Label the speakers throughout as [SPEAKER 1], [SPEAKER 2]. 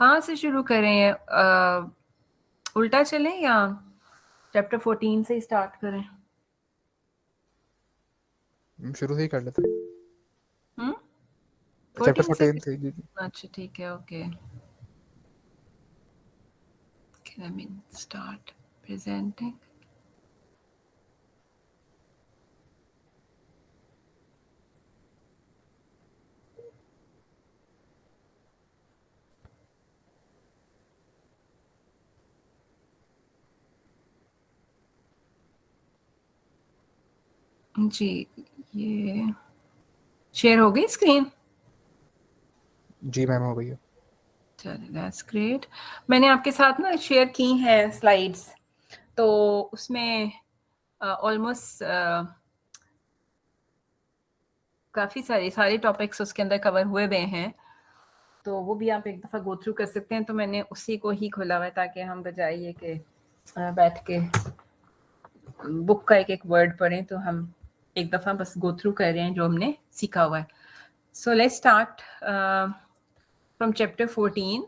[SPEAKER 1] कहाँ से शुरू करें? उल्टा चलें या चैप्टर 14 से ही स्टार्ट करें?
[SPEAKER 2] शुरू से ही कर लेते हैं। चैप्टर
[SPEAKER 1] 14 से?
[SPEAKER 2] 14 से जी।
[SPEAKER 1] अच्छा ठीक है, okay. Let me start presenting. जी, ये शेयर हो गई स्क्रीन?
[SPEAKER 2] जी मैम हो गई है।
[SPEAKER 1] चलिए, दैट्स ग्रेट। मैंने आपके साथ ना शेयर की हैं स्लाइड्स, तो उसमें ऑलमोस्ट काफ़ी सारे टॉपिक्स उसके अंदर कवर हुए हुए हैं, तो वो भी आप एक दफ़ा गो थ्रू कर सकते हैं। तो मैंने उसी को ही खोला हुआ है ताकि हम बजाय ये कि बैठ के बुक का एक एक वर्ड पढ़ें, तो हम एक दफ़ा बस गो थ्रू कर रहे हैं जो हमने सीखा हुआ है। So let's start from chapter 14।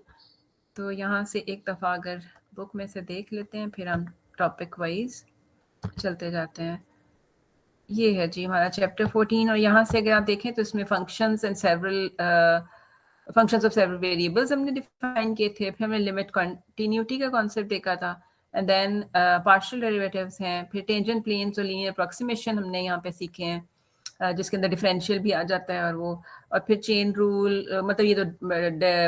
[SPEAKER 1] तो यहाँ से एक दफ़ा अगर बुक में से देख लेते हैं, फिर हम टॉपिक वाइज चलते जाते हैं। ये है जी हमारा चैप्टर 14, और यहाँ से अगर आप देखें तो इसमें functions and several functions of several variables हमने डिफाइन किए थे, फिर हमने लिमिट कंटिन्यूटी का कॉन्सेप्ट देखा था, एंड देन पार्शियल डेरिवेटिव्स हैं, फिर टेंजेंट प्लेन्स और लीनियर अप्रॉक्सीमेशन हमने यहाँ पे सीखे हैं, जिसके अंदर डिफरेंशियल भी आ जाता है, और फिर चेन रूल, मतलब ये तो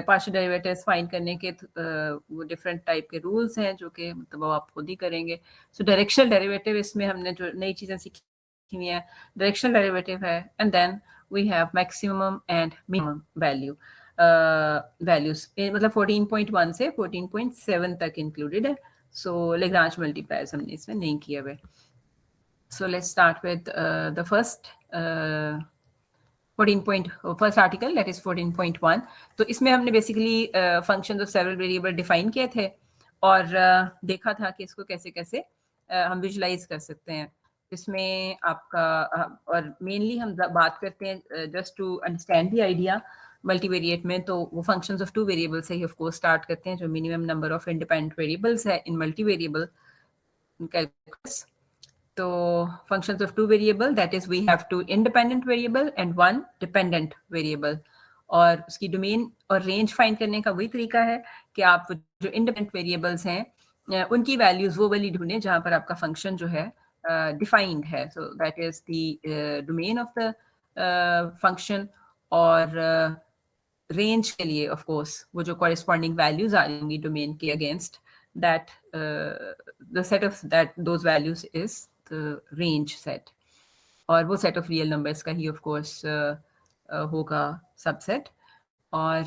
[SPEAKER 1] पार्शियल डेरिवेटिव्स फाइंड करने के वो डिफरेंट टाइप के रूल्स हैं जो कि मतलब आप खुद ही करेंगे। सो डायरेक्शनल डेरिवेटिव इसमें हमने जो नई चीज़ें सीखी हुई हैं, डायरेक्शनल डेरिवेटिव है, and then we have maximum and minimum values, मतलब 14.1 से 14.7 तक इंक्लूडेड है। सो लेग्रांज मल्टीप्लायर्स हमने इसमें नहीं किए हुए। So let's start with the first 14 first article, that is 14.1। तो इसमें हमने basically functions of several variable define किए थे और देखा था कि इसको कैसे कैसे हम विजुलाइज कर सकते हैं। इसमें आपका और मेनली हम बात करते हैं just to understand the idea multivariate में, तो वो फंक्शंस ऑफ टू वेरिएबल से ही ऑफ कोर्स स्टार्ट करते हैं, जो minimum number of independent variables है इन मल्टीवेरिएबल कैलकुलस। तो functions of two variable, that is we have two independent variable and one dependent variable, और उसकी डोमेन और रेंज फाइंड करने का वही तरीका है कि आप जो इंडिपेंडेंट वेरिएबल्स हैं उनकी वैल्यूज वो वाली ढूंढें जहां पर आपका फंक्शन जो है डिफाइंड है। सो that is the domain of the function, और रेंज के लिए ऑफ कोर्स वो जो कॉरेस्पॉन्डिंग वैल्यूज आ जाएंगी डोमेन के against that the set of those values is the range set, और वो set of real numbers का ही of course होगा subset। और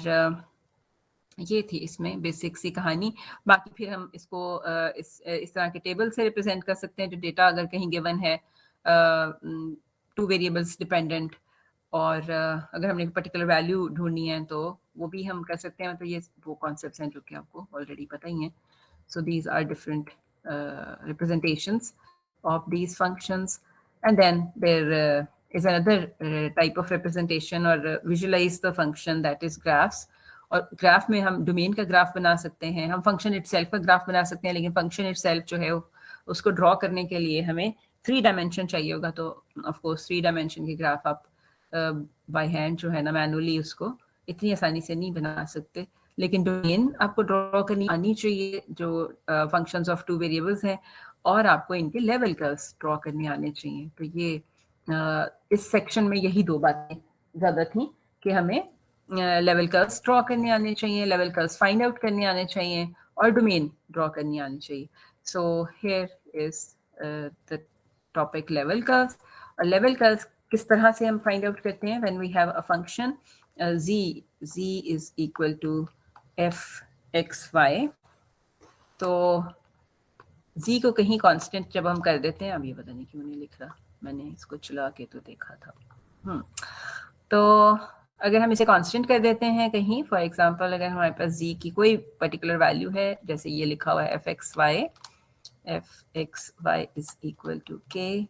[SPEAKER 1] ये थी इसमें बेसिक सी कहानी। बाकी फिर हम इसको इस तरह के टेबल से रिप्रेजेंट कर सकते हैं, जो डेटा अगर कहीं गिवन है टू वेरिएबल्स डिपेंडेंट, और अगर हमने पर्टिकुलर वैल्यू ढूंढनी है तो वो भी हम कर सकते हैं। मतलब ये वो कॉन्सेप्ट्स हैं जो कि आपको ऑलरेडी पता ही हैं। So these are different representations of these functions. And then there is another type of representation or visualize the function, that is graphs. और ग्राफ में हम डोमेन का ग्राफ बना सकते हैं, हम फंक्शन इटसेल्फ का ग्राफ बना सकते हैं, लेकिन फंक्शन इटसेल्फ जो है उसको ड्रॉ करने के लिए हमें 3 डायमेंशन चाहिए होगा। तो ऑफ कोर्स 3 डायमेंशन की ग्राफ आप बाय हैंड जो है ना मैनुअली उसको इतनी आसानी से नहीं बना सकते, लेकिन डोमेन आपको ड्रॉ करनी आनी चाहिए जो फंक्शंस ऑफ टू वेरिएबल्स हैं, और आपको इनके लेवल कर्व्स ड्रॉ करने आने चाहिए। तो ये इस सेक्शन में यही 2 बातें ज़्यादा थी कि हमें लेवल कर्व्स ड्रॉ करने आने चाहिए, लेवल कर्व्स फाइंड आउट करने आने चाहिए, और डोमेन ड्रॉ करनी आनी चाहिए। So here is the topic level curves. और लेवल कर्व्स किस तरह से हम फाइंड आउट करते हैं? When we have a function z is equal to f(x,y), तो z को कहीं कांस्टेंट जब हम कर देते हैं, अब ये पता नहीं क्यों नहीं लिख रहा, मैंने इसको चला के तो देखा था। तो अगर हम इसे कांस्टेंट कर देते हैं कहीं, फॉर एग्जांपल अगर हमारे पास z की कोई पर्टिकुलर वैल्यू है, जैसे ये लिखा हुआ है f(x,y) is equal to k।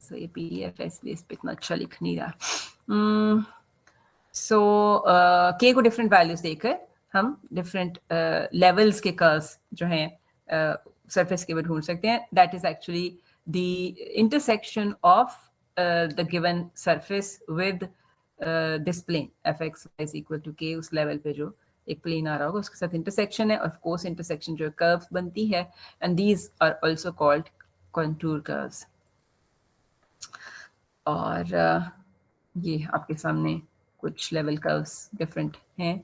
[SPEAKER 1] सो ये PDF है इसलिए इस पे इतना अच्छा लिख नहीं रहा। सो k को डिफरेंट वैल्यूज देकर हम डिफरेंट लेवल्स के कर्व्स जो हैं सरफेस के वो ढूंढ सकते हैं. That is actually the intersection of the given surface with this plane f x is equal to k. उस लेवल पे जो एक प्लेन आ रहा होगा उसके साथ इंटरसेक्शन है. ऑफ कोर्स इंटरसेक्शन जो कर्व बनती है, and these are also called contour curves. और ये आपके सामने कुछ लेवल कर्व्स डिफरेंट हैं.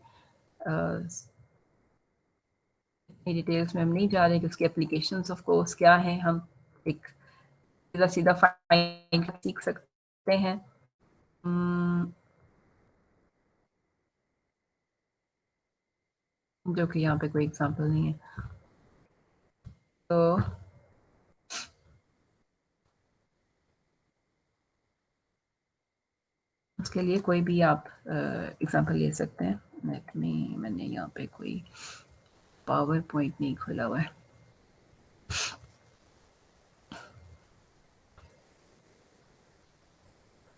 [SPEAKER 1] डिटेल्स में हम नहीं जा रहे कि उसके एप्लीकेशंस ऑफ कोर्स क्या हैं. हम एक सीधा सीधा फाइंड सीख सकते हैं. जो कि यहाँ पे कोई एग्जांपल नहीं है. तो उसके लिए कोई भी आप एग्जांपल ले सकते हैं. नेट में मैंने यहाँ पे कोई पावर पॉइंट नहीं खोला हुआ है.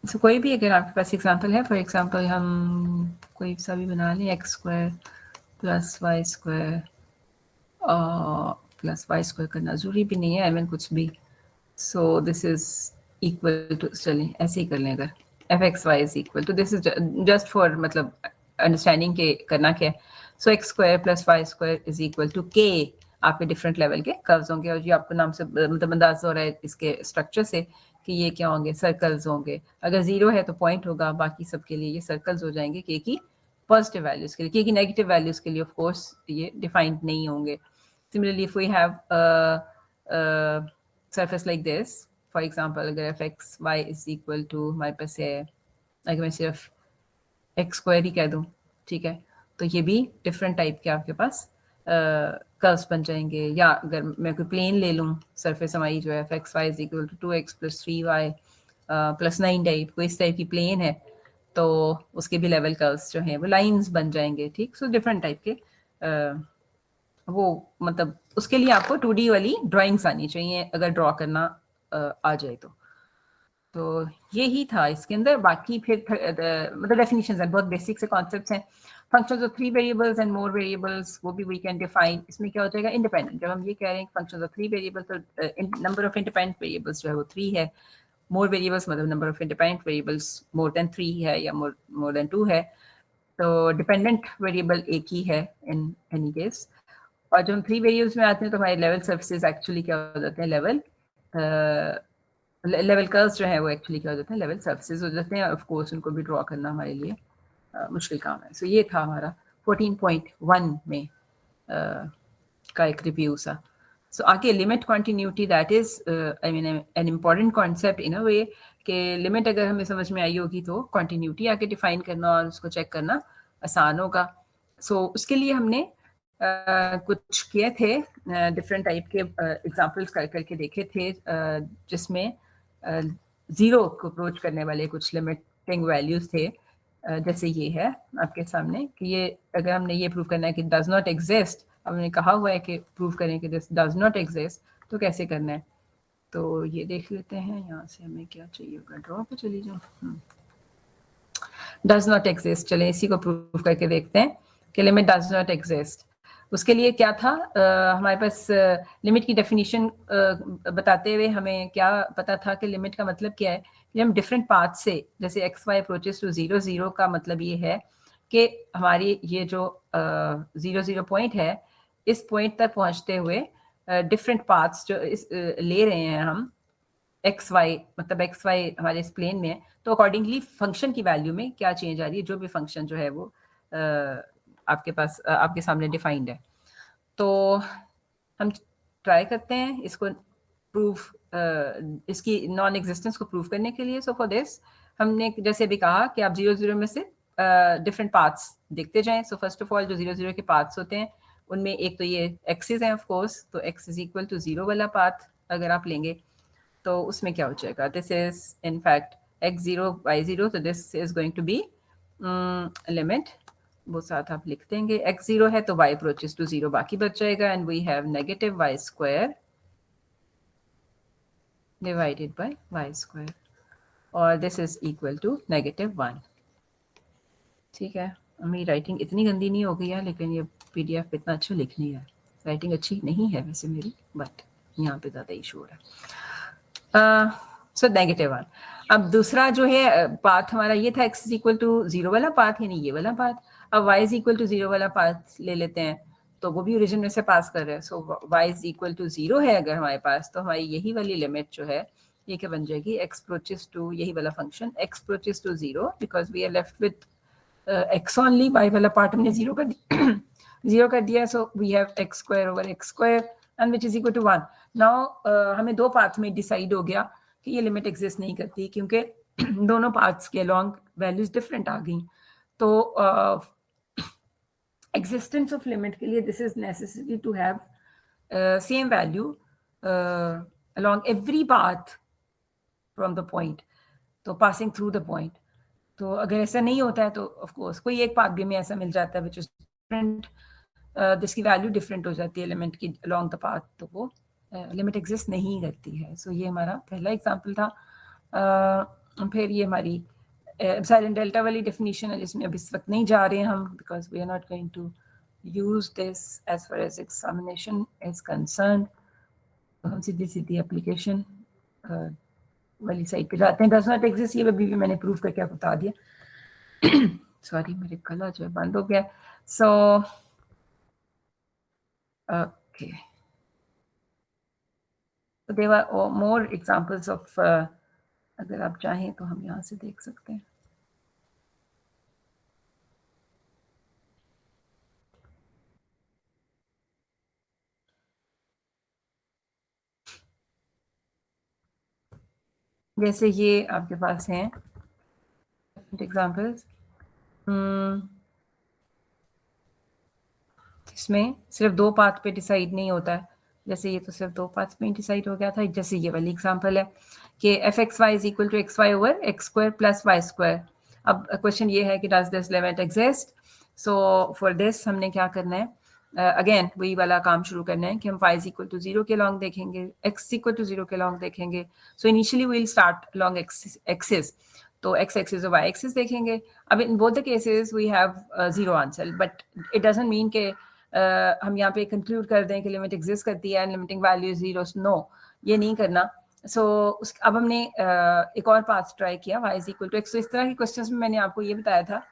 [SPEAKER 1] तो कोई भी अगर आपके पास एग्जांपल है, फॉर एग्जांपल हम कोई सा भी बना लें, x square plus y square plus y square करना ज़रूरी भी नहीं है, आई मीन कुछ भी. So this is equal to, चलिए ऐसे ही कर लें. अगर f x y is equal to, this is just for मतलब अंडरस्टैंडिंग के करना क्या है. So x square plus y square is equal to k. आपके डिफरेंट लेवल के कर्व्स होंगे, और ये आपको नाम से मतलब अंदाजा हो रहा है इसके स्ट्रक्चर से कि ये क्या होंगे, सर्कल्स होंगे. अगर जीरो है तो पॉइंट होगा, बाकी सबके लिए ये सर्कल्स हो जाएंगे. के की पॉजिटिव वैल्यूज के लिए, के की नेगेटिव वैल्यूज के लिए ऑफ कोर्स ये डिफाइंड नहीं होंगे. Similarly, if we have a surface like this, for example, अगर fx y is equal to हमारे पास है, अगर मैं सिर्फ x स्क्वायर ही कह दूँ, ठीक है, तो ये भी डिफरेंट टाइप के आपके पास कर्व्स बन जाएंगे. या अगर मैं कोई प्लेन ले लूँ, सरफेस हमारी जो है fx y is equal to 2x plus 3y plus 9 type, कोई इस टाइप की प्लेन है, तो उसके भी लेवल कर्व्स जो हैं वो लाइंस बन जाएंगे. ठीक, सो डिफरेंट टाइप के वो मतलब उसके लिए आपको 2D वाली ड्राइंग्स आनी चाहिए अगर ड्रॉ करना आ जाए तो ये ही था इसके अंदर. बाकी फिर मतलब डेफिनेशंस हैं, बहुत बेसिक से कॉन्सेप्ट्स हैं. Functions of 3 variables and more variables, वो भी वी कैन डिफाइन. इसमें क्या हो जाएगा, इंडिपेंडेंट. जब हम ये कह रहे हैं फंक्शंस ऑफ 3 वेरिएबल्स, तो नंबर ऑफ इंडिपेंडेंट वेरिएबल्स जो है वो 3 है. मोर वेरिएबल्स मतलब number of independent variables more than 3 है या मोर देन 2 है. तो डिपेंडेंट वेरिएबल एक ही है इन एनी केस. और जब हम 3 वेरिएबल्स में आते हैं तो हमारे लेवल सर्फेसेस एक्चुअली क्या हो जाते हैं, लेवल कर्व्स जो है वो एक्चुअली क्या हो जाते हैं, लेवल सर्फेसेस हो जाते हैं. ऑफ कोर्स उनको भी ड्रॉ करना हमारे लिए मुश्किल काम है. सो ये था हमारा 14.1 में का एक रिव्यू सा. सो आगे limit continuity, that is I mean an important concept in a way कि लिमिट अगर हमें समझ में आई होगी तो कंटिन्यूटी आगे डिफाइन करना और उसको चेक करना आसान होगा. सो उसके लिए हमने कुछ किए थे, डिफरेंट टाइप के एग्जांपल्स करके देखे थे, जिसमें ज़ीरो को अप्रोच करने वाले कुछ लिमिटिंग वैल्यूज थे. जैसे ये है आपके सामने कि ये अगर हमने ये प्रूव करना है कि डज नॉट एग्जिस्ट, हमने कहा हुआ है कि प्रूव करें कि दिस डज नॉट एग्जिस्ट, तो कैसे करना है. तो ये देख लेते हैं, यहाँ से हमें क्या चाहिए होगा, ड्रॉ पे चली जाओ. डज नॉट एग्जिस्ट, चलें इसी को प्रूव करके देखते हैं कि लिमिट डज नॉट एग्जिस्ट. उसके लिए क्या था, हमारे पास लिमिट की डेफिनेशन बताते हुए हमें क्या पता था कि लिमिट का मतलब क्या है कि हम डिफरेंट पाथ से, जैसे एक्स वाई अप्रोचेस टू 0 0 का मतलब ये है कि हमारी ये जो 0 0 पॉइंट है, इस पॉइंट तक पहुंचते हुए डिफरेंट पाथ्स जो ले रहे हैं हम एक्स वाई, मतलब एक्स वाई हमारे इस प्लेन में है, तो अकॉर्डिंगली फंक्शन की वैल्यू में क्या चेंज आ रही है, जो भी फंक्शन जो है वो आपके पास आपके सामने डिफाइंड है. तो हम ट्राई करते हैं इसको प्रूफ, इसकी नॉन एग्जिस्टेंस को प्रूव करने के लिए. सो फॉर दिस हमने जैसे भी कहा कि आप 0 0 में से डिफरेंट पाथ्स देखते जाएं. सो फर्स्ट ऑफ ऑल जो 0 0 के पाथ्स होते हैं उनमें एक तो ये एक्सिस हैं ऑफ कोर्स, तो एक्स इज इक्वल टू 0 वाला पाथ अगर आप लेंगे तो उसमें क्या हो जाएगा, this is in fact x0 y0, तो this is going to be limit, वो साथ आप लिख देंगे. x0 है तो y अप्रोचेस टू 0 बाकी बच जाएगा, and we have negative y square divided by y square, और दिस इज इक्वल टू -1. ठीक है, मेरी राइटिंग इतनी गंदी नहीं हो गई है, लेकिन ये PDF इतना अच्छा लिख नहीं है। राइटिंग अच्छी नहीं है वैसे मेरी, बट यहाँ पे ज़्यादा इशू हो रहा है। सो -1। अब दूसरा जो है पाथ हमारा ये था x इक्वल टू 0 वाला पाथ, यानी ये वाला पाथ। अब y इक्वल टू 0 वाला पाथ ले लेते हैं, तो वो भी ओरिजिन में से पास कर रहे हैं। सो y इक्वल टू 0 है अगर हमारे पास, तो हमारी यही वाली लिमिट जो है ये क्या बन जाएगी, x अप्रोचेस टू, यही वाला function x approaches to 0, because we are left with x only. y वाला पार्ट हमने 0 कर दिया 0 कर दिया, so we have x square over x square and which is equal to 1। Now हमें दो पाथ में डिसाइड हो गया कि ये लिमिट एग्जिस्ट नहीं करती, क्योंकि दोनों पाथ्स के अलॉन्ग वैल्यूज डिफरेंट आ गई। तो existence of limit के लिए this is necessary to have same value along every path from the point, तो passing through the point। तो अगर ऐसा नहीं होता है तो ऑफ कोर्स कोई एक पाथ भी में ऐसा मिल जाता है विच इज डिफरेंट, जिसकी वैल्यू डिफरेंट हो जाती है एलिमेंट की अलॉन्ग द पाथ, तो वो लिमिट एग्जिस्ट नहीं करती है। सो ये हमारा पहला एग्जांपल था। फिर ये हमारी एप्सिलॉन डेल्टा वाली डेफिनेशन है, जिसमें अब इस वक्त नहीं जा रहे हैं हम, because we are not going to use this as far as examination is concern. तो हम सीधी सीधी एप्लीकेशन वाली साइड पे जाते हैं। डज नॉट एग्जिस्ट ये अभी भी मैंने प्रूव करके आपको बता दिया। सॉरी मेरे गला जो है बंद हो गया। सो ओके, तो there are more examples of, अगर आप चाहें तो हम यहाँ से देख सकते हैं। जैसे ये आपके पास हैं एग्जांपल्स, इसमें सिर्फ दो पाथ पे डिसाइड नहीं होता है। जैसे ये तो सिर्फ दो पाथ पे डिसाइड हो गया था। जैसे ये वाली एग्जांपल है कि fxy is equal to xy over x square plus y square. अब क्वेश्चन ये है कि does this limit exist. So for this हमने क्या करना है, अगेन वही वाला काम शुरू करना है कि हम y इज इक्वल टू 0 के लॉन्ग देखेंगे, x इक्वल टू 0 के लॉन्ग देखेंगे। So initially we will start along axis, तो x एक्सिस और y एक्सिस देखेंगे। अब in both the cases we have zero answer, but it doesn't mean के हम यहाँ पे कंक्लूड कर दें कि लिमिट एग्जिस्ट करती है and limiting value zero. No, ये नहीं करना। सो अब हमने एक और पाथ ट्राई किया, y is equal to x। तो इस तरह के क्वेश्चंस में मैंने आपको ये बताया था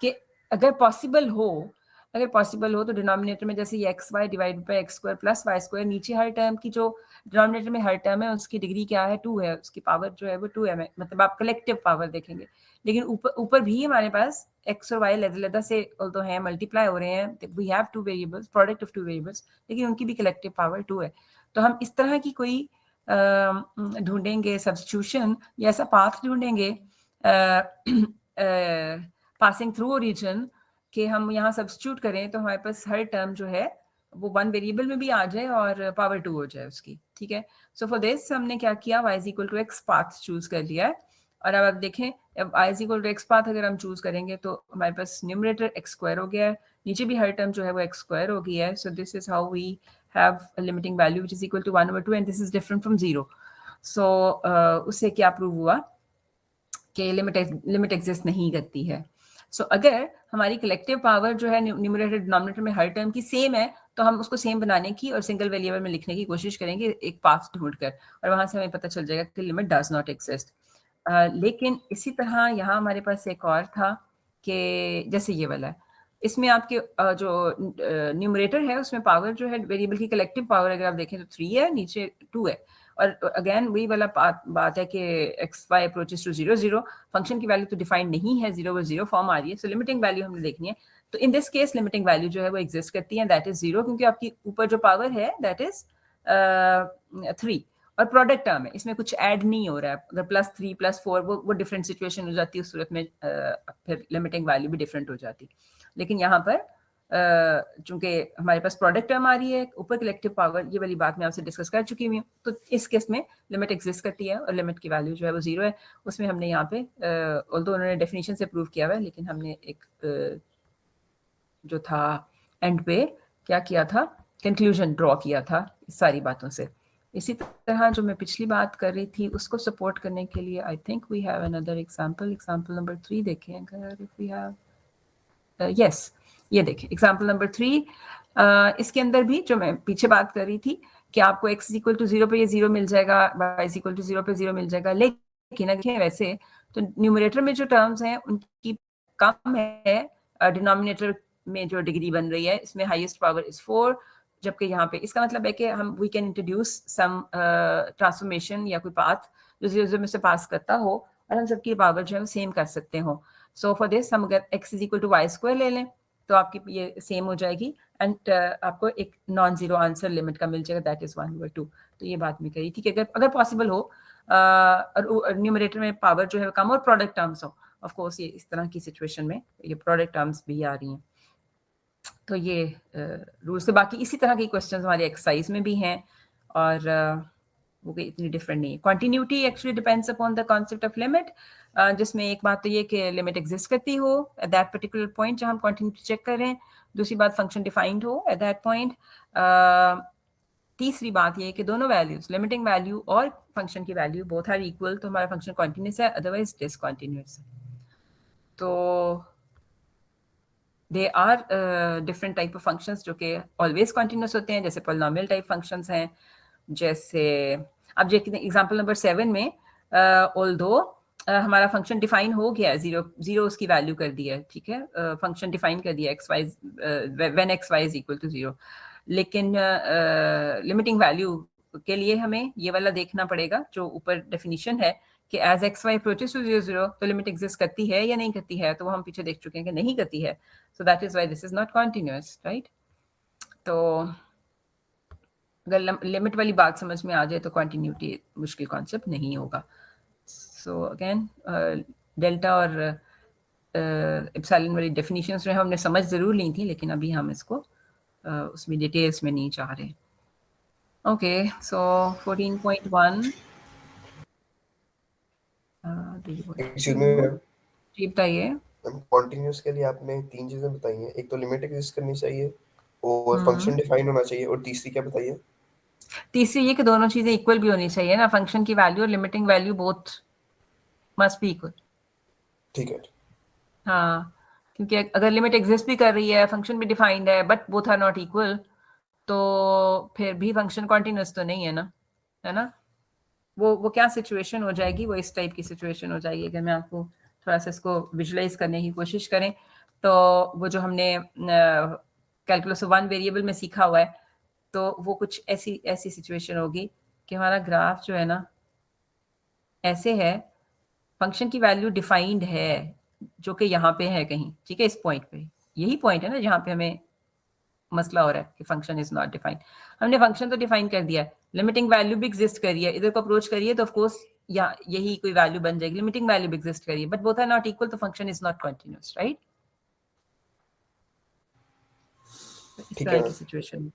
[SPEAKER 1] कि अगर पॉसिबल हो तो डिनोमिनेटर में जैसे ये x y divide by x square plus y square, नीचे हर टर्म की जो डिनोमिनेटर में हर टर्म है उसकी डिग्री क्या है, 2 है, उसकी पावर जो है वो 2 है, मतलब आप कलेक्टिव पावर देखेंगे। लेकिन ऊपर भी हमारे पास एक्स और वाई अलग-अलग से ऑल्दो हैं, मल्टीप्लाई हो रहे हैं, we have two variables, product of two variables, लेकिन उनकी भी कलेक्टिव पावर 2 है। तो हम इस तरह की कोई ढूंढेंगे सब्स्टिट्यूशन या ऐसा पाथ ढूंढेंगे पासिंग थ्रू ओरिजिन कि हम यहाँ सब्स्टिट्यूट करें तो हमारे पास हर टर्म जो है वो वन वेरिएबल में भी आ जाए और पावर 2 हो जाए उसकी। ठीक है, सो फॉर दिस हमने क्या किया, y is equal to x path choose कर लिया है। और अब आप देखें, अब y is equal to x path अगर हम चूज करेंगे तो हमारे पास न्यूमरेटर एक्स स्क्वायर हो गया है, नीचे भी हर टर्म जो है वो एक्स स्क्वायर हो गया है। So this is how we have a limiting value which is equal to 1 over 2 and this is different from 0। So उससे क्या प्रूव हुआ कि लिमिट एग्जिस्ट नहीं करती है। सो अगर हमारी कलेक्टिव पावर जो है न्यूमरेटर डिनोमिनेटर में हर टर्म की सेम है, तो हम उसको सेम बनाने की और सिंगल वेरिएबल में लिखने की कोशिश करेंगे एक पाथ ढूंढकर, और वहां से हमें पता चल जाएगा कि लिमिट डज नॉट एग्जिस्ट। लेकिन इसी तरह यहाँ हमारे पास एक और था कि जैसे ये वाला है, इसमें आपके जो न्यूमरेटर है उसमें पावर जो है वेरिएबल की कलेक्टिव पावर अगर आप देखें तो 3 है, नीचे 2 है। और अगेन वही वाला बात है कि x y approaches to 0 0, function की वैल्यू तो डिफाइंड नहीं है, 0 0 फॉर्म आ रही है। सो लिमिटिंग वैल्यू हमने देखनी है, तो in this case limiting value जो है वो एग्जिस्ट करती है, दैट इज 0, क्योंकि आपकी ऊपर जो पावर है दैट इज 3 और प्रोडक्ट टर्म है, इसमें कुछ ऐड नहीं हो रहा है। अगर +3 +4 वो डिफरेंट सिचुएशन हो जाती है, उस सूरत में फिर लिमिटिंग वैल्यू भी डिफरेंट हो जाती। लेकिन यहाँ पर चूंकि हमारे पास प्रोडक्ट टर्म आ रही है, ऊपर कलेक्टिव पावर, ये वाली बात मैं आपसे डिस्कस कर चुकी हूँ, तो इस केस में लिमिट एग्जिस्ट करती है और लिमिट की वैल्यू जो है वो 0 है। उसमें हमने यहाँ पे ऑल्दो उन्होंने डेफिनेशन से प्रूव किया हुआ है, लेकिन हमने एक जो था एंड पे क्या किया था, कंक्लूजन ड्रॉ किया था इस सारी बातों से। इसी तरह जो मैं पिछली बात कर रही थी उसको सपोर्ट करने के लिए I think we have another example number 3 देखें अगर, इफ वी हैव यस, ये देखिए एग्जाम्पल नंबर 3, इसके अंदर भी जो मैं पीछे बात कर रही थी कि आपको x इक्वल टू 0 पे ये 0 मिल जाएगा, y इक्वल टू 0 पे 0 मिल जाएगा, लेकिन अगर वैसे तो न्यूमरेटर में जो टर्म्स हैं उनकी कम है, डिनोमिनेटर में जो डिग्री बन रही है इसमें हाईएस्ट पावर इज 4, जबकि यहाँ पे इसका मतलब है कि हम we can introduce some transformation या कोई पाथ जो 0 में से पास करता हो और हम सबकी पावर जो है सेम कर सकते हो। सो फॉर दिस हम अगर x is equal to y square ले लें तो आपकी ये सेम हो जाएगी एंड आपको एक नॉन जीरो आंसर लिमिट का मिल जाएगा, दैट इज 1/2। तो ये बात मैं कही थी कि अगर पॉसिबल हो और न्यूमरेटर में पावर जो है कम और प्रोडक्ट टर्म्स हो, ऑफ कोर्स ये इस तरह की सिचुएशन में ये प्रोडक्ट टर्म्स भी आ रही हैं, तो ये रूल से बाकी इसी तरह के क्वेश्चंस हमारे एक्सरसाइज में भी हैं और वो भी इतनी डिफरेंट नहीं है। Continuity actually depends upon the concept of limit, जिसमें एक बात तो ये कि लिमिट एग्जिस्ट करती हो एट दैट पर्टिकुलर पॉइंट जहां हम कॉन्टिन्यूटी चेक कर रहे हैं, दूसरी बात फंक्शन डिफाइंड हो एट दैट पॉइंट, तीसरी बात ये है कि दोनों वैल्यूज लिमिटिंग वैल्यू और फंक्शन की वैल्यू बोथ आर इक्वल, तो हमारा फंक्शन कॉन्टिन्यूस है, अदरवाइज डिसकॉन्टिन्यूस है। तो they are different type of functions जो कि ऑलवेज कॉन्टिन्यूस होते हैं, जैसे पोलिनोमियल टाइप फंक्शंस हैं, जैसे अब देखिए एग्जांपल नंबर 7 में ऑल्दो हमारा फंक्शन डिफाइन हो गया है, जीरो उसकी वैल्यू कर दी है, ठीक है, फंक्शन डिफाइन कर दिया x y when x y is equal to 0, लेकिन लिमिटिंग वैल्यू के लिए हमें ये वाला देखना पड़ेगा जो ऊपर डेफिनेशन है कि as x y approaches to 0 तो लिमिट एग्जिस्ट करती है या नहीं करती है, तो वो हम पीछे देख चुके हैं कि नहीं करती है, सो that is why this is not continuous, right. तो अगर लिमिट वाली बात समझ में आ जाए तो कॉन्टिन्यूटी मुश्किल कॉन्सेप्ट नहीं होगा। सो अगेन डेल्टा और एप्सिलॉन वाली डेफिनेशंस जो है हमने समझ जरूर ली थी, लेकिन अभी हम इसको उसमें डिटेल्स में नहीं जा रहे। ओके, सो 14.1 जी बताइए।
[SPEAKER 3] कॉन्टिन्यूस के लिए आपने 3 चीजें बताई हैं, एक तो लिमिट एग्जिस्ट करनी चाहिए और फंक्शन डिफाइन होना चाहिए, और तीसरी क्या बताइए?
[SPEAKER 1] तीसरी ये कि दोनों चीजें इक्वल भी होनी चाहिए ना, फंक्शन की वैल्यू और limiting value both must be equal.
[SPEAKER 3] ठीक है।
[SPEAKER 1] हाँ, क्योंकि अगर लिमिट एग्जिस्ट भी कर रही है, फंक्शन भी डिफाइंड है, but both are not equal, तो फिर भी फंक्शन कॉन्टिन्यूस तो नहीं है ना, है ना। वो क्या सिचुएशन हो जाएगी, वो इस टाइप की सिचुएशन हो जाएगी। अगर मैं आपको थोड़ा सा इसको विजुलाइज करने की कोशिश करें तो वो जो हमने कैलकुलस 1 वेरिएबल में सीखा हुआ है, तो वो कुछ ऐसी सिचुएशन होगी कि हमारा ग्राफ जो है ना ऐसे है, फंक्शन की वैल्यू डिफाइंड है जो कि यहाँ पे है कहीं, ठीक है, इस पॉइंट पे, यही पॉइंट है ना जहाँ पे हमें मसला हो रहा है कि फंक्शन इज नॉट डिफाइंड। हमने फंक्शन तो डिफाइन कर दिया है, लिमिटिंग वैल्यू भी एग्जिस्ट करिए, इधर को अप्रोच करिए तो ऑफ कोर्स या यही कोई वैल्यू बन जाएगी, लिमिटिंग वैल्यू भी एग्जिस्ट करिए, but both are not equal, तो function is not continuous, right. इस तरह की सिचुएशन।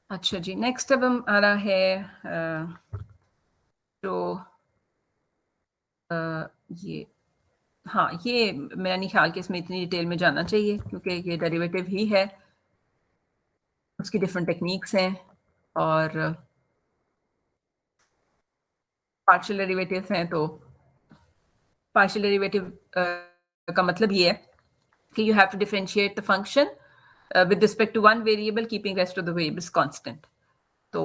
[SPEAKER 1] अच्छा जी, नेक्स्ट अब हम आ रहा है तो ये, हाँ, ये मेरा नहीं ख्याल कि इसमें इतनी डिटेल में जाना चाहिए क्योंकि ये डेरिवेटिव ही है, उसकी डिफरेंट टेक्निक्स हैं और पार्शियल डेरिवेटिव्स हैं। तो पार्शियल डेरिवेटिव का मतलब ये है कि you have to differentiate the function with respect to one variable keeping rest of the variables constant. तो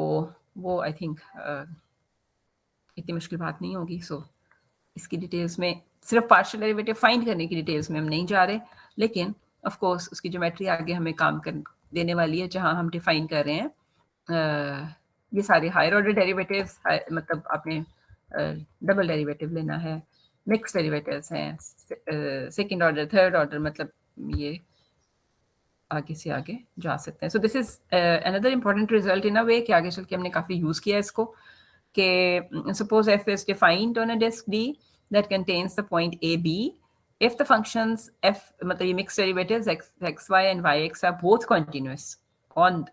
[SPEAKER 1] वो I think इतनी मुश्किल बात नहीं होगी। सो इसकी डिटेल्स में सिर्फ पार्शियल डेरिवेटिव फाइंड करने की डिटेल्स में हम नहीं जा रहे, लेकिन ऑफ कोर्स उसकी ज्योमेट्री आगे हमें काम कर देने वाली है जहां हम डिफाइन कर रहे हैं ये सारे हायर ऑर्डर डेरिवेटिव्स, मतलब आपने डबल डेरिवेटिव लेना है, मिक्स डेरिवेटिव्स हैं, सेकंड ऑर्डर, थर्ड ऑर्डर, मतलब ये आगे से आगे जा सकते हैं। So this is another important result in a way कि आगे चल के हमने काफ़ी यूज़ किया इसको कि suppose f is defined on a disk D that contains the point a b, if the functions f मतलब ये mixed derivatives x y and y x are both continuous on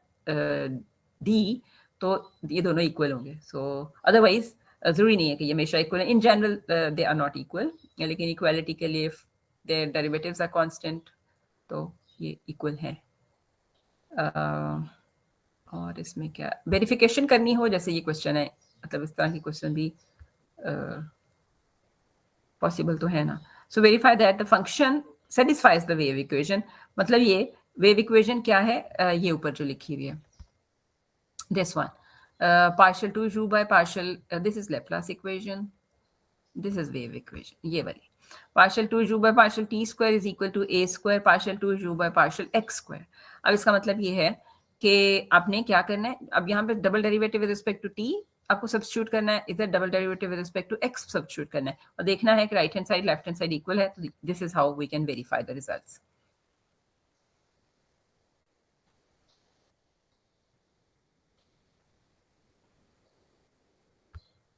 [SPEAKER 1] D, तो ये दोनों equal होंगे। सो otherwise जरूरी नहीं है कि ये हमेशा इक्वल है, in general they are not equal, लेकिन इक्वालिटी के लिए देयर डेरिवेटिव्स आर कांस्टेंट तो ये इक्वल है। और इसमें क्या वेरिफिकेशन करनी हो, जैसे ये क्वेश्चन है, मतलब इस तरह की क्वेश्चन भी पॉसिबल तो है ना। So verify that the function satisfies the wave equation, मतलब ये वेव इक्वेशन क्या है, ये ऊपर जो लिखी हुई है, this one, partial 2u by partial, this is Laplace equation, this is wave equation, ये वाली partial 2u by partial t square is equal to a square partial 2u by partial x square। अब इसका मतलब ये है कि आपने क्या करना है, अब यहाँ पे double derivative with respect to t आपको सब्स्टिट्यूट करना है, इधर double derivative with respect to x substitute करना है, और देखना है कि right hand side left hand side equal है, तो this is how we can verify the results.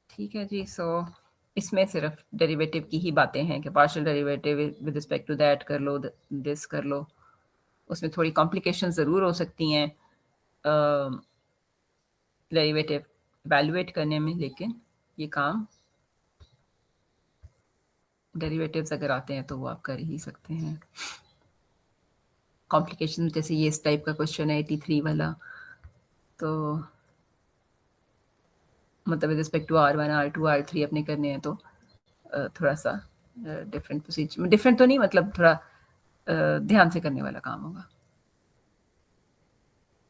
[SPEAKER 1] ठीक है जी, सो इसमें सिर्फ डेरिवेटिव की ही बातें हैं कि partial derivative with respect to that कर लो, दिस कर लो, उसमें थोड़ी कॉम्प्लिकेशन ज़रूर हो सकती हैं डेरिवेटिव इवैल्यूएट करने में, लेकिन ये काम डेरिवेटिव्स अगर आते हैं तो वो आप कर ही सकते हैं। कॉम्प्लिकेशन जैसे ये इस टाइप का क्वेश्चन है 83 वाला, तो मतलब with respect to R1 R2 R3 अपने करने हैं, तो थोड़ा सा डिफरेंट प्रोसीजर, डिफरेंट तो नहीं मतलब थोड़ा ध्यान से करने वाला काम होगा।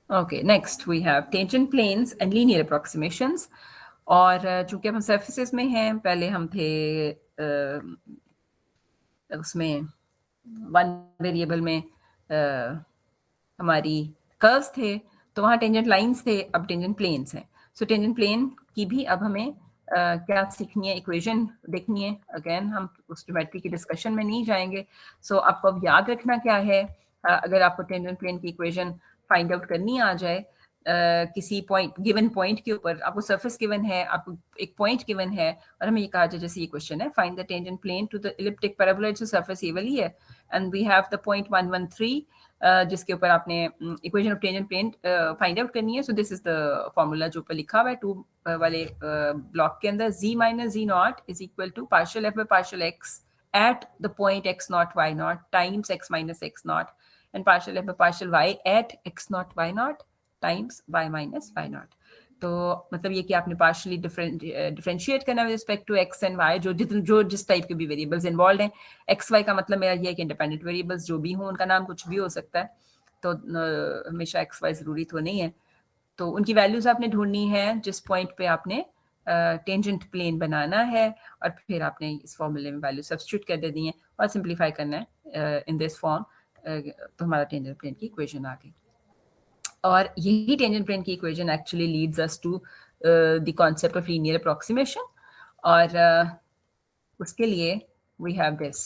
[SPEAKER 1] Okay, next we have tangent planes and linear approximations, और चूंकि हम सर्फेसेस में हैं, पहले हम थे उसमें वन वेरिएबल में हमारी कर्व्स थे, तो वहाँ टेंजेंट लाइंस थे, अब टेंजेंट प्लेन्स हैं। सो टेंजेंट प्लेन की भी अब हमें क्या सीखनी है, इक्वेशन देखनी है। अगेन हम उस ज्योमेट्री की डिस्कशन में नहीं जाएंगे। सो आपको अब याद रखना क्या है, अगर आपको टेंजेंट प्लेन की इक्वेशन फाइंड आउट करनी आ जाए किसी पॉइंट, गिवन पॉइंट के ऊपर, आपको सरफेस गिवन है, आपको एक पॉइंट गिवन है, और हमें ये कहा जाए जैसे ये क्वेश्चन है, find the tangent plane to the elliptic paraboloid, जो सरफेस ये वाली है, and we have the point 113 जिसके ऊपर आपने equation of tangent plane find out करनी है। So this is the formula जो ऊपर लिखा हुआ है 2 वाले ब्लॉक के अंदर, z minus z naught is equal to partial f by partial x at the point x naught y naught times x minus x naught and partial f by partial y at x naught y naught times y minus y naught। तो मतलब ये कि आपने partially differentiate करना with respect to x and y, जो जिस type के भी वेरिएबल्स इन्वॉल्व हैं। x y का मतलब मेरा ये है कि इंडिपेंडेंट वेरिएबल्स जो भी हों, उनका नाम कुछ भी हो सकता है, तो हमेशा x y ज़रूरी तो नहीं है। तो उनकी वैल्यूज आपने ढूंढनी है जिस पॉइंट पे आपने टेंजेंट प्लेन बनाना है, और फिर आपने इस फॉर्मूले में वैल्यू सब्स्टिट्यूट कर देनी है और सिंप्लीफाई करना है इन दिस फॉर्म, तो हमारा टेंजेंट प्लेन की इक्वेशन आ गई। और यही टेंजेंट प्लेन की equation actually leads us to the concept of linear approximation, और उसके लिए we have this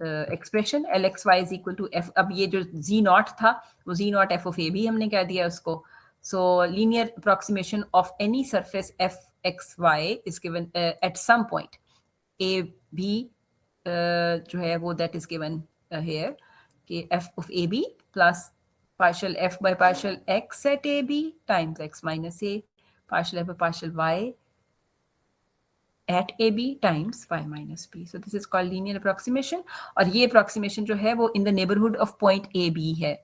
[SPEAKER 1] expression LXY is equal to f। अब ये जो z नॉट था वो z naught f of a भी हमने कह दिया उसको। So linear approximation of any surface fxy is given at some point a b जो है वो that is given here कि f of ab plus partial f by partial x at ab times x minus a partial f by partial y at ab times y minus b। So this is called linear approximation, और ये approximation जो है वो in the neighborhood of point ab है।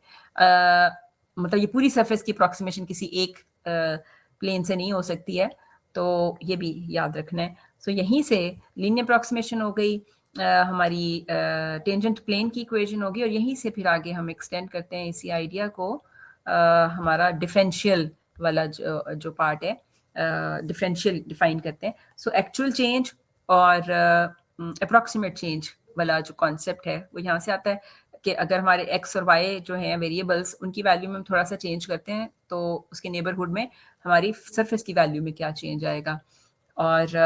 [SPEAKER 1] मतलब ये पूरी surface की अप्रोक्सीमेशन किसी एक प्लेन से नहीं हो सकती है, तो ये भी याद रखना है। सो यहीं से लीनियर अप्रोक्सीमेशन हो गई, हमारी टेंजेंट प्लेन की इक्वेशन होगी, और यहीं से फिर आगे हम एक्सटेंड करते हैं इसी आइडिया को, हमारा डिफरेंशियल वाला जो पार्ट है, डिफरेंशियल डिफाइन करते हैं। सो एक्चुअल चेंज और अप्रोक्सीमेट चेंज वाला जो कॉन्सेप्ट है वो यहाँ से आता है कि अगर हमारे x और y जो हैं वेरिएबल्स, उनकी वैल्यू में हम थोड़ा सा चेंज करते हैं, तो उसके नेबरहुड में हमारी सरफेस की वैल्यू में क्या चेंज आएगा, और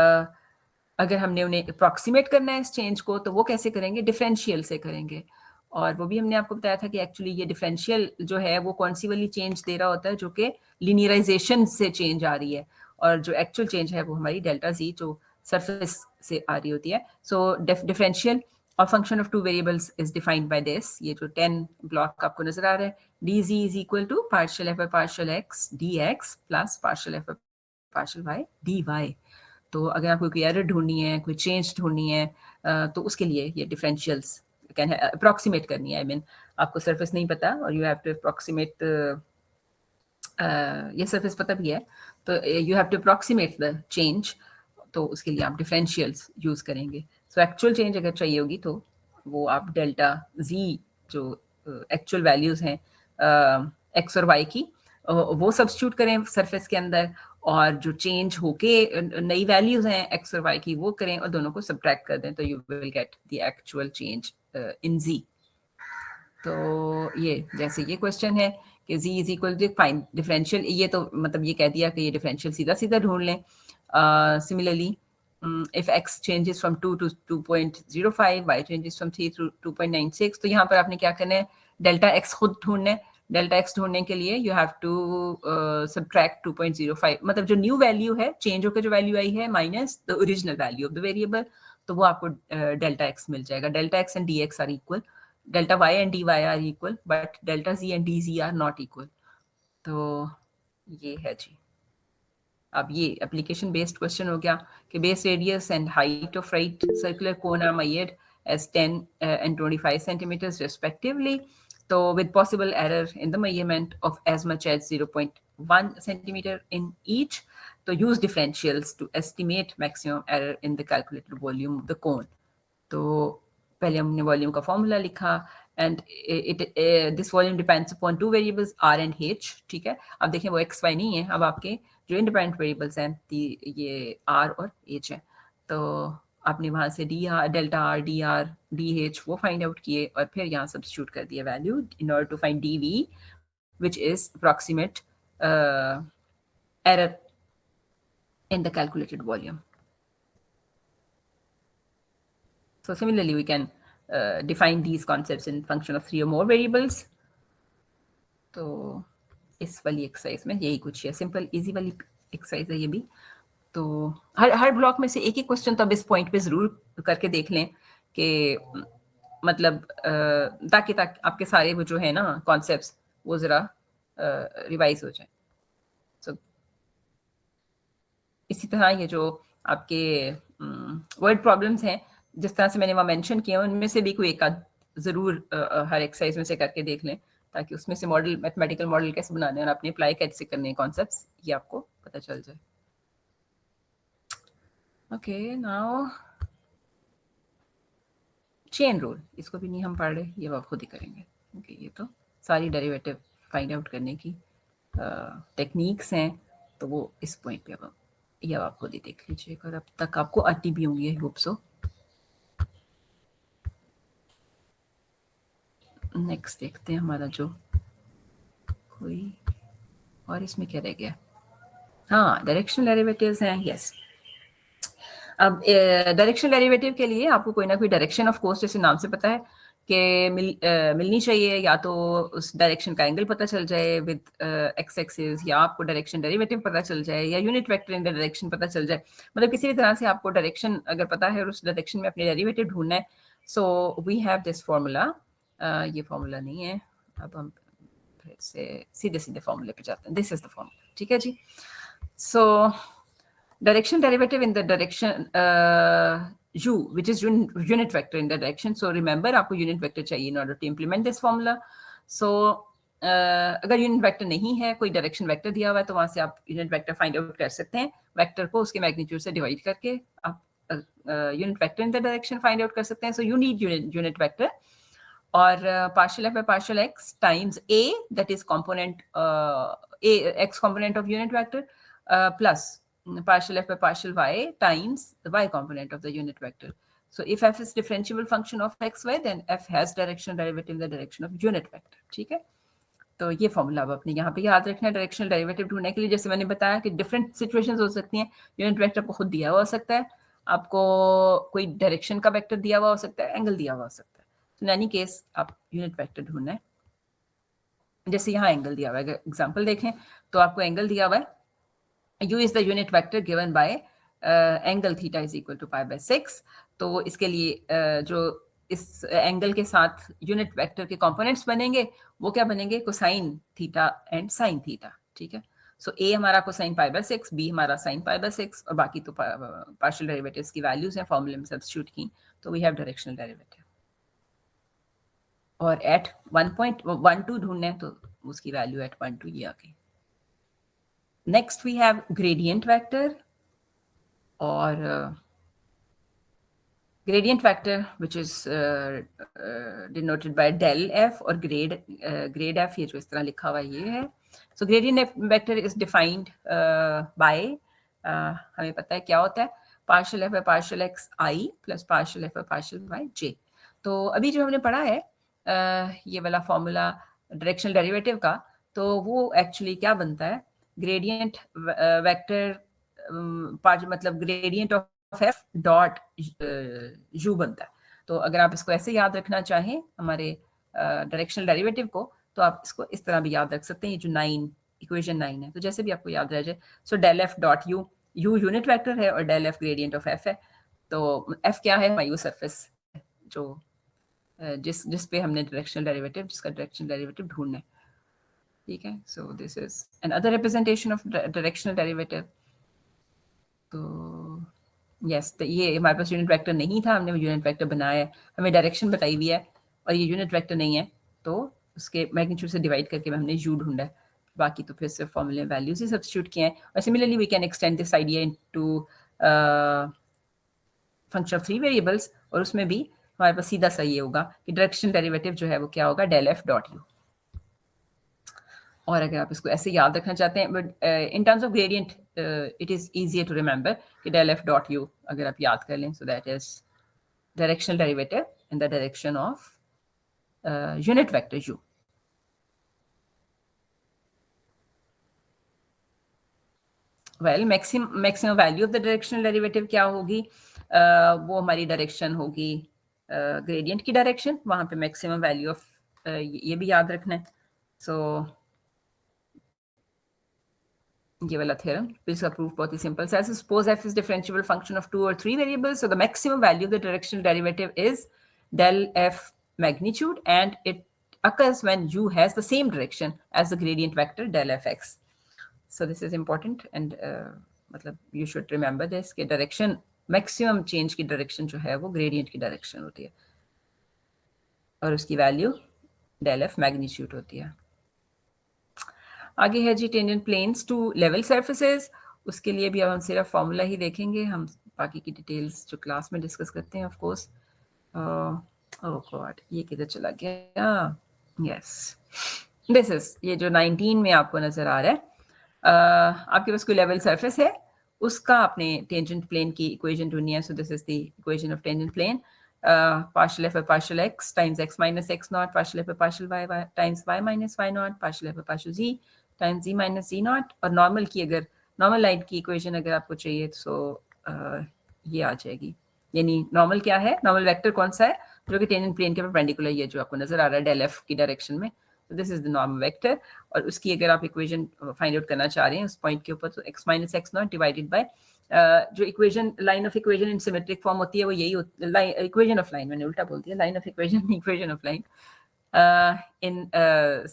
[SPEAKER 1] अगर हमने उन्हें अप्रॉक्सीमेट करना है इस चेंज को, तो वो कैसे करेंगे, डिफरेंशियल से करेंगे। और वो भी हमने आपको बताया था कि एक्चुअली ये डिफरेंशियल जो है वो कौन सी वाली चेंज दे रहा होता है, जो कि लीनियराइजेशन से चेंज आ रही है, और जो एक्चुअल चेंज है वो हमारी डेल्टा जी जो सरफेस से आ रही होती है। सो डिफरेंशियल और function of two variables is defined by this, ये जो 10 ब्लॉक आपको नजर आ रहा है, dz is equal to partial f by partial x dx plus partial f by partial y dy। तो अगर आपको कोई एरर ढूंढनी है, कोई चेंज ढूंढनी है, तो उसके लिए ये डिफरेंशियल्स कैन अप्रोक्सीमेट करनी है। आई मीन आपको सरफेस नहीं पता और यू हैव टू अप्रोक्सीमेट, ये सरफेस पता भी है तो you have to approximate the change, तो उसके लिए आप डिफरेंशियल्स यूज करेंगे। सो एक्चुअल चेंज अगर चाहिए होगी तो वो आप डेल्टा z जो एक्चुअल वैल्यूज हैं x और y की वो सब्स्टिट्यूट करें सरफेस के अंदर, और जो चेंज होके नई वैल्यूज हैं x और y की वो करें और दोनों को सब्ट्रैक्ट कर दें, तो you will get the actual change in z। तो ये जैसे ये क्वेश्चन है कि z is equal to find differential, ये तो मतलब ये कह दिया कि ये डिफरेंशियल सीधा सीधा ढूंढ लें। Similarly if x changes from 2 to 2.05, y changes from 3 to 2.96, तो यहाँ पर आपने क्या करना है, डेल्टा x खुद ढूंढना है। डेल्टा x ढूंढने के लिए यू हैव टू सब्ट्रैक्ट 2.05, मतलब जो न्यू वैल्यू है, चेंज होकर जो वैल्यू आई है, minus the original value of the variable, तो वो आपको डेल्टा x मिल जाएगा। Delta x and dx are equal, delta y and dy are equal, but delta z and dz are not equal. तो ये है जी। अब ये एप्लीकेशन बेस्ड क्वेश्चन हो गया कि base radius and height of right circular cone are measured as 10 and 25 centimeters respectively. So with possible error in the measurement of as much as 0.1 centimeter in each. So use differentials to estimate maximum error in the calculated volume of the cone. तो पहले हमने volume का formula लिखा, and this volume depends upon two variables r and h। ठीक है, अब देखें वो x y नहीं है, अब आपके जो इंडिपेंडेंट वेरिएबल्स हैं ये r और h है। तो आपने वहाँ से डेल्टा r dr dh वो फाइंड आउट किए और फिर यहाँ सब्स्टिट्यूट कर दिया value in order to find dv which is approximate error in the calculated volume. So similarly, we can define these concepts in function of 3 or more variables. तो इस वाली एक्सरसाइज में यही कुछ है, सिंपल इजी वाली एक्सरसाइज है ये भी। तो हर ब्लॉक में से एक एक क्वेश्चन तो अब इस पॉइंट पे जरूर करके देख लें कि मतलब ताकि आपके सारे वो जो है ना कॉन्सेप्ट्स वो जरा रिवाइज हो जाए। So, इसी तरह ये जो आपके वर्ड प्रॉब्लम्स हैं, जिस तरह से मैंने वहाँ मेंशन किया, उनमें से भी कोई एक आध जरूर हर एक्सरसाइज में से करके देख लें, ताकि उसमें से मॉडल, मैथमेटिकल मॉडल कैसे बनाने हैं और अपने अप्लाई कैसे करने हैं कॉन्सेप्ट्स, ये आपको पता चल जाए। ओके, नाउ चेन रूल, इसको भी नहीं हम पढ़ रहे, ये आप खुद ही करेंगे क्योंकि ये तो सारी डेरिवेटिव फाइंड आउट करने की टेक्निक्स हैं, तो वो इस पॉइंट पे अब ये आप खुद ही देख लीजिएगा और अब तक आपको आती भी होंगी, आई होप सो। नेक्स्ट देखते हैं हमारा जो कोई और इसमें क्या रह गया। हाँ, डायरेक्शनल डेरिवेटिव्स हैं, यस। अब डायरेक्शनल डेरिवेटिव के लिए आपको कोई ना कोई डायरेक्शन ऑफ कोर्स, जैसे नाम से पता है कि मिलनी चाहिए, या तो उस डायरेक्शन का एंगल पता चल जाए विद एक्स एक्सिस, या आपको डायरेक्शन डेरिवेटिव पता चल जाए, या unit vector in the direction पता चल जाए। मतलब किसी भी तरह से आपको डायरेक्शन अगर पता है और उस डायरेक्शन में अपने डेरिवेटिव ढूंढना है। So we have this formula, ये फॉर्मूला नहीं है, अब हम फिर से सीधे सीधे फॉर्मूले पे जाते हैं। दिस इज द फॉर्मूला, ठीक है जी। So direction derivative in the direction u, which is unit vector in the direction. So remember, आपको unit vector चाहिए in order to implement this formula. So अगर unit vector नहीं है, कोई direction vector दिया हुआ है, तो वहाँ से आप unit vector find out कर सकते हैं। vector को उसके magnitude से divide करके आप unit vector in the direction find out कर सकते हैं। So you need unit vector, और partial f by partial x times a, that is component a x component of unit vector, plus partial f by partial y times the y component of the unit vector. So if f is differentiable function of x y, then f has directional derivative in the direction of unit vector. ठीक है, तो ये formula अब अपने यहाँ पे याद रखना है डायरेक्शनल डेरिवेटिव ढूंढने के लिए। जैसे मैंने बताया कि डिफरेंट सिचुएशंस हो सकती हैं, यूनिट वेक्टर आपको खुद दिया हुआ हो सकता है, आपको कोई डायरेक्शन का वेक्टर दिया हुआ हो सकता है, एंगल दिया हुआ हो सकता है। तो इन एनी केस आप यूनिट वेक्टर ढूंढना है। जैसे यहाँ एंगल दिया हुआ है, अगर एग्जाम्पल देखें तो आपको एंगल दिया हुआ है, u is the unit vector given by angle theta is equal to pi by 6। तो इसके लिए जो इस एंगल के साथ यूनिट वेक्टर के कंपोनेंट्स बनेंगे वो क्या बनेंगे, cosine theta and sine theta. ठीक है, सो a हमारा कोसाइन पाई बाय 6, b हमारा साइन पाई बाय 6, और बाकी तो पार्शियल डेरिवेटिव्स की वैल्यूज हैं, फॉर्मूले में सब्स्टिट्यूट की, तो वी हैव डायरेक्शनल डेरिवेटिव। और एट 1.12 ढूंढना है तो उसकी वैल्यू एट 1.2 ये आ गई। Next we have gradient vector, और gradient vector which is denoted by del f और grade f, ये जो इस तरह लिखा हुआ ये है. So gradient vector is defined by हमें पता है क्या होता है, partial f by partial x I plus partial f by partial y j. तो अभी जो हमने पढ़ा है ये वाला फॉर्मूला डायरेक्शनल डेरिवेटिव का, तो वो एक्चुअली क्या बनता है, ग्रेडियंट वेक्टर मतलब gradient of F dot you बनता है. तो अगर आप इसको ऐसे याद रखना चाहें हमारे डायरेक्शनल डेरिवेटिव को, तो आप इसको इस तरह भी याद रख सकते हैं. ये जो इक्वेशन 9 है, तो जैसे भी आपको याद रह जाए. So del f dot u, u unit vector है और del f gradient of f है. तो एफ क्या है, मायू सरफेस जो जिस पे हमने डायरेक्शनल डेरिवेटिव, जिसका डायरेक्शनल डेरिवेटिव ढूंढना है. ठीक है. So this is another representation of directional derivative. तो यस, तो ये हमारे पास यूनिट वेक्टर नहीं था, हमने यूनिट वेक्टर बनाया है, हमें डायरेक्शन बताई हुई है और ये यूनिट वेक्टर नहीं है, तो उसके मैग्नीट्यूड से डिवाइड करके हमने यू ढूंढा है. बाकी तो फिर सिर्फ फॉर्मूले वैल्यूज ही सब्स्टिट्यूट किए हैं. और similarly we can extend this idea into function of 3 variables, और उसमें भी हमारे पास सीधा सा ये होगा कि डायरेक्शनल डेरिवेटिव जो है वो क्या होगा, डेल एफ डॉट यू. और अगर आप इसको ऐसे याद रखना चाहते हैं, but in terms of gradient it is easier to remember कि डेल एफ डॉट यू अगर आप याद कर लें, so that is directional derivative in the direction of unit vector u. Well, maximum value of the directional derivative क्या होगी, वो हमारी डायरेक्शन होगी ग्रेडियंट की डायरेक्शन, वहां पे मैक्सिमम वैल्यू ऑफ ये भी याद रखना है. सो ये वाला थ्योरम, इसका प्रूफ बहुत ही सिंपल सा है. Suppose f is differentiable function of 2 or 3 variables, so the maximum value of the directional derivative is del f magnitude, and it occurs when u has the same direction as the gradient vector del f x. So this is important, and मतलब you should remember this कि direction maximum change की direction जो है वो gradient की direction होती है और उसकी value del f magnitude होती है. आगे है जी tangent planes to level surfaces. उसके लिए भी अब हम सिर्फ फॉर्मूला ही देखेंगे, हम बाकी की डिटेल्स जो क्लास में डिस्कस करते हैं ऑफ कोर्स. ओह गॉड, ये किधर चला गया. यस, दिस इज ये जो 19 में आपको नजर आ रहा है, आपके पास कोई लेवल सरफेस है, उसका आपने टेंजेंट प्लेन की इक्वेशन ढूंढनी है. So this is the equation of tangent plane. partial f by partial x times x minus x naught, partial f by partial y times y minus y naught, partial f by partial z times z minus z naught. और normal की, अगर normal line की equation अगर आपको चाहिए तो ये आ जाएगी. यानी नॉर्मल क्या है, नॉर्मल वेक्टर कौन सा है, जो कि टेंजेंट प्लेन के परपेंडिकुलर ये जो आपको नजर आ रहा है डेल एफ की डायरेक्शन में. तो this is the normal vector, और उसकी अगर आप इक्वेशन फाइंड आउट करना चाह रहे हैं उस पॉइंट के ऊपर, तो x minus x naught divided by जो equation, line of equation in symmetric form होती है, वो यही इक्वेशन ऑफ लाइन, मैंने उल्टा बोल दिया, line of equation, equation of line in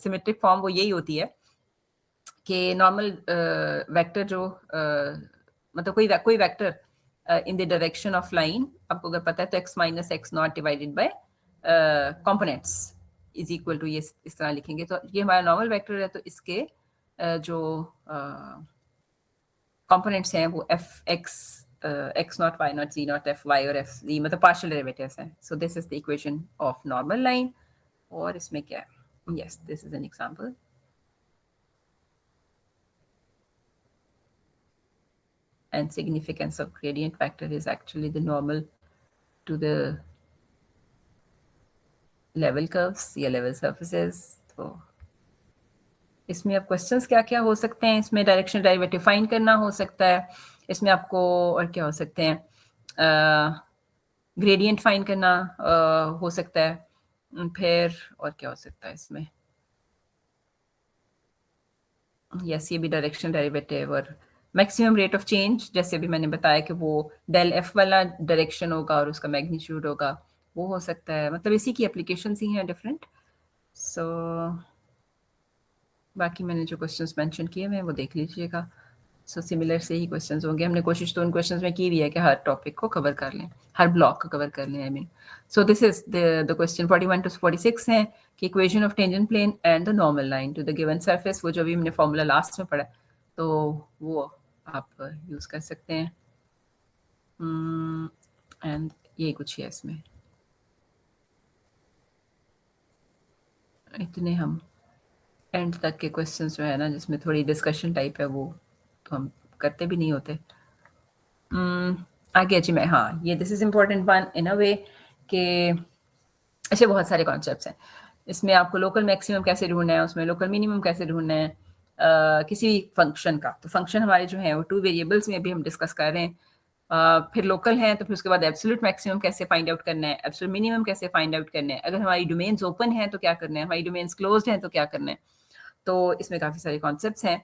[SPEAKER 1] symmetric form वो यही होती है कि नॉर्मल वेक्टर जो मतलब कोई vector in the direction of line आपको अगर पता है, तो x minus x naught divided by components is equal to, ये इस तरह लिखेंगे. तो ये हमारा नॉर्मल वेक्टर है, तो इसके जो कंपोनेंट्स हैं वो f x, x naught, y naught, z naught, f y और एफ जी, मतलब पार्शियल डेरिवेटिव्स हैं. So this is the equation of normal line. और इसमें क्या है, yes, this is an example. And significance of gradient vector is actually the normal to the level curves या level surfaces. तो इसमें अब क्वेश्चंस क्या क्या हो सकते हैं, इसमें डायरेक्शनल डेरिवेटिव फाइंड करना हो सकता है, इसमें आपको और क्या हो सकते हैं, ग्रेडियंट फाइंड करना हो सकता है, फिर और क्या हो सकता है इसमें, यस, ये भी डायरेक्शनल डेरिवेटिव. और मैक्सिमम रेट ऑफ चेंज, जैसे भी मैंने बताया कि वो डेल एफ वाला डायरेक्शन होगा और उसका मैग्नीट्यूड होगा, वो हो सकता है. मतलब इसी की एप्लीकेशंस ही हैं डिफरेंट. सो बाकी मैंने जो क्वेश्चंस मेंशन किए हैं वो देख लीजिएगा. सो सिमिलर से ही क्वेश्चंस होंगे. हमने कोशिश तो उन क्वेश्चंस में की भी है कि हर टॉपिक को कवर कर लें, हर ब्लॉक को कवर कर लें, I mean. So this is the question 41 to 46 है कि equation of tangent plane and the normal line to the given surface. वो जो भी हमने फॉर्मूला लास्ट में पढ़ा, तो वो आप यूज कर सकते हैं. एंड ये कुछ है इसमें। इतने हम एंड तक के क्वेश्चंस जो है ना जिसमें थोड़ी डिस्कशन टाइप है वो तो हम करते भी नहीं होते। आगे जी मैं हाँ ये this is important one in a way कि ऐसे बहुत सारे कॉन्सेप्ट्स हैं इसमें। आपको लोकल मैक्सिमम कैसे ढूंढना है, उसमें लोकल मिनिमम कैसे ढूंढना है किसी भी फंक्शन का। तो फंक्शन हमारे जो है वो 2 वेरिएबल्स में भी हम डिस्कस कर रहे हैं। फिर लोकल है तो फिर उसके बाद एब्सोल्यूट मैक्सिमम कैसे फाइंड आउट करना है, एब्सोल्यूट मिनिमम कैसे फाइंड आउट करना है, अगर हमारी डोमेन्स ओपन है तो क्या करना है, हमारी डोमेन्स क्लोज्ड हैं तो क्या करना है। तो इसमें काफ़ी सारे कॉन्सेप्ट्स हैं।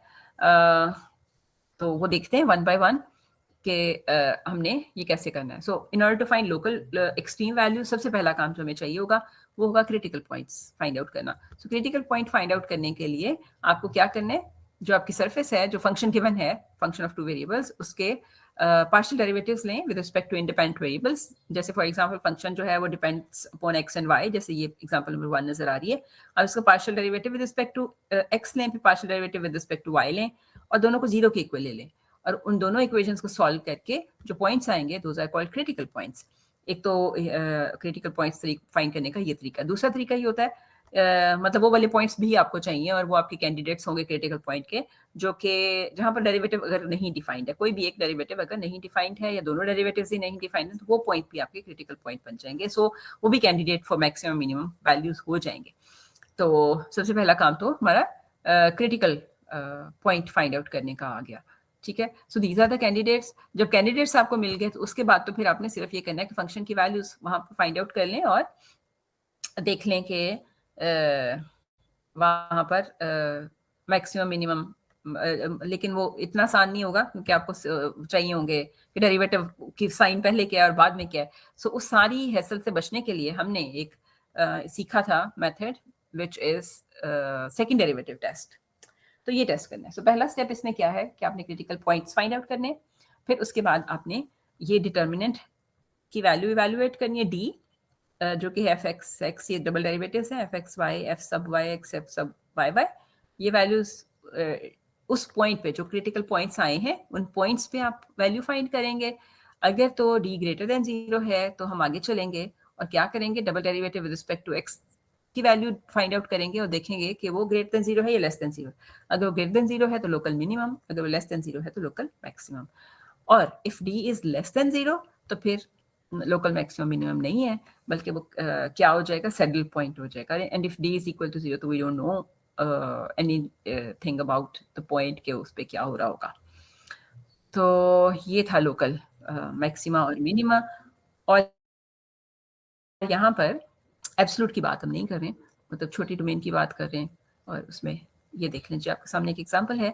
[SPEAKER 1] तो वो देखते हैं वन बाय वन कि हमने ये कैसे करना है। So in order to find local extreme value सबसे पहला काम जो हमें चाहिए होगा वो होगा क्रिटिकल पॉइंट्स फाइंड आउट करना। So critical point find out करने के लिए आपको क्या करना है, जो आपकी सरफेस है, जो फंक्शन गिवन है, फंक्शन ऑफ 2 वेरिएबल्स, उसके पार्शियल डेरिवेटिव्स लें with respect to independent variables. जैसे फॉर एग्जांपल फंक्शन जो है वो depends upon x and y, जैसे ये एग्जांपल नंबर 1 नजर आ रही है। अब इसका partial derivative with respect to x लें, फिर partial derivative with respect to y लें और दोनों को 0 के इक्वल ले लें और उन दोनों इक्वेशंस को सॉल्व करके जो पॉइंट्स आएंगे those are called critical points. एक तो क्रिटिकल पॉइंट्स फाइंड करने का ये तरीका। दूसरा तरीका ये होता है मतलब वो वाले पॉइंट्स भी आपको चाहिए और वो आपके कैंडिडेट्स होंगे क्रिटिकल पॉइंट के, जो कि जहां पर डेरिवेटिव अगर नहीं डिफाइंड है, कोई भी एक डेरिवेटिव अगर नहीं डिफाइंड है या दोनों डेरिवेटिव्स ही नहीं डिफाइंड है, तो वो पॉइंट भी आपके क्रिटिकल पॉइंट बन जाएंगे। सो वो भी candidate for maximum minimum values हो जाएंगे। तो सबसे पहला काम तो हमारा क्रिटिकल पॉइंट फाइंड आउट करने का आ गया। ठीक है, so these are the candidates. जब कैंडिडेट्स आपको मिल गए तो उसके बाद तो फिर आपने सिर्फ ये करना है कि फंक्शन की वैल्यूज वहां पर फाइंड आउट कर लें और देख लें कि वहां पर मैक्सिमम मिनिमम, लेकिन वो इतना आसान नहीं होगा क्योंकि आपको चाहिए होंगे कि डेरिवेटिव की साइन पहले क्या है और बाद में क्या है। सो उस सारी हैसल से बचने के लिए हमने एक सीखा था method which is second derivative test. तो ये टेस्ट करना है। सो पहला स्टेप इसमें क्या है कि आपने क्रिटिकल पॉइंट्स फाइंड आउट करने, फिर उसके बाद आपने ये डिटर्मिनेंट की वैल्यू इवैल्यूएट करनी है डी, जो कि एफ एक्स एक्स, ये डबल डेरिवेटिव्स हैं, एफ एक्स वाई, एफ सब वाई एक्स, एफ सब वाई वाई। ये वैल्यूज उस पॉइंट पे जो क्रिटिकल पॉइंट्स आए हैं उन पॉइंट्स पे आप वैल्यू फाइंड करेंगे। अगर तो डी ग्रेटर देन 0 है तो हम आगे चलेंगे और क्या करेंगे, double derivative with respect to x की वैल्यू फाइंड आउट करेंगे और देखेंगे कि वो ग्रेटर देन 0 है या लेस देन 0। अगर वो ग्रेटर देन 0 है तो लोकल मिनिमम, अगर वो लेस देन 0 है तो लोकल मैक्सिमम। और if D is less than 0 तो फिर लोकल मैक्सिमम मिनिमम नहीं है, बल्कि वो क्या हो जाएगा, सैडल पॉइंट हो जाएगा। And if D is equal to 0 तो we don't know anything about the point के उस पर क्या हो रहा होगा। तो ये था लोकल मैक्सिमा और मिनिमा। और यहाँ पर एब्सोल्यूट की बात हम नहीं कर रहे हैं, मतलब छोटी डोमेन की बात कर रहे हैं। और उसमें ये देख लीजिए आपके सामने एक एग्जांपल है,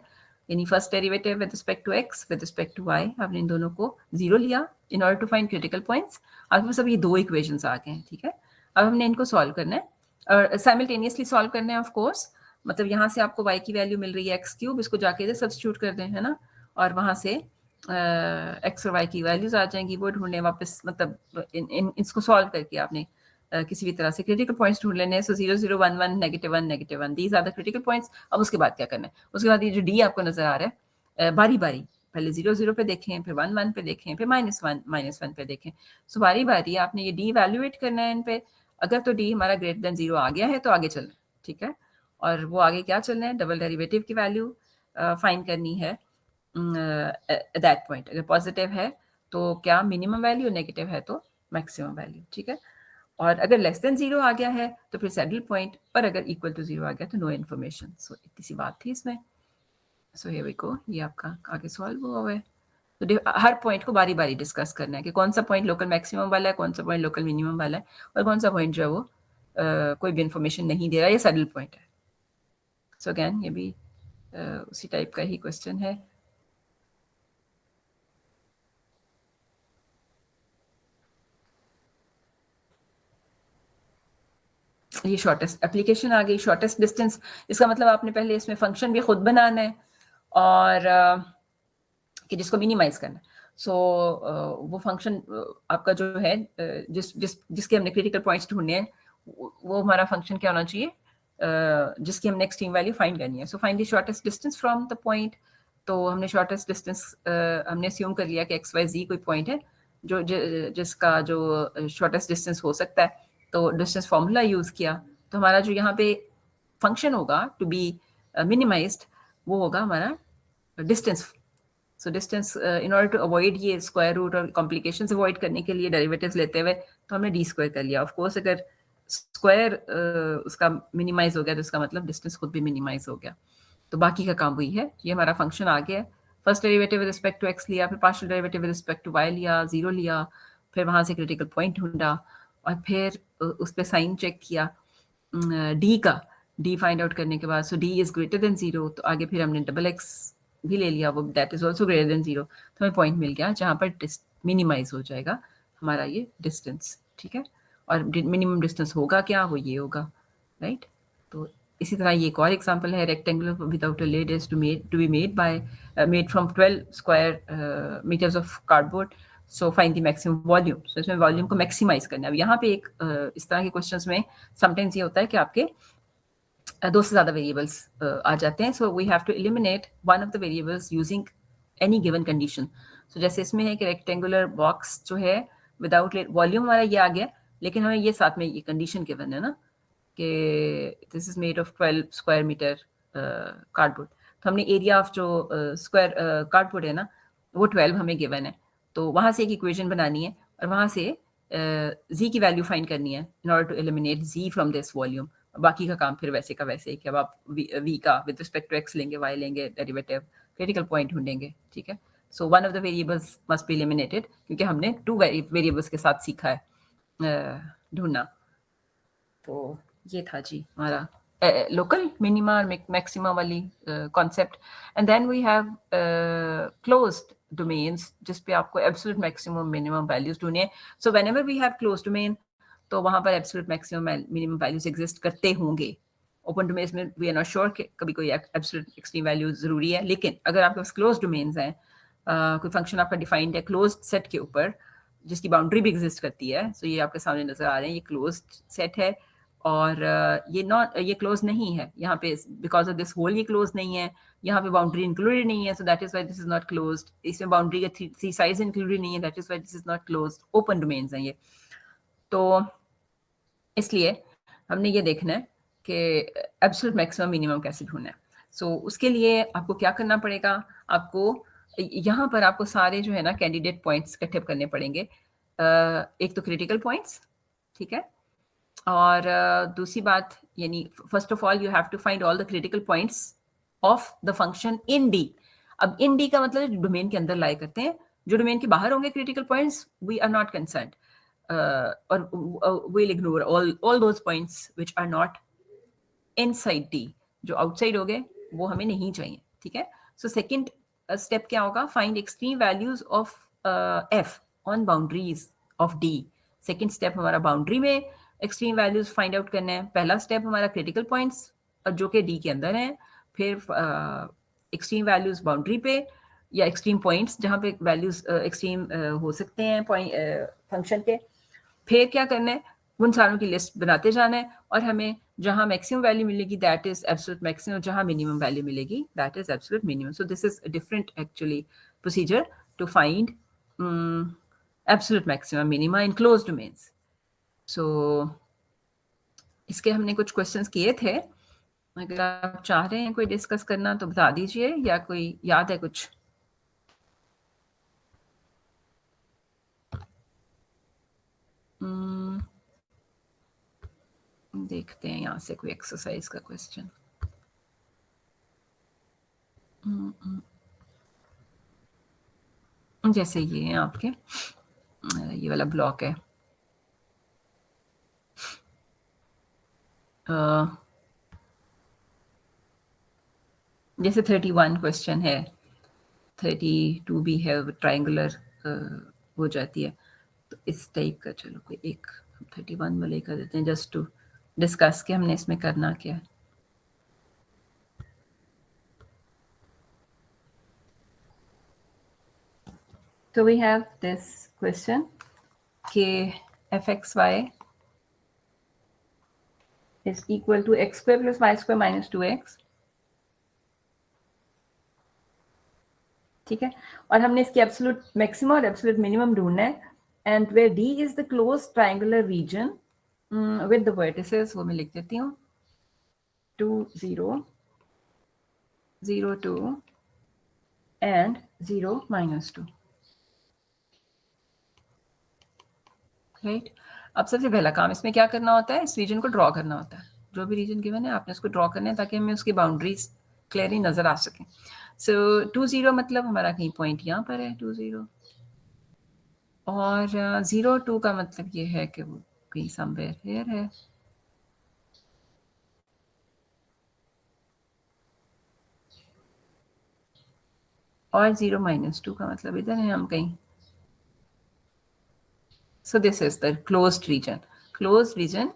[SPEAKER 1] यानी first derivative with respect to x with respect to y, आपने इन दोनों को 0 लिया in order to find critical points. आपके पास अब ये 2 इक्वेशंस आ गए हैं। ठीक है, अब हमने इनको सॉल्व करना है और साइमल्टेनियसली सॉल्व करना है ऑफ कोर्स। मतलब यहाँ से आपको y की वैल्यू मिल रही है एक्स क्यूब, इसको जाके इधर सब्स्टिट्यूट कर दें, है ना, और वहाँ से एक्स और y की वैल्यूज आ जाएंगी, वो ढूंढने वापस, मतलब इसको सॉल्व करके आपने किसी भी तरह से क्रिटिकल पॉइंट्स ढूंढ लेने हैं। सो 0 0 1 1 -1 -1 these are the critical points. अब उसके बाद क्या करना है, उसके बाद ये जो डी आपको नजर आ रहा है, बारी बारी पहले 0 0 पे देखें, फिर 1 1 पे देखें, फिर -1 पे देखें। सो बारी बारी आपने ये डी इवैल्यूएट करना है इन पे। अगर तो डी हमारा ग्रेटर देन 0 आ गया है तो आगे चलना है। ठीक है, और वो आगे क्या चलना है, डबल डेरिवेटिव की वैल्यू फाइंड करनी है दैट पॉइंट। अगर पॉजिटिव है तो क्या मिनिमम वैल्यू, नेगेटिव है तो मैक्सिमम वैल्यू। ठीक है, और अगर लेस देन 0 आ गया है तो फिर सैडल पॉइंट, और अगर इक्वल टू 0 आ गया तो नो इन्फॉर्मेशन। सो इतनी सी बात थी इसमें। सो हियर वी गो, ये आपका आगे सॉल्व हुआ हुआ है। तो हर पॉइंट को बारी बारी डिस्कस करना है कि कौन सा पॉइंट लोकल मैक्सिमम वाला है, कौन सा पॉइंट लोकल मिनिमम वाला है, और कौन सा पॉइंट जो है वो कोई भी इन्फॉर्मेशन नहीं दे रहा, ये सैडल पॉइंट है। सो अगैन ये भी उसी टाइप का ही क्वेश्चन है। ये शॉर्टेस्ट एप्लीकेशन आ गई, शॉर्टेस्ट डिस्टेंस। इसका मतलब आपने पहले इसमें फंक्शन भी खुद बनाना है और कि जिसको मिनिमाइज करना है। सो वो फंक्शन आपका जो है जिसके हमने क्रिटिकल पॉइंट्स ढूंढने हैं, वो हमारा फंक्शन क्या होना चाहिए, जिसकी हमने एक्सट्रीम वैल्यू फाइंड करनी है। So find the shortest distance from the point. तो हमने शॉर्टेस्ट डिस्टेंस हमने अस्यूम कर लिया कि XYZ कोई पॉइंट है जिसका जो शॉर्टेस्ट डिस्टेंस हो सकता है, तो डिस्टेंस फॉर्मूला यूज़ किया, तो हमारा जो यहाँ पे फंक्शन होगा टू बी मिनिमाइज्ड, वो होगा हमारा distance. So distance in order to avoid ये स्क्वायर रूट और कॉम्प्लिकेशंस अवॉइड करने के लिए डेरिवेटिव्स लेते हुए तो हमने डी स्क्वायर कर लिया। ऑफ कोर्स अगर स्क्वायर उसका मिनिमाइज हो गया तो उसका मतलब डिस्टेंस खुद भी मिनिमाइज हो गया। तो बाकी का काम वही है, ये हमारा फंक्शन आ गया। First derivative with respect to x लिया, फिर partial derivative with respect to y लिया, जीरो लिया, फिर वहां से क्रिटिकल पॉइंट ढूंढा और फिर उस पर साइन चेक किया डी का। डी फाइंड आउट करने के बाद so D is greater than zero, तो आगे फिर हमने डबल एक्स भी ले लिया, वो that is also greater than zero, तो हमें पॉइंट मिल गया जहाँ पर मिनिमाइज हो जाएगा हमारा ये डिस्टेंस। ठीक है, और मिनिमम डिस्टेंस होगा क्या, वो ये होगा, राइट। तो इसी तरह ये एक और एग्जांपल है, rectangular without a lid is to be made from 12 square metres of cardboard, so find the maximum volume. So इसमें वॉल्यूम को मैक्सिमाइज करना है। अब यहाँ पे एक इस तरह के क्वेश्चंस में समटाइम्स ये होता है कि आपके दो से ज़्यादा वेरिएबल्स आ जाते हैं, so we have to eliminate one of the variables using any given condition. So जैसे इसमें है कि रेक्टेंगुलर बॉक्स जो है विदाउट वॉल्यूम हमारा ये आ गया, लेकिन हमें ये साथ में ये कंडीशन गिवन है ना कि this is made of 12 square metre cardboard, तो हमने एरिया ऑफ जो स्क्वायर कार्डबोर्ड है ना वो 12 हमें गिवन है, तो वहाँ से एक इक्वेशन बनानी है और वहाँ से जी की वैल्यू फाइंड करनी है in order to eliminate g from this volume. बाकी का काम फिर वैसे का वैसे ही कि अब आप वी का विद रिस्पेक्ट टू एक्स लेंगे, वाई लेंगे, डेरिवेटिव, क्रिटिकल पॉइंट ढूंढेंगे। ठीक है, so one of the variables must be eliminated, क्योंकि हमने 2 वेरिएबल्स के साथ सीखा है ढूंढना। तो ये था जी हमारा लोकल मिनिमा और मैक्सिमा वाली concept. And then we have closed domains जिस पे आपको एब्सोल्यूट मैक्सिमम मिनिमम वैल्यूज ढूंढने हैं। So whenever we have closed domain तो वहाँ पर absolute maximum minimum values exist करते होंगे। ओपन डोमेन्स में वी आर नॉट श्योर कि कभी कोई एब्सोल्यूट एक्सट्रीम वैल्यू जरूरी है, लेकिन अगर आपके पास क्लोज डोमेन्स हैं, कोई फंक्शन आपका डिफाइंड है क्लोज सेट के ऊपर जिसकी बाउंड्री भी एग्जिस्ट करती है, सो ये आपके सामने नजर आ रहे हैं, ये क्लोज सेट है और ये क्लोज नहीं है यहाँ पे, बिकॉज ऑफ दिस होल ये क्लोज नहीं है, यहाँ पे बाउंड्री इंक्लूडेड नहीं है, सो that is why this is not closed. इसमें बाउंड्री का थ्री साइड्स इंक्लूडेड नहीं है, that is why this is not closed. Open domains हैं ये, तो इसलिए हमने ये देखना है कि एब्सोल्यूट मैक्सिमम मिनिमम कैसे ढूंढना है। सो उसके लिए आपको क्या करना पड़ेगा, आपको यहाँ पर आपको सारे जो है ना कैंडिडेट पॉइंट्स इकट्ठे करने पड़ेंगे। एक तो क्रिटिकल पॉइंट्स, ठीक है, और दूसरी बात यानी first of all you have to find all the critical points of the function in D. अब इन डी का मतलब डोमेन के अंदर लाई करते हैं, जो डोमेन के बाहर होंगे critical points we are not concerned, और we'll ignore all those points which are not inside D। जो outside हो गए वो हमें नहीं चाहिए, ठीक है। सो सेकंड स्टेप क्या होगा, find extreme values of F on boundaries of D। Second step हमारा बाउंड्री में एक्सट्रीम वैल्यूज फाइंड आउट करना है। पहला स्टेप हमारा क्रिटिकल पॉइंट्स जो कि D के अंदर हैं, फिर एक्सट्रीम वैल्यूज बाउंड्री पे या एक्सट्रीम पॉइंट्स जहाँ पे वैल्यूज एक्सट्रीम हो सकते हैं फंक्शन के। फिर क्या करना है, उन सारों की लिस्ट बनाते जाना है और हमें जहां मैक्सिमम वैल्यू मिलेगी दैट इज एब्सोल्यूट मैक्सिमम, जहां मिनिमम वैल्यू मिलेगी that is absolute minimum. So this is different actually procedure to find absolute maximum minima in closed domains. So इसके हमने कुछ क्वेश्चंस किए थे, अगर आप चाह रहे हैं कोई डिस्कस करना तो बता दीजिए, या कोई याद है कुछ। देखते हैं यहाँ से कोई एक्सरसाइज का क्वेश्चन। जैसे ये है आपके, ये वाला ब्लॉक है, जैसे 31 क्वेश्चन है, 32 भी है, ट्रायंगुलर हो जाती है, तो इस टाइप का चलो कोई एक 31 वाले कर देते हैं जस्ट टू डिस्कस के हमने इसमें करना क्या है। So we have this question कि fxy is equal to x square plus y square minus 2x, ठीक है, और हमने इसकी एब्सोल्यूट मैक्सिमम और एब्सोल्यूट मिनिमम ढूंढना है। and where D is the closed triangular region with the vertices, वो मैं लिख देती हूँ 2 0 0 2 and 0 -2, राइट। अब सबसे पहला काम इसमें क्या करना होता है, इस रीजन को ड्रॉ करना होता है। जो भी रीजन गिवन है आपने उसको ड्रॉ करना है ताकि हमें उसकी बाउंड्रीज क्लियरली नजर आ सके। सो 2 0 मतलब हमारा कहीं पॉइंट यहाँ पर है 2 0, और 0 2 का मतलब ये है कि वो कहीं समवेयर हियर है। और 0 -2 का मतलब इधर है हम कहीं। So this is the closed region, closed region,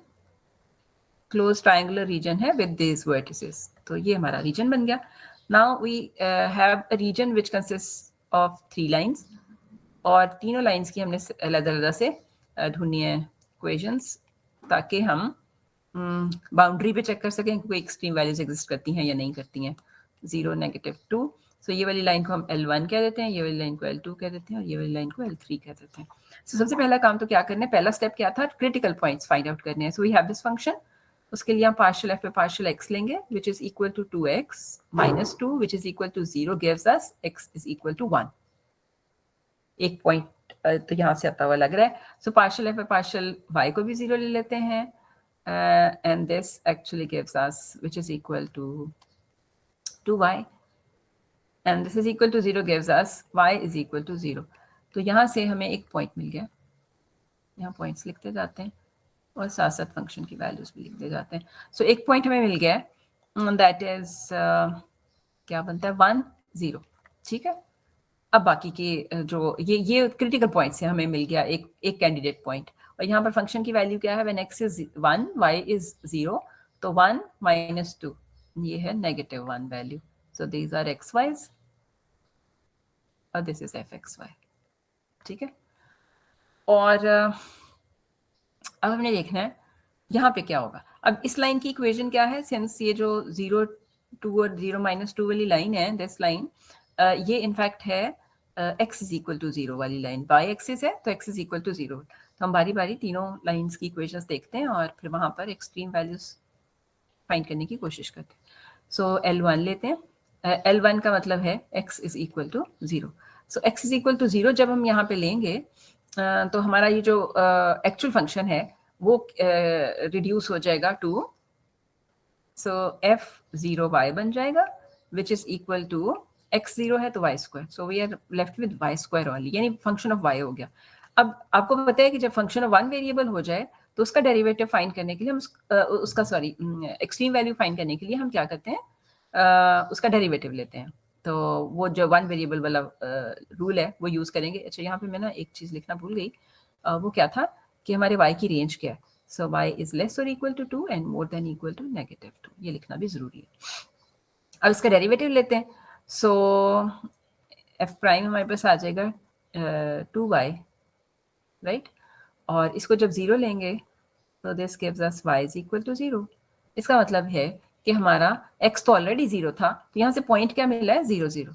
[SPEAKER 1] close triangular region है विद दिस वर्टिसेस। तो ये हमारा रीजन बन गया। Now we have a region which consist of 3 lines, और तीनों लाइंस की हमने अलग-अलग से ढूंढनी है इक्वेशंस, ताकि हम बाउंड्री पे चेक कर सकें कि कोई एक्सट्रीम वैल्यूज एग्जिस्ट करती हैं या नहीं करती हैं। 0 -2, सो ये वाली लाइन को हम L1 कह देते हैं, ये वाली लाइन को L2 कह देते हैं, और ये वाली लाइन को L3 कह देते हैं। सो सबसे पहला काम तो क्या करना है, पहला स्टेप क्या था, क्रिटिकल पॉइंट्स फाइंड आउट करने हैं। So we have this function, उसके लिए हम पार्शियल f पे पार्शियल x लेंगे which is equal to 2x -2 which is equal to 0 gives us x is equal to 1। एक पॉइंट तो यहाँ से आता हुआ लग रहा है। सो पार्शियल f पे पार्शियल y को भी 0 ले लेते हैं, and this actually gives us which is equal to 2y, and this is equal to 0 gives us y is equal to 0। तो यहाँ से हमें एक पॉइंट मिल गया, यहाँ पॉइंट्स लिखते जाते हैं और साथ साथ फंक्शन की वैल्यूज भी लिखते जाते हैं। सो एक पॉइंट हमें मिल गया, दैट इज क्या बनता है 1 0, ठीक है। अब बाकी के जो ये क्रिटिकल पॉइंट से हमें मिल गया एक कैंडिडेट पॉइंट, और यहाँ पर फंक्शन की वैल्यू क्या है, when x is 1 y is 0, तो 1 -2 ये है -1 वैल्यू। So these are x y's और दिस इज f(x, y), ठीक है। और अब हमने देखना है यहाँ पे क्या होगा। अब इस लाइन की इक्वेशन क्या है, सिंस ये जो 0 2 और 0 -2 वाली लाइन है, दिस लाइन, ये इनफैक्ट है x इज इक्वल टू 0 वाली लाइन, y एक्सिस है तो x इज इक्वल टू 0। तो हम बारी बारी तीनों लाइंस की इक्वेशंस देखते हैं और फिर वहाँ पर एक्सट्रीम वैल्यूज फाइंड करने की कोशिश करते हैं। सो L1 लेते हैं, L1 का मतलब है x is equal to 0। So x is equal to 0 जब हम यहाँ पे लेंगे तो हमारा ये जो एक्चुअल फंक्शन है वो रिड्यूस हो जाएगा टू, सो f(0y) बन जाएगा विच इज इक्वल टू x0 है तो y², so we are left with y² only, यानी फंक्शन ऑफ y हो गया। अब आपको पता है कि जब फंक्शन ऑफ वन वेरिएबल हो जाए तो उसका डेरिवेटिव फाइंड करने के लिए हम उसका एक्सट्रीम वैल्यू फाइंड करने के लिए हम क्या करते हैं, उसका डेरिवेटिव लेते हैं। तो वो जो वन वेरिएबल वाला रूल है वो यूज करेंगे। अच्छा, यहाँ पे मैं ना एक चीज लिखना भूल गई, वो क्या था कि हमारे y की रेंज क्या है। सो y इज लेस और equal to 2 and more than equal to -2, ये लिखना भी जरूरी है। अब इसका डेरिवेटिव लेते हैं। सो f प्राइम हमारे पास आ जाएगा 2y, राइट, और इसको जब 0 लेंगे तो this gives us y is equal to 0। इसका मतलब है कि हमारा x तो ऑलरेडी 0 था, तो यहाँ से पॉइंट क्या मिला है 0 0,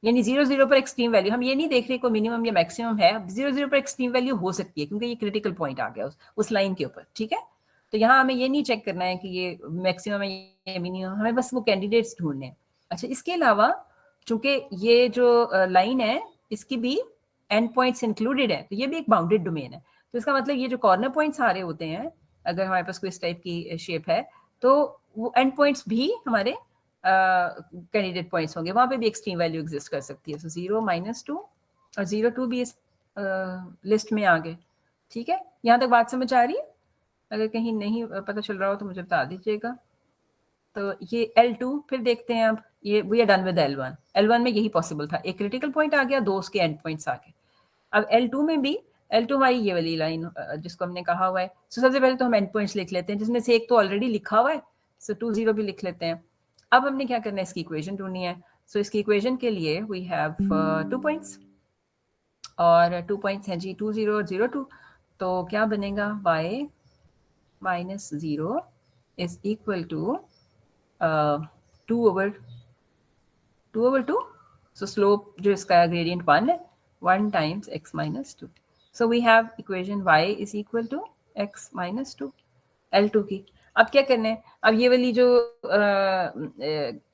[SPEAKER 1] यानी 0 0 पर एक्सट्रीम वैल्यू, हम ये नहीं देख रहे को मिनिमम या मैक्सिमम है, 0 0 पर एक्सट्रीम वैल्यू हो सकती है क्योंकि ये क्रिटिकल पॉइंट आ गया उस लाइन के ऊपर, ठीक है। तो यहाँ हमें ये नहीं चेक करना है कि ये मैक्सिमम है या मिनिमम, हमें बस वो कैंडिडेट्स ढूंढने हैं। अच्छा, इसके अलावा चूंकि ये जो लाइन है इसकी भी एंड पॉइंट्स इंक्लूडेड है, तो ये भी एक बाउंडेड डोमेन है। तो इसका मतलब ये जो कॉर्नर पॉइंट्स आ रहे होते हैं, अगर हमारे पास कोई इस टाइप की शेप है तो वो एंड पॉइंट्स भी हमारे कैंडिडेट पॉइंट्स होंगे, वहां पे भी एक्सट्रीम वैल्यू एग्जिस्ट कर सकती है। सो 0 -2 और 0 2 भी इस लिस्ट में आ गए, ठीक है। यहाँ तक बात समझ आ रही है? अगर कहीं नहीं पता चल रहा हो तो मुझे बता दीजिएगा। तो ये L2 फिर देखते हैं। अब ये we are done with L1। L1 में यही पॉसिबल था, एक क्रिटिकल पॉइंट आ गया, दो उसके एंड पॉइंट्स आ गए। अब L2 में भी, L2 हमारी ये वाली लाइन जिसको हमने कहा हुआ है। सो सबसे पहले तो हम एंड पॉइंट्स लिख लेते हैं, जिसमें से एक तो ऑलरेडी लिखा हुआ है, सो 2 0 भी लिख लेते हैं। अब हमने क्या करना है, इसकी इक्वेशन ढूंढनी है। सो इसकी इक्वेशन के लिए वी हैव 2 पॉइंट्स, और 2 पॉइंट्स हैं जी 2 0 और 0 2। तो क्या बनेगा, y -0 is equal to 2/2। So slope जो इसका ग्रेडियंट 1 है 1 times x minus 2. So we have equation y is equal to x minus 2 L2 की. अब क्या करना है, अब ये वाली जो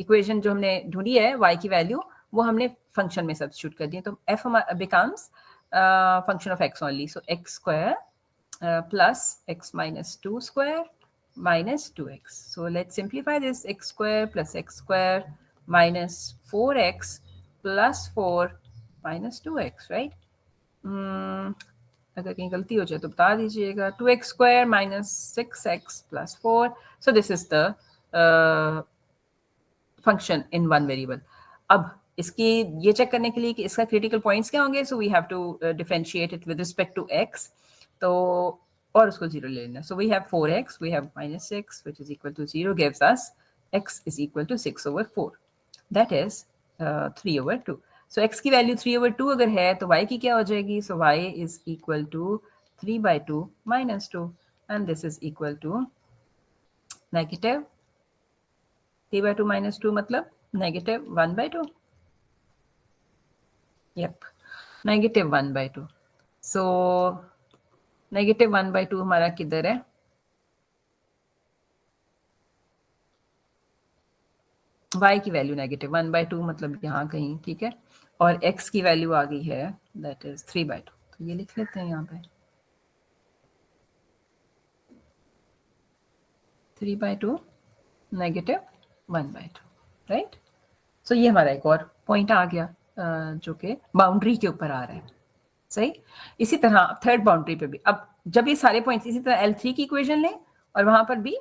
[SPEAKER 1] इक्वेशन जो हमने ढूंढी है y की वैल्यू, वो हमने फंक्शन में सब्स्टिट्यूट कर दी. तो f becomes function of x only. So x square plus x minus 2 square minus 2x. So let's simplify this. X square plus x square minus 4x plus 4 minus 2x, right? अगर कहीं गलती हो जाए तो बता दीजिएगा. 2x square minus 6x plus 4. So this is the function in one variable. अब इसकी ये चेक करने के लिए कि इसका क्रिटिकल पॉइंट्स क्या होंगे, so we have to differentiate it with respect to x. तो और उसको 0 ले लेना. So we have 4x, we have minus 6 which is equal to 0 gives us x is equal to 6 over 4. That is 3 over 2. So x की value 3 over 2 अगर है तो y की क्या हो जाएगी? So y is equal to 3 by 2 minus 2 and this is equal to negative 3 by 2 minus 2 मतलब negative 1 by 2. Yep, negative 1 by 2. So negative 1 by 2 हमारा किधर है? y की वैल्यू negative 1 by 2 मतलब यहाँ कहीं, ठीक है. और x की वैल्यू आ गई है that is 3 by 2. तो ये लिख लेते हैं यहाँ पे 3 by 2 negative 1 by 2, right. So ये हमारा एक और पॉइंट आ गया जो कि बाउंड्री के ऊपर आ रहा है. सही. इसी तरह थर्ड बाउंड्री पे भी, अब जब ये सारे पॉइंट्स इसी तरह L3 की इक्वेशन लें और वहां पर भी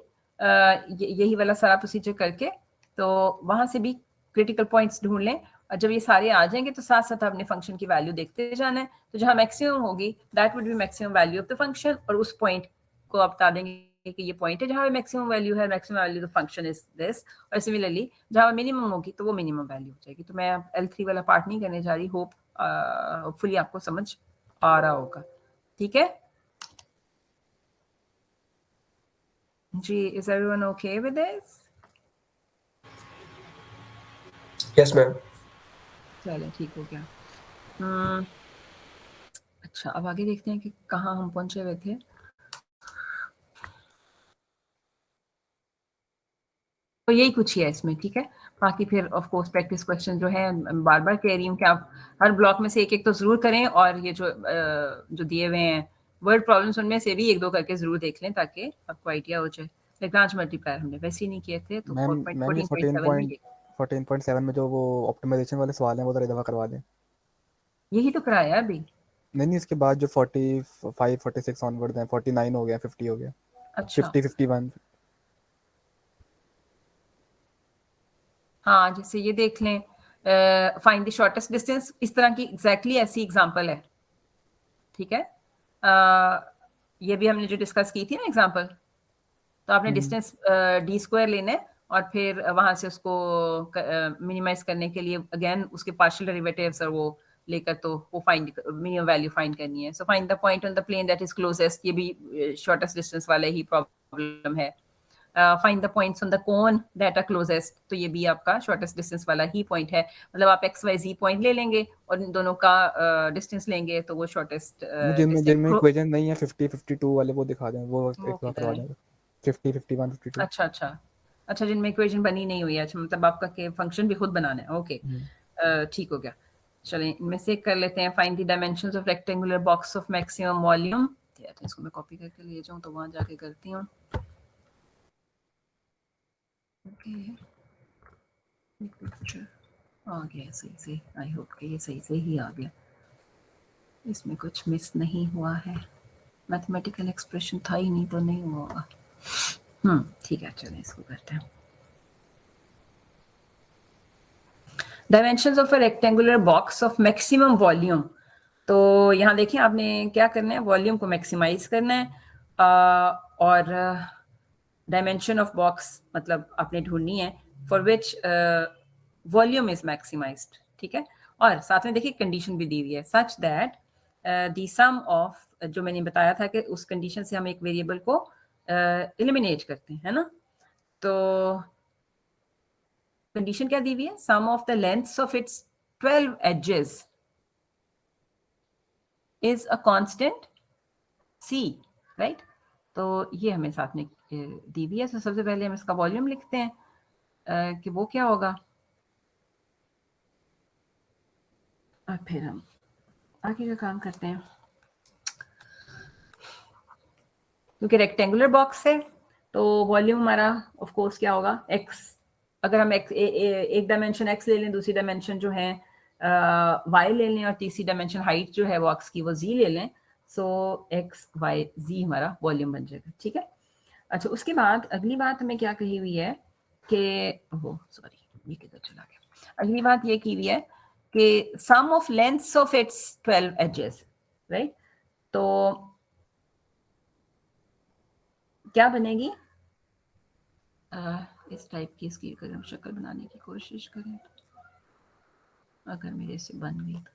[SPEAKER 1] यही वाला सारा प्रोसीजर करके तो वहां से भी क्रिटिकल पॉइंट्स ढूंढ लें और जब ये सारे आ जाएंगे तो साथ साथ अपने फंक्शन की वैल्यू देखते जाना है. तो जहां मैक्सिमम होगी that would B maximum value of the function और उस पॉइंट को आप बता देंगे कि ये पॉइंट है जहां मैक्सिमम वैल्यू है. Maximum value of function is this. और सिमिलरली जहां मिनिमम होगी तो वो मिनिमम वैल्यू हो जाएगी. तो मैं L3 वाला पार्ट नहीं करने जा रही. होपफुली आपको समझ आ रहा होगा. ठीक है जी. Is everyone okay with this?
[SPEAKER 3] Yes ma'am.
[SPEAKER 1] चलो ठीक हो गया. अच्छा, अब आगे देखते हैं कि कहाँ हम पहुंचे हुए थे. तो यही कुछ ही है इसमें. ठीक है. बाकी फिर ऑफ कोर्स प्रैक्टिस क्वेश्चन जो है बार बार कह रही हूँ कि आप हर ब्लॉक में से एक एक तो जरूर करें और ये जो दिए हुए हैं वर्ड प्रॉब्लम्स उनमें से भी एक दो करके जरूर देख लें ताकि आपको आइडिया हो जाए. लैग्रांज मल्टीप्लायर हमने वैसे ही नहीं किए थे तो
[SPEAKER 2] 14.7 में जो वो ऑप्टिमाइजेशन वाले सवाल हैं वो जरा दफा करवा दें.
[SPEAKER 1] यही तो कराया अभी.
[SPEAKER 2] नहीं, इसके बाद जो 45 46 ऑनवर्ड हैं, 49 हो गया, 50 हो गया.
[SPEAKER 1] अच्छा
[SPEAKER 2] 50 51.
[SPEAKER 1] हाँ, जैसे ये देख लें फाइंड द शॉर्टेस्ट डिस्टेंस. इस तरह की एग्जैक्टली ऐसी एग्जांपल है. ठीक है. ये भी हमने जो डिस्कस की थी ना एग्जांपल. तो आपने डिस्टेंस d स्क्वायर लेना है और फिर वहां से उसको मिनिमाइज करने के लिए अगेन उसके पार्शियल डेरिवेटिव्स और वो लेकर तो वो फाइंड मिनिमम वैल्यू फाइंड करनी है. So find the point on the plane that is closest. ये भी शॉर्टेस्ट डिस्टेंस वाला ही प्रॉब्लम है. Find the points on the cone that are closest. तो ये भी आपका शॉर्टेस्ट डिस्टेंस वाला ही पॉइंट है. मतलब आप एक्स वाई जी पॉइंट ले लेंगे और इन दोनों का डिस्टेंस लेंगे तो वो शॉर्टेस्ट.
[SPEAKER 2] जिनमें इक्वेशन नहीं है 50 52 वाले वो दिखा दें. वो एक बार करवा दें. 50 51 52.
[SPEAKER 1] अच्छा जिनमें इक्वेशन बनी नहीं हुई है. अच्छा मतलब आपका के फंक्शन भी खुद बनाना है. ओके ठीक हो गया. चलें इनमें से कर लेते हैं. Find the dimensions of rectangular box of maximum volume. इसको मैं कॉपी करके ले जाऊं तो वहां जाके करती हूँ. ओके आ गया सही से. आई होप कि ये सही से ही आ गया. इसमें कुछ मिस नहीं हुआ है. मैथमेटिकल एक्सप्रेशन था ही नहीं तो नहीं हुआ होगा. ठीक है. चलें इसको करते हैं. Dimensions of a rectangular box of maximum volume. तो यहाँ देखिए आपने क्या करना है. वॉल्यूम को मैक्सिमाइज करना है और डायमेंशन ऑफ बॉक्स मतलब आपने ढूंढनी है for which volume is maximised. ठीक है. और साथ में देखिए कंडीशन भी दी हुई है such that the sum of, जो मैंने बताया था कि उस कंडीशन से हम एक वेरिएबल को एलिमिनेट करते हैं, है ना. तो कंडीशन क्या दी हुई है. Sum of the lengths of its 12 edges is a constant c, right? तो ये हमें साथ में दी हुई है। तो सबसे पहले हम इसका वॉल्यूम लिखते हैं कि वो क्या होगा, और फिर हम आगे का काम करते हैं। क्योंकि रेक्टेंगुलर बॉक्स है तो वॉल्यूम हमारा ऑफ कोर्स क्या होगा, x। अगर हम एक डायमेंशन x ले लें, दूसरी डायमेंशन जो है y ले लें, और तीसरी डायमेंशन हाइट जो है वो x की वो z ले लें, सो x y z हमारा वॉल्यूम बन जाएगा, ठीक है। अच्छा, उसके बाद अगली बात हमें क्या कही हुई है कि वो सॉरी ये किधर चला गया, अगली बात ये की हुई है कि sum of lengths of its 12 edges, right? तो क्या बनेगी इस टाइप की, इसकी अगर हम शक्ल बनाने की कोशिश करें, अगर मेरे से बन गई तो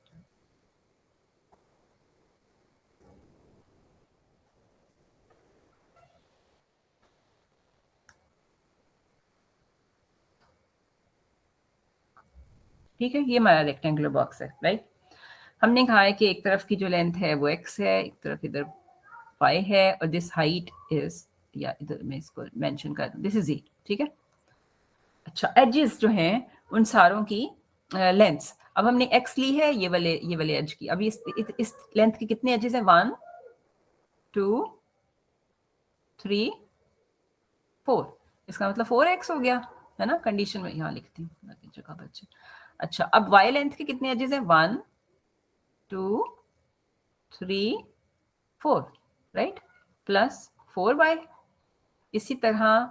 [SPEAKER 1] ठीक है। ये हमारा रेक्टेंगुलर बॉक्स है, राइट? हमने कहा है कि एक तरफ की जो लेंथ है वो x है, एक तरफ इधर y है, और दिस हाइट इज, या इधर मैं इसको मेंशन कर दूं, दिस इज z, ठीक है। अच्छा, एजेस जो हैं उन सारों की लेंथ्स, अब हमने x ली है ये वाले एज की। अभी इस लेंथ के कितने एजेस हैं? 1 2 3 4, इसका मतलब 4x हो गया, है ना? कंडीशन में यहाँ लिखती हूँ ताकि जगह बचे। अच्छा, अब y लेंथ के कितने एजेस हैं? 1 2 3 4, राइट? Plus 4y। इसी तरह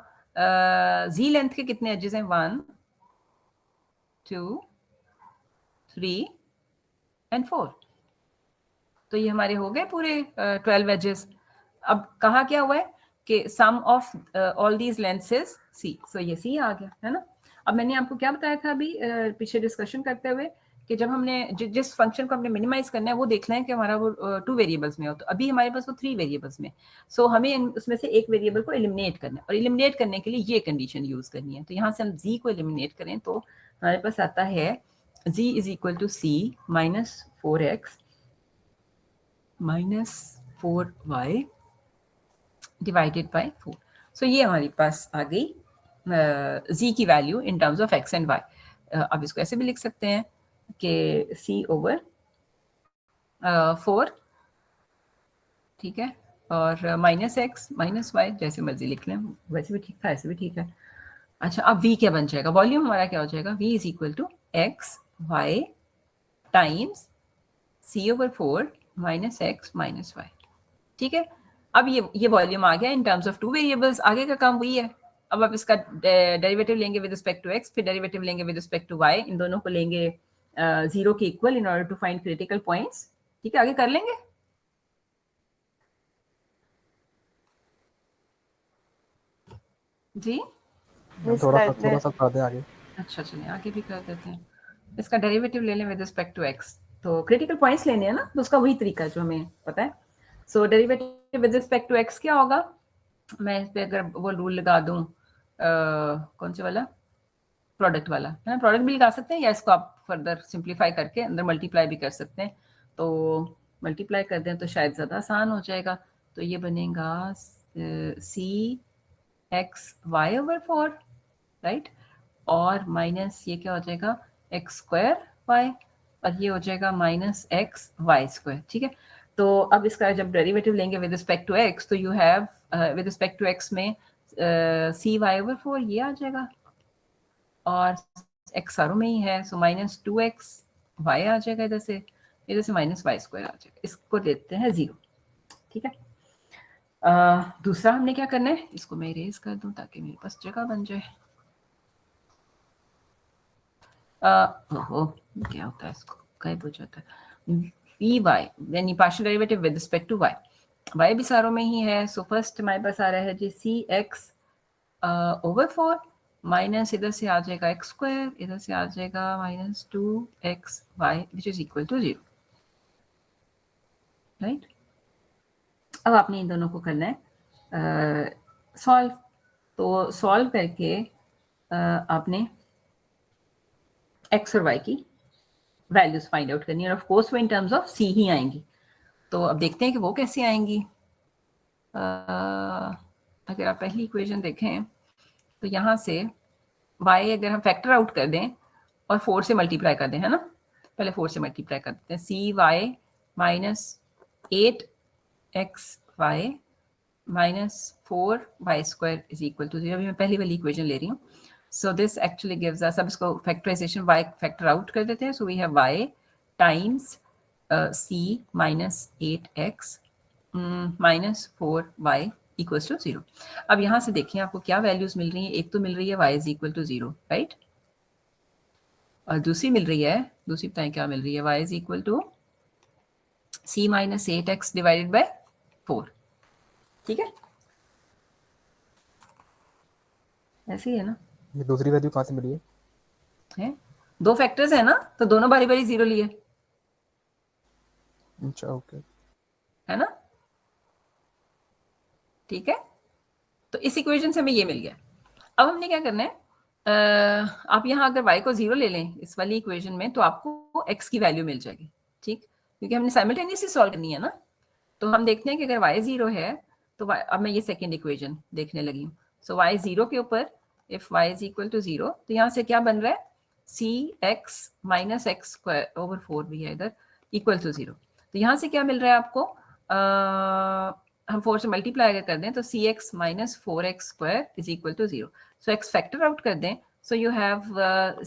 [SPEAKER 1] z लेंथ के कितने एजेस हैं? 1 2 3 एंड 4। तो ये हमारे हो गए पूरे 12 एजेस। अब कहा क्या हुआ है कि sum of all these lengths is c, so ये c आ गया, है ना? अब मैंने आपको क्या बताया था अभी पीछे डिस्कशन करते हुए कि जब हमने जिस फंक्शन को हमने मिनिमाइज करना है वो देखना है कि हमारा वो 2 वेरिएबल्स में हो। तो अभी हमारे पास वो 3 वेरिएबल्स में, सो हमें उसमें से एक वेरिएबल को एलिमिनेट करना है, और एलिमिनेट करने के लिए ये कंडीशन यूज करनी है। तो यहाँ से हम z को एलिमिनेट करें तो हमारे पास आता है z is equal to c minus 4x minus 4y divided by 4। So ये हमारे पास आ गई z की value in terms of x and y। अब इसको ऐसे भी लिख सकते हैं कि c ओवर 4, ठीक है, और माइनस x माइनस y, जैसे मर्जी लिख लें, वैसे भी ठीक था, ऐसे भी ठीक है। अच्छा, अब v क्या बन जाएगा? वॉल्यूम हमारा क्या हो जाएगा? v is equal to x y times c over 4 minus x minus y, ठीक है। अब ये वॉल्यूम आ गया इन टर्म्स ऑफ 2 वेरिएबल्स। आगे का काम वही है। अब आप इसका डेरिवेटिव लेंगे विद रिस्पेक्ट टू x, फिर डेरिवेटिव लेंगे विद रिस्पेक्ट टू y, इन दोनों को लेंगे 0 के equal in order to find critical points, ठीक है। आगे कर लेंगे। जी
[SPEAKER 2] थोड़ा सा कर दें आगे।
[SPEAKER 1] अच्छा, चलिए आगे भी कर देते हैं। इसका डेरिवेटिव ले लें विद रिस्पेक्ट टू x, तो क्रिटिकल पॉइंट्स लेने हैं ना, तो उसका वही तरीका है जो हमें पता है। So derivative with respect to x क्या होगा? मैं इस पे अगर वो रूल लगा दूं, कौन से वाला? प्रोडक्ट वाला, है ना? प्रोडक्ट भी लगा सकते हैं, या इसको आप फर्दर सिंप्लीफाई करके अंदर मल्टीप्लाई भी कर सकते हैं। तो मल्टीप्लाई कर दें तो शायद ज़्यादा आसान हो जाएगा। तो ये बनेगा c x y over 4, right? और माइनस ये क्या हो जाएगा? x स्क्वायर y, और ये हो जाएगा माइनस x y स्क्वायर, ठीक है। तो अब इसका जब डेरिवेटिव लेंगे विद रिस्पेक्ट टू x, तो you have with respect to x में c y ओवर 4 ये आ जाएगा, और x सारों में ही है, सो माइनस 2x y आ जाएगा, इधर से माइनस y स्क्वायर आ जाएगा। इसको देते हैं 0, ठीक है। दूसरा हमने क्या करना है, इसको मैं इरेज कर दूं ताकि मेरे पास जगह बन जाए। ओहो, क्या होता है, इसको गायब हो जाता है। वी वाई यानी partial derivative with respect to y, y भी सारों में ही है। सो फर्स्ट हमारे पास आ रहा है जी सी एक्स ओवर 4 माइनस इधर से आ जाएगा एक्स स्क्वायर, इधर से आ जाएगा minus 2x y which is equal to 0, right. अब आपने इन दोनों को करना है सॉल्व। तो सॉल्व करके आपने x और y की वैल्यूज फाइंड आउट करनी है, और ऑफ कोर्स वो इन टर्म्स ऑफ c ही आएंगी। तो अब देखते हैं कि वो कैसे आएंगी। अगर आप पहली इक्वेशन देखें तो यहाँ से y अगर हम फैक्टर आउट कर दें और 4 से मल्टीप्लाई कर दें, है ना, पहले 4 से मल्टीप्लाई कर देते हैं, c y minus 8xy minus 4y square is equal to 0। अभी मैं पहली वाली इक्वेशन ले रही हूँ। So this actually gives us, अब इसको फैक्टराइजेशन y फैक्टर आउट कर देते हैं। So we have y times c minus 8x minus 4y equals to 0। अब यहाँ से देखिए आपको क्या वैल्यूज मिल रही हैं। एक तो मिल रही है y is equal to 0, right, और दूसरी मिल रही है, दूसरी बताएं क्या मिल रही है, y is equal to c minus 8x divided by 4। ठीक है, ऐसे ही है ना।
[SPEAKER 2] ये दूसरी वैल्यू कहाँ से मिली
[SPEAKER 1] है, दो फैक्टर्स है ना, तो दोनों बारी बारी 0 लिए,
[SPEAKER 2] अच्छा ओके।
[SPEAKER 1] है ना। ठीक है, तो इस इक्वेशन से हमें ये मिल गया। अब हमने क्या करना है, आप यहाँ अगर y को 0 ले लें इस वाली इक्वेशन में तो आपको x की वैल्यू मिल जाएगी, ठीक, क्योंकि हमने साइमल्टेनियसली सॉल्व करनी है ना। तो हम देखते हैं कि अगर y 0 है तो अब मैं ये सेकेंड इक्वेशन देखने लगी हूँ। सो y 0 के ऊपर if y is equal to 0 तो यहाँ से क्या बन रहा है, cx minus x square over 4 भी है इधर इक्वल टू 0। तो यहाँ से क्या मिल रहा है आपको, हम 4 से मल्टीप्लाई अगर कर दें तो cx minus 4x square is equal to 0। So x factor out कर दें, so you have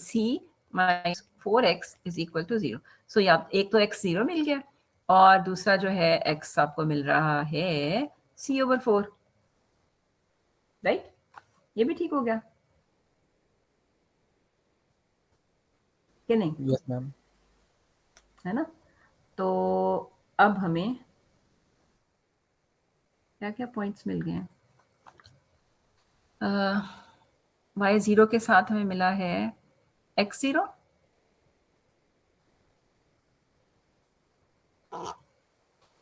[SPEAKER 1] c minus 4x is equal to 0। So यहाँ एक तो x 0 मिल गया और दूसरा जो है x आपको मिल रहा है c ओवर 4, राइट, ये भी ठीक हो गया कि नहीं,
[SPEAKER 2] यस मैम।
[SPEAKER 1] है ना। तो अब हमें क्या क्या पॉइंट्स मिल गए हैं, y 0 के साथ हमें मिला है x 0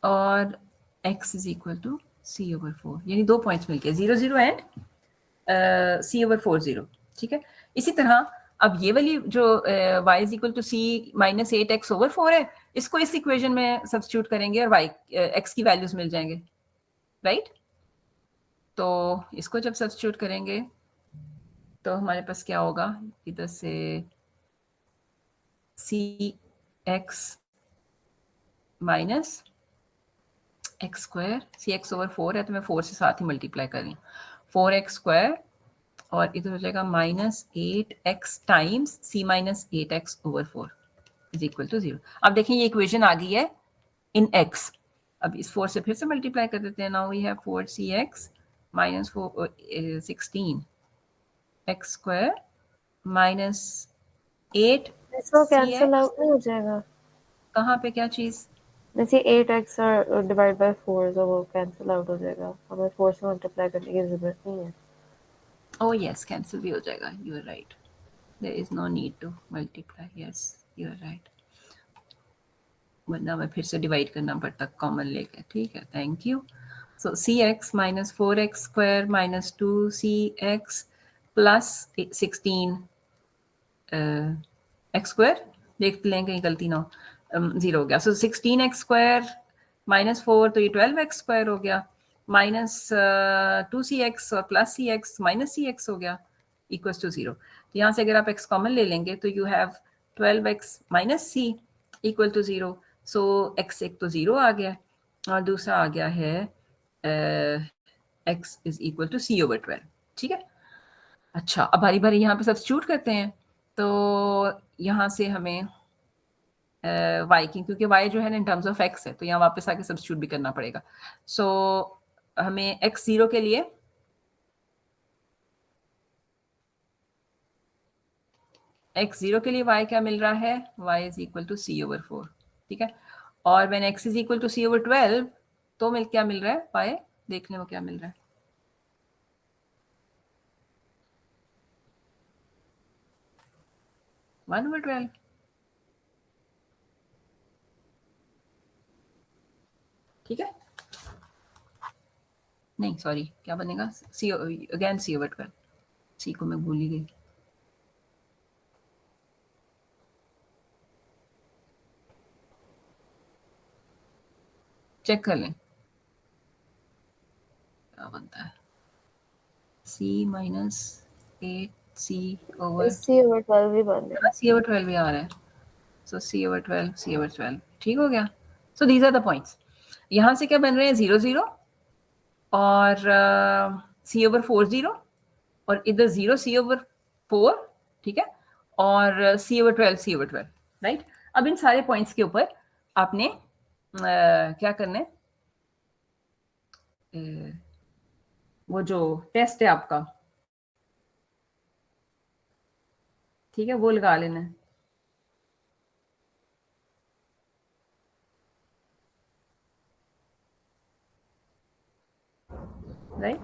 [SPEAKER 1] और x is equal to c over 4, यानी दो पॉइंट्स मिल गए 0 0 एंड c ओवर 4 0। ठीक है, इसी तरह अब ये वाली जो y is equal to c minus 8x over 4 है, इसको इस इक्वेशन में सब्स्टिट्यूट करेंगे और y x की वैल्यूज मिल जाएंगे, राइट। तो इसको जब सब्स्टिट्यूट करेंगे तो हमारे पास क्या होगा, इधर से cx माइनस एक्स स्क्वायर, सी एक्स ओवर 4 है तो मैं 4 से साथ ही मल्टीप्लाई कर रही हूँ, 4x स्क्वायर और इधर हो जाएगा minus 8x times c minus 8x over 4 is equal to 0। अब देखिए ये इक्वेशन आ गई है इन x, अब इस 4 से फिर से मल्टीप्लाई कर देते हैं। Now we have 4cx minus 16x square minus
[SPEAKER 4] इसको कैंसिल
[SPEAKER 1] 8cx,
[SPEAKER 4] आउट नहीं हो जाएगा,
[SPEAKER 1] कहाँ पे क्या चीज़,
[SPEAKER 4] जैसे 8x और डिवाइड बाय 4 तो वो कैंसिल आउट हो जाएगा, हमें 4 से मल्टीप्लाई करने की जरूरत नहीं है।
[SPEAKER 1] oh yes कैंसिल भी हो जाएगा, you are right, there is no need to multiply, yes you are right, वरना मैं फिर से डिवाइड करना पड़ता कॉमन लेके। ठीक है, thank you. So c x minus 4x square minus 2cx plus 16 x square, देख लें कहीं गलती ना हो, 0 हो गया। सो 16x स्क्वायर माइनस 4 तो ये 12x स्क्वायर हो गया, माइनस 2cx और प्लस cx माइनस cx हो गया इक्वल्स टू 0। तो यहाँ से अगर आप x कॉमन ले लेंगे तो you have 12x minus c equal to 0। So x एक तो 0 आ गया और दूसरा आ गया है x is equal to c over 12। ठीक है, अच्छा अब बारी बारी यहाँ पे सब्स्टिट्यूट करते हैं। तो यहाँ से हमें y की, क्योंकि y जो है ना इन टर्म्स ऑफ x है तो यहाँ वापस आके सब्स्टिट्यूट भी करना पड़ेगा। सो हमें x 0 के लिए x 0 के लिए y क्या मिल रहा है, y is equal to c over 4। ठीक है, और when x is equal to c over 12 तो क्या मिल रहा है, y देखने में क्या मिल रहा है, वन ओवर 12। ठीक है, नहीं सॉरी क्या बनेगा, see again c over 12, c को मैं भूल ही गई। चेक कर लें क्या बनता है। c minus 8c over
[SPEAKER 4] C over 12 भी बन गया।
[SPEAKER 1] c ओवर 12 भी आ रहा है। सो c ओवर 12 ठीक हो गया। So these are the points. यहाँ से क्या बन रहे हैं 0 0 और c ओवर 4 0 और इधर 0 c ओवर 4, ठीक है, और c ओवर 12 राइट। अब इन सारे पॉइंट्स के ऊपर आपने क्या करना है, वो जो टेस्ट है आपका, ठीक है, वो लगा लेना है। राइट।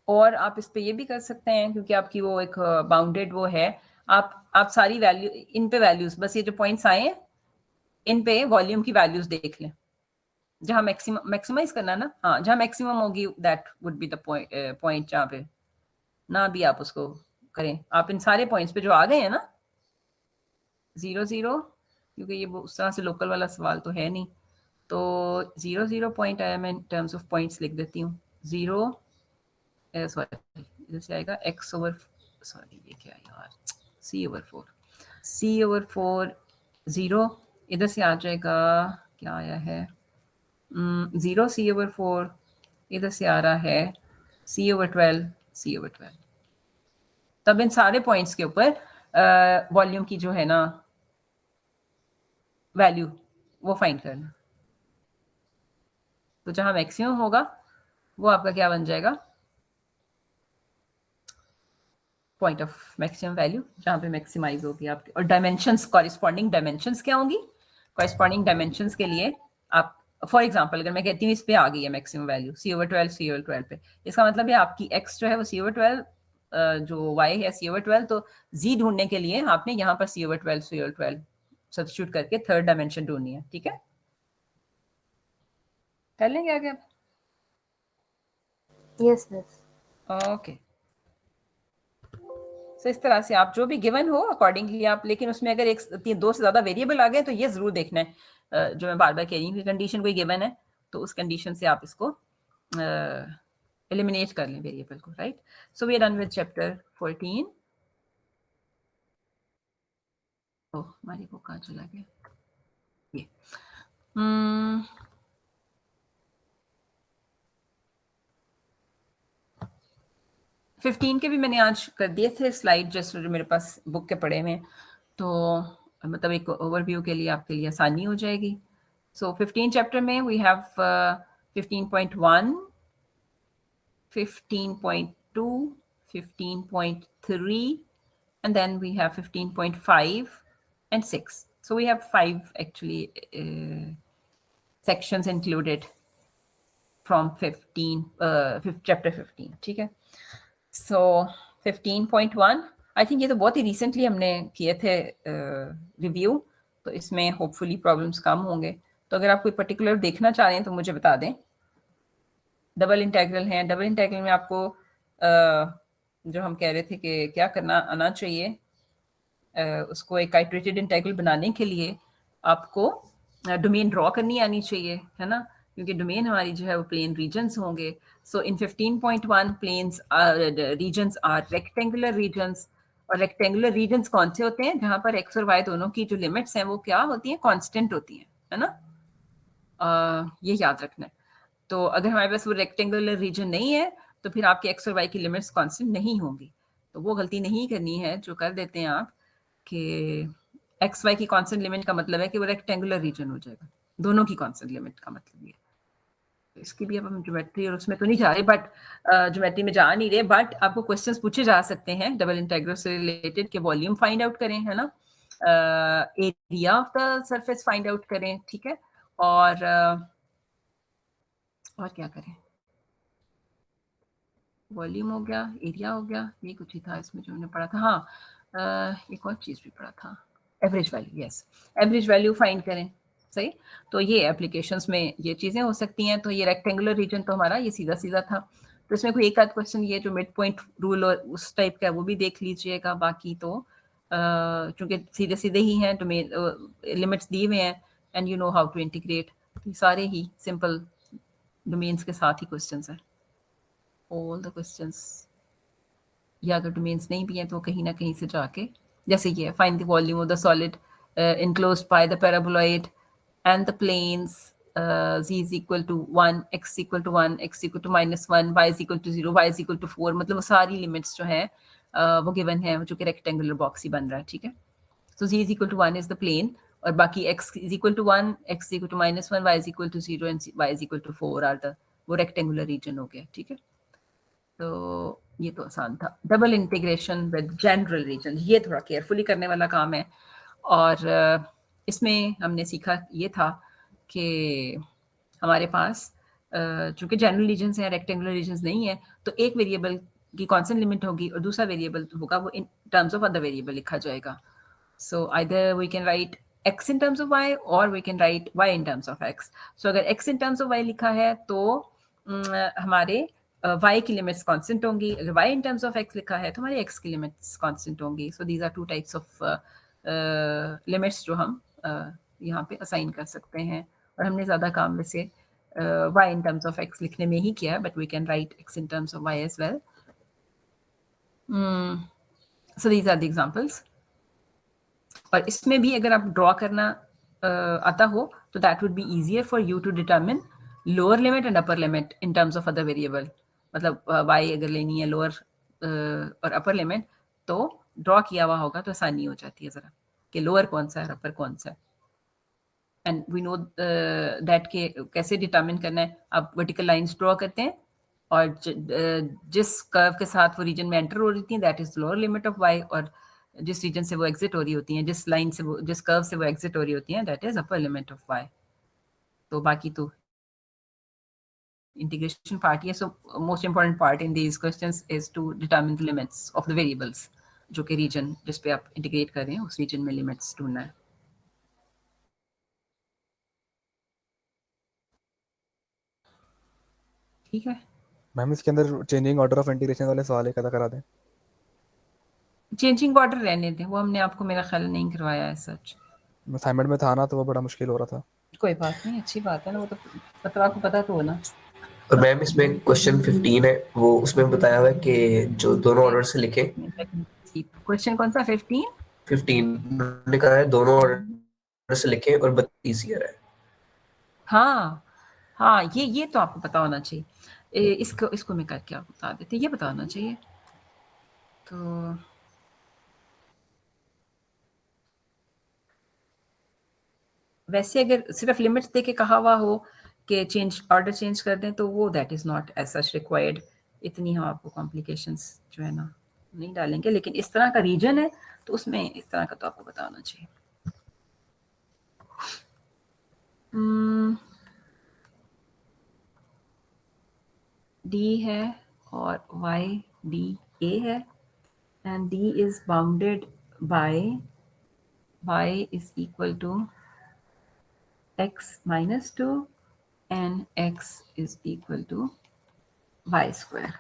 [SPEAKER 1] और आप इस पे ये भी कर सकते हैं क्योंकि आपकी वो एक बाउंडेड वो है, आप सारी वैल्यू इन पे वैल्यूज, बस ये जो पॉइंट्स आए हैं इन पे वॉल्यूम की वैल्यूज देख लें, जहां मैक्सिमाइज करना ना, हाँ जहां मैक्सिमम होगी that would be the point जहाँ पे ना भी आप उसको करें। आप इन सारे पॉइंट्स पे जो आ गए हैं ना 0 0, क्योंकि ये उस तरह से लोकल वाला सवाल तो है नहीं, तो 0 0 पॉइंट आया, मैं इन टर्म्स ऑफ पॉइंट्स लिख देती हूँ। 0 सॉरी इधर से आएगा x ओवर, सॉरी ये क्या है यार, c ओवर 4 0, इधर से आ जाएगा क्या आया है 0 c ओवर 4, इधर से आ रहा है c ओवर 12। तब इन सारे पॉइंट्स के ऊपर वॉल्यूम की जो है ना वैल्यू वो फाइंड करना, तो जहां मैक्सिमम होगा वो आपका क्या बन जाएगा, पॉइंट ऑफ मैक्सिमम वैल्यू, जहां पे मैक्सिमाइज होगी आपकी। और डायमेंशंस, कॉरिस्पॉन्डिंग डायमेंशंस क्या होंगी, कॉरिस्पॉन्डिंग डायमेंशंस के लिए आप फॉर एग्जांपल अगर मैं कहती हूँ इस पे आ गई है मैक्सिमम वैल्यू c ओवर 12 पे, इसका मतलब है आपकी x जो है वो c ओवर 12, जो y है c ओवर 12, तो z ढूंढने के लिए आपने यहाँ पर c ओवर 12 सब्स्टिट्यूट करके थर्ड डायमेंशन ढूंढनी है। ठीक है, कर लेंगे आगे।
[SPEAKER 4] Yes, miss.
[SPEAKER 1] ओके, तो इस तरह से आप जो भी गिवन हो अकॉर्डिंगली आप, लेकिन उसमें अगर एक 2 से ज्यादा वेरिएबल आ गए तो ये जरूर देखना है, जो मैं बार बार कह रही हूँ कि कंडीशन कोई गिवन है तो उस कंडीशन से आप इसको एलिमिनेट कर लें वेरिएबल को। Right, so we are done with chapter 14। Oh हमारी बुक कहाँ चला गया ये 15 के भी मैंने आज कर दिए थे स्लाइड, जस्ट जो मेरे पास बुक के पड़े हुए, तो मतलब एक ओवरव्यू के लिए आपके लिए आसानी हो जाएगी। सो 15 चैप्टर में we have 15.1, 15.2, 15.3 and then we have 15.5 and 6. So we have 5 actually sections included from chapter 15. ठीक है, so 15.1 आई थिंक ये तो बहुत ही रिसेंटली हमने किए थे रिव्यू, तो इसमें होपफुली प्रॉब्लम्स कम होंगे। तो अगर आप कोई पर्टिकुलर देखना चाह रहे हैं तो मुझे बता दें। डबल इंटेग्रल है, डबल इंटेग्रल में आपको जो हम कह रहे थे कि क्या करना आना चाहिए, उसको एक आइटरेटेड इंटेग्रल बनाने के लिए आपको डोमेन ड्रॉ करनी आनी चाहिए, है ना, क्योंकि डोमेन हमारी जो है वो प्लेन रीजन्स होंगे। So in 15.1 planes regions are rectangular regions, और रेक्टेंगुलर रीजन्स कौन से होते हैं, जहां पर एक्स और वाई दोनों की जो लिमिट्स हैं वो क्या होती हैं, कांस्टेंट होती हैं, है ना, ये याद रखना है। तो अगर हमारे पास वो रेक्टेंगुलर रीजन नहीं है तो फिर आपके एक्स और वाई की लिमिट्स कांस्टेंट नहीं होंगी। तो वो गलती नहीं करनी है जो कर देते हैं आप, कि एक्स वाई की कांस्टेंट लिमिट का मतलब है कि वो रेक्टेंगुलर रीजन हो जाएगा, दोनों की कांस्टेंट लिमिट का मतलब ये। इसकी भी अब हम ज्योमेट्री और उसमें तो नहीं जा रहे, बट ज्योमेट्री में जा नहीं रहे, बट आपको क्वेश्चंस पूछे जा सकते हैं डबल इंटीग्रल से रिलेटेड, के वॉल्यूम फाइंड आउट करें, है ना, area of the surface find out करें, ठीक है, और क्या करें, वॉल्यूम हो गया, एरिया हो गया, ये कुछ ही था इसमें जो हमने पढ़ा था। हाँ एक और चीज़ भी पढ़ा था, average value, yes, average value find करें। सही, तो ये एप्लीकेशंस में ये चीज़ें हो सकती हैं। तो ये रेक्टेंगुलर रीजन तो हमारा ये सीधा सीधा था, तो इसमें कोई एक आध क्वेश्चन ये जो मिड पॉइंट रूल और उस टाइप का है वो भी देख लीजिएगा। बाकी तो चूँकि सीधे सीधे ही हैं, डोमेन लिमिट्स दिए हुए हैं and you know how to integrate, तो सारे ही सिंपल डोमेन्स के साथ ही क्वेश्चंस हैं ऑल द क्वेश्चंस। या अगर डोमेन्स नहीं भी हैं तो कहीं ना कहीं से जाके, जैसे ये find the volume of the solid enclosed by the paraboloid and the planes z is equal to 1, x equal to 1, x equal to -1, y is equal to 0, y is equal to 4, मतलब वो सारी limits जो है वो given है, जो कि rectangular box ही बन रहा है, ठीक है। तो z is equal to 1 is the plane, और बाकी x is equal to 1, x is equal to -1, y is equal to 0 and y is equal to 4 are the वो रेक्टेंगुलर रीजन हो गया, ठीक है। तो ये तो आसान था। Double integration with general region, ये थोड़ा केयरफुली करने वाला काम है। और इसमें हमने सीखा ये था कि हमारे पास चूँकि जनरल रीजन्स हैं, रेक्टेंगुलर रीजन्स नहीं है, तो एक वेरिएबल की कांस्टेंट लिमिट होगी और दूसरा वेरिएबल होगा वो in terms of other variable लिखा जाएगा। So either we can write x in terms of y or we can write y in terms of x. So अगर x in terms of y लिखा है तो हमारे y की limits constant होंगी, अगर y in terms of x लिखा है तो हमारे x की लिमिट्स कांस्टेंट होंगी। So these are two types of limits जो हम यहाँ पे असाइन कर सकते हैं, और हमने ज़्यादा काम वैसे y in terms of x लिखने में ही किया, but we can write x in terms of y as well. So these are the examples. और इसमें भी अगर आप ड्रॉ करना आता हो तो that would be easier for you to determine lower limit and upper limit in terms of other variable. मतलब y अगर लेनी है लोअर और अपर लिमिट, तो ड्रॉ किया हुआ होगा तो आसानी हो जाती है ज़रा कि लोअर कौन सा है अपर कौन सा है। एंड वी नो दैट के कैसे डिटरमिन करना है। आप वर्टिकल लाइंस ड्रॉ करते हैं और जिस कर्व के साथ वो रीजन में एंटर हो रही थी that is lower limit of y, और जिस रीजन से वो एग्जिट हो रही होती हैं, जिस लाइन से वो, जिस कर्व से वो एग्जिट हो रही होती हैं, that is upper limit of y। तो बाकी तो इंटीग्रेशन पार्ट है। So most important part in these questions is to determine the limits of the variables, जो कि रीजन जिस पे आप इंटीग्रेट कर रहे हैं उस रीजन में लिमिट्स ढूंढना है। ठीक है
[SPEAKER 2] मैम, इसके अंदर चेंजिंग ऑर्डर ऑफ इंटीग्रेशन वाले सवाल एक अदा करा दें।
[SPEAKER 1] चेंजिंग ऑर्डर रहने दें, वो हमने आपको मेरा ख्याल नहीं करवाया है सच।
[SPEAKER 2] असाइनमेंट में था ना, तो वो बड़ा मुश्किल हो रहा था।
[SPEAKER 1] कोई बात नहीं, अच्छी बात है ना, वो तो मतलब आपको पता तो हो ना।
[SPEAKER 3] और मैम इसमें क्वेश्चन 15 है, वो उसमें बताया हुआ है कि जो दोनों ऑर्डर से लिखे।
[SPEAKER 1] क्वेश्चन कौन सा 15?
[SPEAKER 3] 15 उन्होंने कहा है दोनों ऑर्डर से लिखे और 32 ईयर है।
[SPEAKER 1] हाँ हाँ, ये तो आपको पता होना चाहिए। इसको मैं करके आपको बता देती, ये पता होना चाहिए। तो वैसे अगर सिर्फ लिमिट्स दे के कहा हुआ हो कि ऑर्डर चेंज कर दें तो वो that is not as such required. इतनी हम आपको कॉम्प्लिकेशंस जो है ना नहीं डालेंगे, लेकिन इस तरह का रीजन है तो उसमें इस तरह का तो आपको पता होना चाहिए। डी है और y d a है, and d is bounded by y is equal to x minus 2 and x is equal to y square।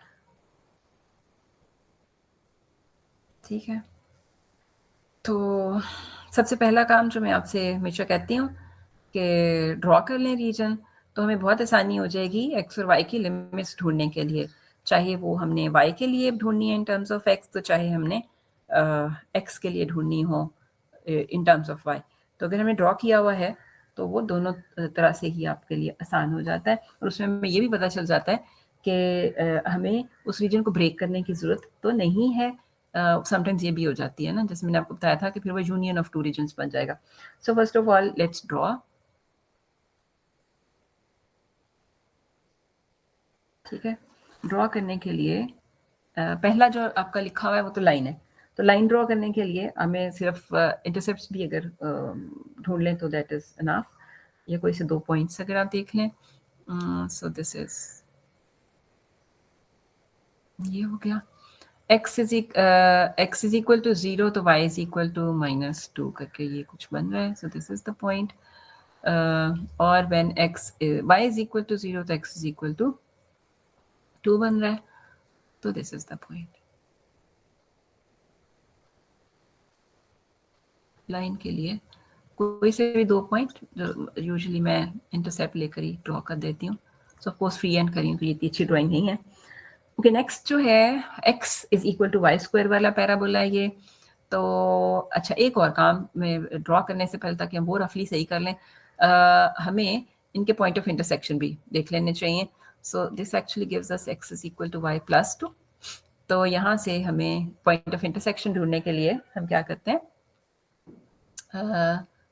[SPEAKER 1] ठीक है, तो सबसे पहला काम जो मैं आपसे हमेशा कहती हूँ कि ड्रॉ कर लें रीजन, तो हमें बहुत आसानी हो जाएगी x और y की लिमिट्स ढूंढने के लिए। चाहे वो हमने y के लिए ढूंढनी है इन टर्म्स ऑफ x, तो चाहे हमने x के लिए ढूंढनी हो इन टर्म्स ऑफ y। तो अगर हमें ड्रॉ किया हुआ है तो वो दोनों तरह से ही आपके लिए आसान हो जाता है, और उसमें हमें ये भी पता चल जाता है कि हमें उस रीजन को ब्रेक करने की ज़रूरत तो नहीं है। समटाइम्स ये भी हो जाती है ना, जैसे मैंने आपको बताया था कि फिर वो यूनियन ऑफ टू रीजन्स बन जाएगा। So first of all let's draw. ठीक है, ड्रॉ करने के लिए पहला जो आपका लिखा हुआ है वो तो लाइन है, तो लाइन ड्रॉ करने के लिए हमें सिर्फ इंटरसेप्ट्स भी अगर ढूंढ लें तो दैट इज इनफ, या कोई से 2 पॉइंट्स अगर आप देख लें। सो दिस इज, ये हो गया x इज इक्वल टू 0 तो y इज इक्वल टू -2 करके ये कुछ बन रहा है। So this is the point. और when y is equal to 0 तो x इज इक्वल टू 2 बन रहा है, तो this is the point. Line के लिए कोई से भी 2 पॉइंट जो यूजुअली मैं इंटरसेप्ट लेकर ही ड्रॉ कर देती हूँ. सो ऑफ कोर्स फ्री हैंड करी हूँ, इतनी अच्छी ड्राइंग नहीं है. ओके, नेक्स्ट जो है x is equal to y square वाला पैराबोला है ये. तो अच्छा, एक और काम में ड्रॉ करने से पहले, ताकि हम वो रफली सही कर लें, हमें इनके पॉइंट ऑफ इंटरसेक्शन भी देख लेने चाहिए. So this actually gives us x is equal to y plus 2. तो यहाँ से हमें पॉइंट ऑफ इंटरसेक्शन ढूंढने के लिए हम क्या करते हैं,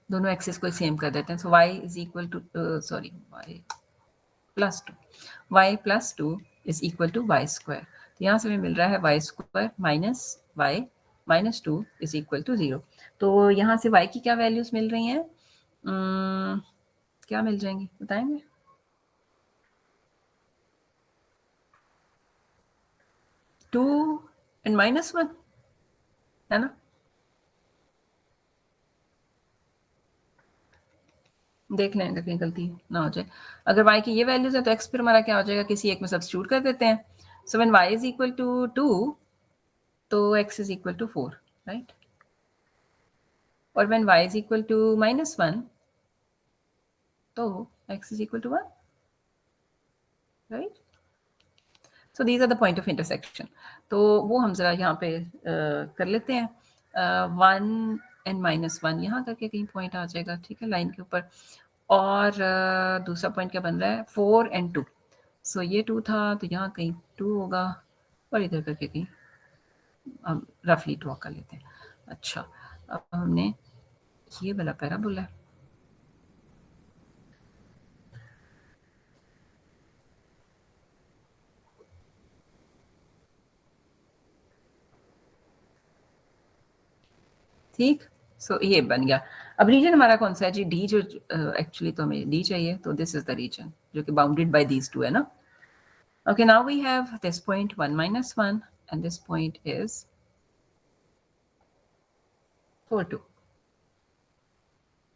[SPEAKER 1] दोनों एक्सिस को सेम कर देते हैं. So y is equal to y plus 2, y plus 2 is equal to y square. तो यहाँ से हमें मिल रहा है y square minus y minus 2 is equal to 0. तो यहाँ से y की क्या वैल्यूज मिल रही हैं, क्या मिल जाएंगी बताएंगे? टू एंड माइनस 1 है ना. देख लें अगर कहीं गलती ना हो जाए. अगर y की ये वैल्यूज है तो x फिर हमारा क्या हो जाएगा, किसी एक में सब्स्टिट्यूट कर देते हैं. So when y is equal to 2 तो x is equal to 4, right. और when y is equal to minus 1 तो x is equal to 1, right. So these are the point of intersection. तो वो हम जरा यहाँ पे कर लेते हैं. 1 एंड माइनस 1 यहाँ करके कहीं पॉइंट आ जाएगा, ठीक है, लाइन के ऊपर. और दूसरा पॉइंट क्या बन रहा है, 4 एंड 2. सो ये 2 था तो यहाँ कहीं 2 होगा, और इधर करके कहीं हम रफली ड्रॉ कर लेते हैं. अच्छा, अब हमने ये वाला पैराबोला है. ठीक. सो ये बन गया. अब रीजन हमारा कौन सा है जी, डी. जो एक्चुअली तो हमें डी चाहिए, तो दिस इज द रीजन जो कि बाउंडेड बाय दीज टू है ना. Okay, now we have this point 1 minus 1 and this point is 4 2.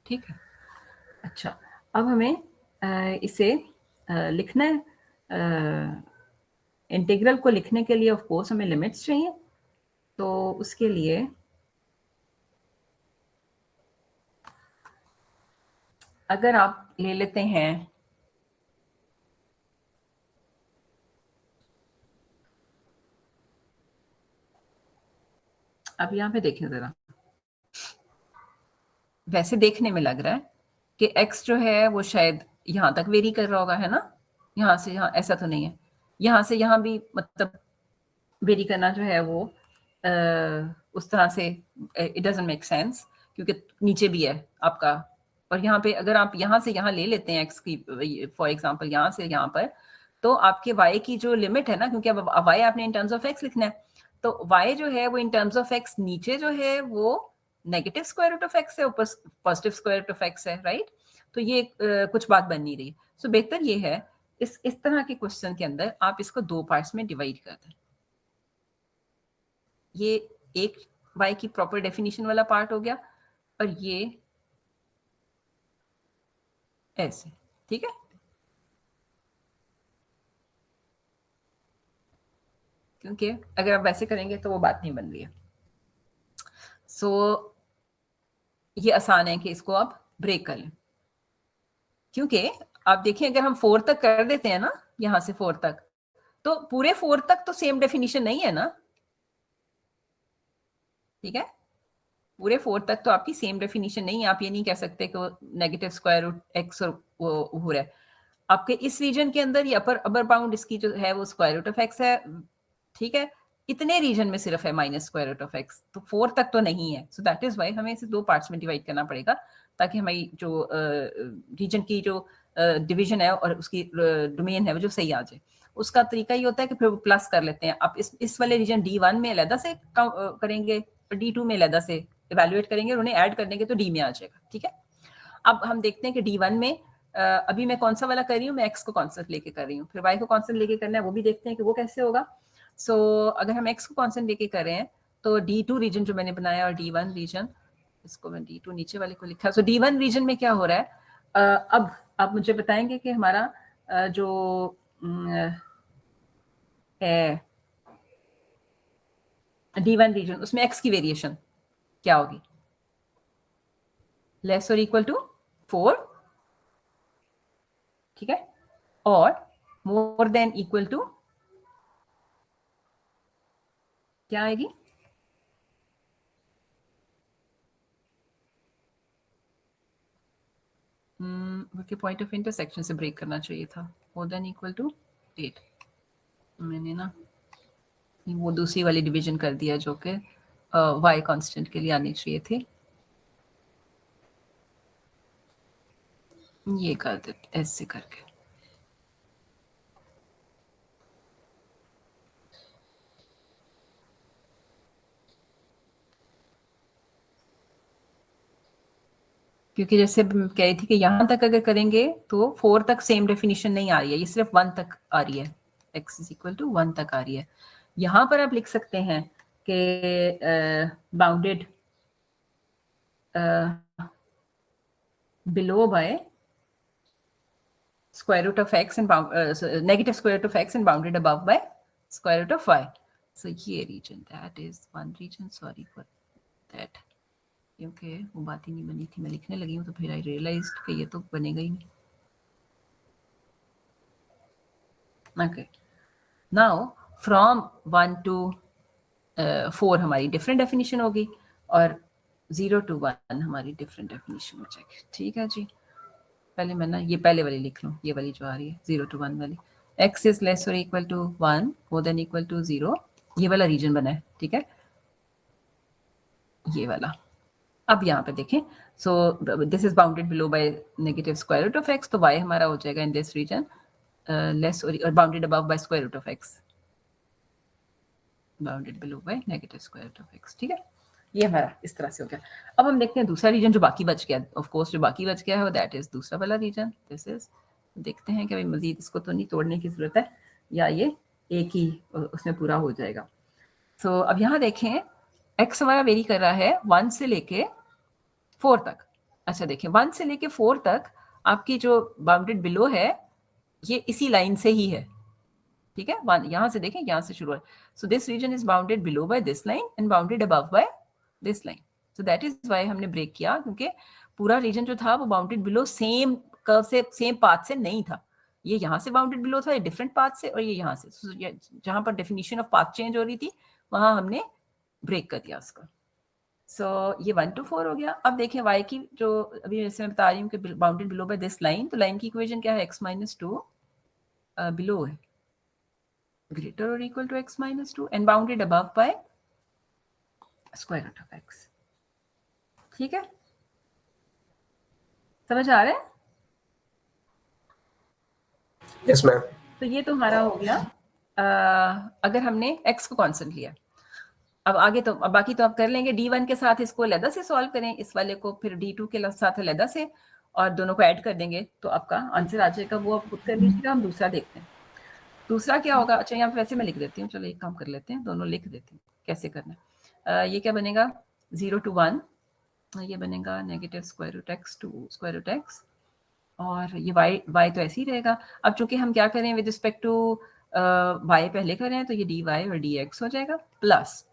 [SPEAKER 1] ठीक है. अच्छा, अब हमें इसे लिखना है. इंटीग्रल को लिखने के लिए ऑफ कोर्स हमें लिमिट्स चाहिए. तो उसके लिए अगर आप ले लेते हैं अब यहाँ पे देखें जरा, वैसे देखने में लग रहा है कि x जो है वो शायद यहाँ तक वेरी कर रहा होगा, है ना. यहाँ से यहाँ ऐसा तो नहीं है, यहाँ से यहाँ भी मतलब वेरी करना जो है वो उस तरह से इट डजंट मेक सेंस, क्योंकि नीचे भी है आपका. और यहाँ पे अगर आप यहाँ से यहाँ ले लेते हैं x की, फॉर एग्जांपल यहाँ से यहाँ पर, तो आपके y की जो लिमिट है ना, क्योंकि अब y आपने इन टर्म्स ऑफ x लिखना है, तो y जो है वो इन टर्म्स ऑफ x नीचे जो है वो negative square root of x है, ऊपर positive square root of x है, राइट. तो ये कुछ बात बन नहीं रही. सो बेहतर ये है इस तरह के क्वेश्चन के अंदर आप इसको 2 पार्ट्स में डिवाइड कर दें. ये एक y की प्रॉपर डेफिनेशन वाला पार्ट हो गया, और ये ऐसे, ठीक है. क्योंकि अगर आप वैसे करेंगे तो वो बात नहीं बन रही है. सो ये आसान है कि इसको आप ब्रेक कर लें, क्योंकि आप देखिए अगर हम 4 तक कर देते हैं ना, यहां से 4 तक, तो पूरे 4 तक तो सेम डेफिनेशन नहीं है ना, ठीक है. पूरे 4 तक तो आपकी सेम डेफिनेशन नहीं है. आप ये नहीं कह सकते कि वो नेगेटिव स्क्वायर रूट x और वो हो रहा है. आपके इस रीजन के अंदर ये अपर बाउंड इसकी जो है वो स्क्वायर रूट ऑफ x है, ठीक है. इतने रीजन में सिर्फ है minus square root of x, तो 4 तक तो नहीं है. सो दैट इज वाई हमें इसे 2 पार्ट्स में डिवाइड करना पड़ेगा, ताकि हमारी जो रीजन की जो डिवीजन है और उसकी डोमेन है वो जो सही आ जाए. उसका तरीका ये होता है कि फिर प्लस कर लेते हैं. आप इस वाले रीजन D1 में अलहदा से करेंगे, D2 में अलहदा से इवेल्युएट करेंगे, और उन्हें ऐड कर देंगे तो D में आ जाएगा, ठीक है. अब हम देखते हैं कि D1 में अभी मैं कौन सा वाला कर रही हूँ, मैं x को कांस्टेंट लेके कर रही हूँ, फिर y को कांस्टेंट लेके करना है, वो भी देखते हैं कि वो कैसे होगा. सो अगर हम x को कांस्टेंट लेके कर रहे हैं तो D2 रीजन जो मैंने बनाया और D1 रीजन, इसको मैं D2 नीचे वाले को लिखा. सो D1 रीजन में क्या हो रहा है, अब आप मुझे बताएंगे कि हमारा जो है D1 रीजन, उसमें x की वेरिएशन क्या होगी. लेस और इक्वल टू 4, ठीक है, और मोर देन इक्वल टू क्या आएगी? के पॉइंट ऑफ इंटरसेक्शन से ब्रेक करना चाहिए था। मोर देन इक्वल टू 8, मैंने ना वो दूसरी वाली डिवीजन कर दिया जो कि y कांस्टेंट के लिए आनी चाहिए थी, ये कर देते ऐसे करके। क्योंकि जैसे कह रही थी कि यहाँ तक अगर करेंगे तो 4 तक सेम डेफिनेशन नहीं आ रही है, ये सिर्फ 1 तक आ रही है, x इज इक्वल टू 1 तक आ रही है। यहाँ पर आप लिख सकते हैं कि bounded below by square root of x and negative square root of x and bounded above by square root of y. So ये region, that is one region, sorry for that, क्योंकि वो बात ही नहीं बनी थी, मैं लिखने लगी हूँ तो फिर आई रियलाइज्ड कि ये तो बनेगा ही नहीं। Okay, now from 1 to 4 हमारी डिफरेंट डेफिनेशन होगी और 0 to 1 हमारी डिफरेंट डेफिनेशन हो जाएगी। ठीक है जी, पहले मैं ना ये पहले वाली लिख लूँ, ये वाली जो आ रही है 0 to 1 वाली, x इज लेस और equal to 1 more than equal to 0, ये वाला रीजन बना है, ठीक है, ये वाला। अब यहाँ पे देखें, so this is bounded below by negative square root of x, तो y हमारा हो जाएगा इन दिस रीजन लेस और bounded above by square root of x, bounded below by negative square root of x, ठीक है, ये हमारा इस तरह से हो गया। अब हम देखते हैं दूसरा रीजन जो बाकी बच गया, ऑफ कोर्स जो बाकी बच गया है वो दैट इज दूसरा वाला रीजन, दिस इज, देखते हैं कि भाई मजीद इसको तो नहीं तोड़ने की जरूरत है या ये एक ही उसमें पूरा हो जाएगा। सो अब यहाँ देखें x हमारा वेरी कर रहा है 1 से लेके 4 तक। अच्छा देखें 1 से लेके 4 तक आपकी जो बाउंडेड बिलो है ये इसी लाइन से ही है, ठीक है, 1 यहाँ से देखें, यहाँ से शुरू है। So this region is bounded below by this line and bounded above by this line, so that is y हमने ब्रेक किया, क्योंकि पूरा रीजन जो था वो बाउंडेड बिलो सेम कर्व से, सेम पाथ से नहीं था, ये यहाँ से बाउंडेड बिलो था, ये डिफरेंट पाथ से, और ये यहाँ से, जहाँ पर डेफिनेशन ऑफ पाथ चेंज हो रही थी वहां हमने ब्रेक कर दिया उसका। सो ये 1 to 4 हो गया। अब देखें y की जो अभी जैसे मैं बता रही हूँ कि bounded below by this line, तो लाइन की इक्वेशन क्या है, x - 2 बिलो है greater or equal to x - 2 and bounded above by square root of x, ठीक है, समझ आ रहा है?
[SPEAKER 3] Yes ma'am.
[SPEAKER 1] तो ये तो हमारा हो गया अगर हमने x को कांस्टेंट लिया। अब आगे तो अब बाकी तो आप कर लेंगे, d1 के साथ इसको अलग से सॉल्व करें, इस वाले को फिर d2 के साथ अलग से, और दोनों को ऐड कर देंगे तो आपका आंसर आ जाएगा, वो आप खुद कर लीजिएगा। हम दूसरा देखते हैं, दूसरा क्या होगा। अच्छा यहाँ पे वैसे मैं लिख देती हूँ, चलो एक काम कर लेते हैं, दोनों लिख देती हूँ कैसे करना है। ये क्या बनेगा 0 to 1, ये बनेगा negative square root x to square root x, और ये y तो ऐसे ही रहेगा। अब चूंकि हम क्या करें विद रिस्पेक्ट टू y पहले करें, तो ये dy और dx हो जाएगा प्लस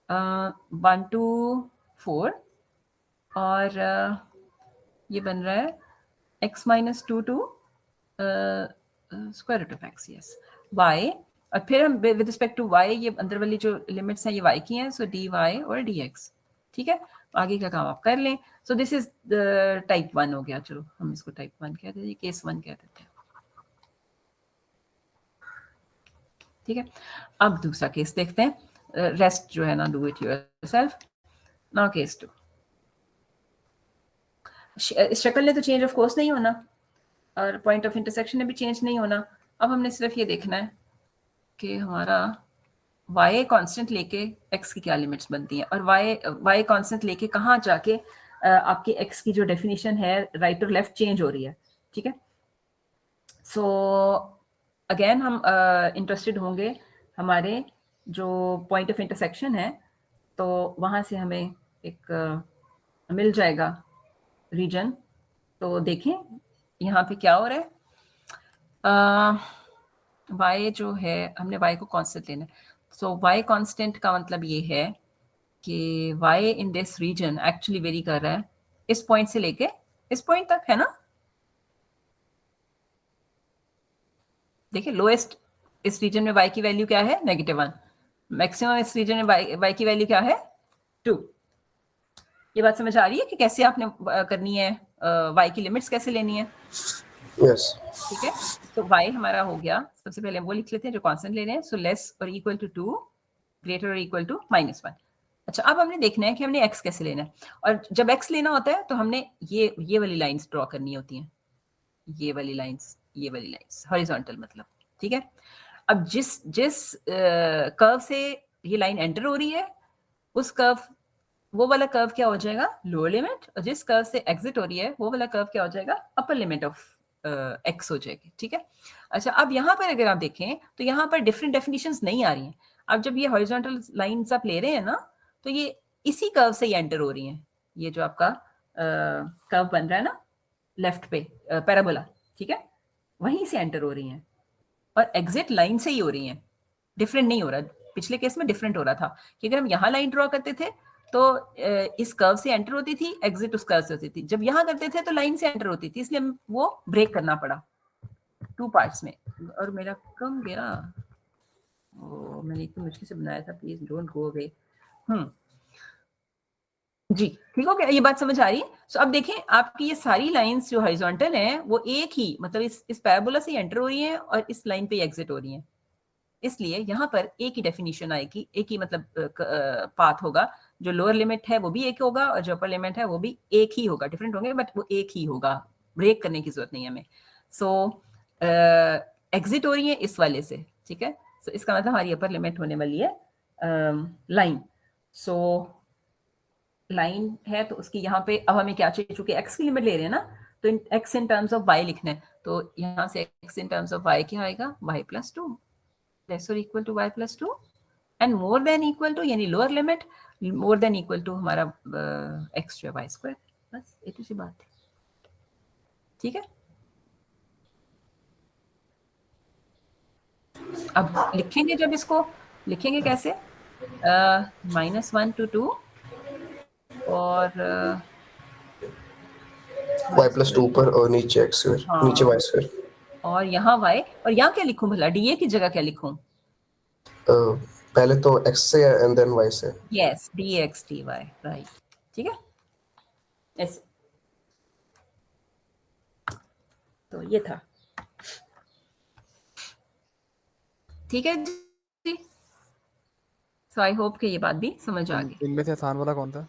[SPEAKER 1] 1 to 4, और ये बन रहा है x - 2 to square root of x, yes y, और फिर हम विद रिस्पेक्ट टू y ये अंदर वाली जो लिमिट्स हैं ये y की हैं, सो dy और dx, ठीक है, आगे का काम आप कर लें। सो दिस इज टाइप 1 हो गया, चलो हम इसको टाइप 1 कहते हैं, केस 1 कह देते हैं, ठीक है। अब दूसरा केस देखते हैं, रेस्ट जो है ना do it yourself. Now case 2, शक्ल ने तो चेंज ऑफ कोर्स नहीं होना और पॉइंट ऑफ इंटरसेक्शन ने भी चेंज नहीं होना। अब हमने सिर्फ ये देखना है कि हमारा y कांस्टेंट लेके x की क्या लिमिट्स बनती हैं, और y कांस्टेंट लेके कहाँ जाके आपके x की जो डेफिनेशन है राइट और लेफ्ट चेंज हो रही है, ठीक है। सो अगेन हम इंटरेस्टेड होंगे हमारे जो पॉइंट ऑफ इंटरसेक्शन है, तो वहाँ से हमें एक मिल जाएगा रीजन। तो देखें यहाँ पे क्या हो रहा है, y जो है हमने y को कांस्टेंट लेना है, सो y कांस्टेंट का मतलब ये है कि y in this region actually vary कर रहा है इस पॉइंट से लेके इस पॉइंट तक, है ना? देखिए लोएस्ट इस रीजन में y की वैल्यू क्या है? -1। मैक्सिमम इस रीजन में y की वैल्यू क्या है? 2। ये बात समझ आ रही है कि कैसे आपने करनी है, y की लिमिट्स कैसे लेनी है?
[SPEAKER 3] यस
[SPEAKER 1] ठीक है, तो y हमारा हो गया, सबसे पहले हम वो लिख लेते हैं जो कांस्टेंट ले रहे हैं। सो लेस और इक्वल टू 2, ग्रेटर और इक्वल टू -1। अच्छा, अब हमने देखना है कि हमने x कैसे लेना है, और जब x लेना होता है तो हमने ये वाली लाइंस ड्रॉ करनी होती हैं, ये वाली लाइंस हॉरिजॉन्टल मतलब, ठीक है। अब जिस कर्व से ये लाइन एंटर हो रही है, उस कर्व, वो वाला कर्व क्या हो जाएगा? Lower limit. और जिस कर्व से एग्जिट हो रही है, वो वाला कर्व क्या हो जाएगा? अपर लिमिट ऑफ x हो जाएगी, ठीक है। अच्छा, अब यहाँ पर अगर आप देखें तो यहाँ पर डिफरेंट डेफिनेशंस नहीं आ रही हैं। अब जब ये हॉरिजॉन्टल लाइंस आप ले रहे हैं ना, तो ये इसी कर्व से ही एंटर हो रही हैं। ये जो आपका कर्व बन रहा है ना लेफ्ट पे, पैराबोला, ठीक है, वहीं से एंटर हो रही हैं और एग्जिट लाइन से ही हो रही हैं, डिफरेंट नहीं हो रहा। पिछले केस में डिफरेंट हो रहा था कि अगर हम यहाँ लाइन ड्रॉ करते थे तो इस कर्व से एंटर होती थी, एग्जिट उस कर्व से होती थी। जब यहाँ करते थे तो लाइन से एंटर होती थी, इसलिए वो ब्रेक करना पड़ा 2 पार्ट्स में। और मेरा कम गया, मैंने इतनी मुश्किल से बनाया था, प्लीज डोंट गो अवे। जी, ठीक हो गया, ये बात समझ आ रही है? सो अब देखें, आपकी ये सारी लाइंस जो हॉरिजॉन्टल हैं वो एक ही, मतलब इस पैराबोला से एंटर हो रही हैं और इस लाइन पे एग्जिट हो रही हैं। इसलिए यहाँ पर एक ही डेफिनेशन आएगी, एक ही मतलब पाथ होगा। जो लोअर लिमिट है वो भी एक होगा और जो अपर लिमिट है वो भी एक ही होगा। डिफरेंट होंगे बट वो एक ही होगा, ब्रेक करने की जरूरत नहीं है हमें। सो एग्जिट हो रही है इस वाले से, ठीक है। सो इसका मतलब हमारी अपर लिमिट होने वाली है लाइन। सो लाइन है तो उसकी यहाँ पे अब हमें क्या चाहिए, चूंकि x की लिमिट ले रहे हैं ना, तो x in terms of y लिखना है। तो यहाँ से x in terms of y क्या आएगा? y+2, लेस और equal to y+2 and more than equal to, यानी lower limit more than equal to हमारा x जो है y²। बस इतनी सी बात है, ठीक है। अब लिखेंगे, जब इसको लिखेंगे कैसे? -1 to 2 और
[SPEAKER 3] y+2 ऊपर और नीचे x², नीचे y²।
[SPEAKER 1] और यहाँ y, और यहाँ क्या लिखूं भला? dA की जगह क्या लिखूं?
[SPEAKER 3] पहले तो x से एंड देन y से।
[SPEAKER 1] यस, dx dy, राइट, ठीक है, ऐसे। तो ये था, ठीक है जी। सो आई होप कि ये बात भी समझ आ गई।
[SPEAKER 2] इनमें से आसान वाला कौन था?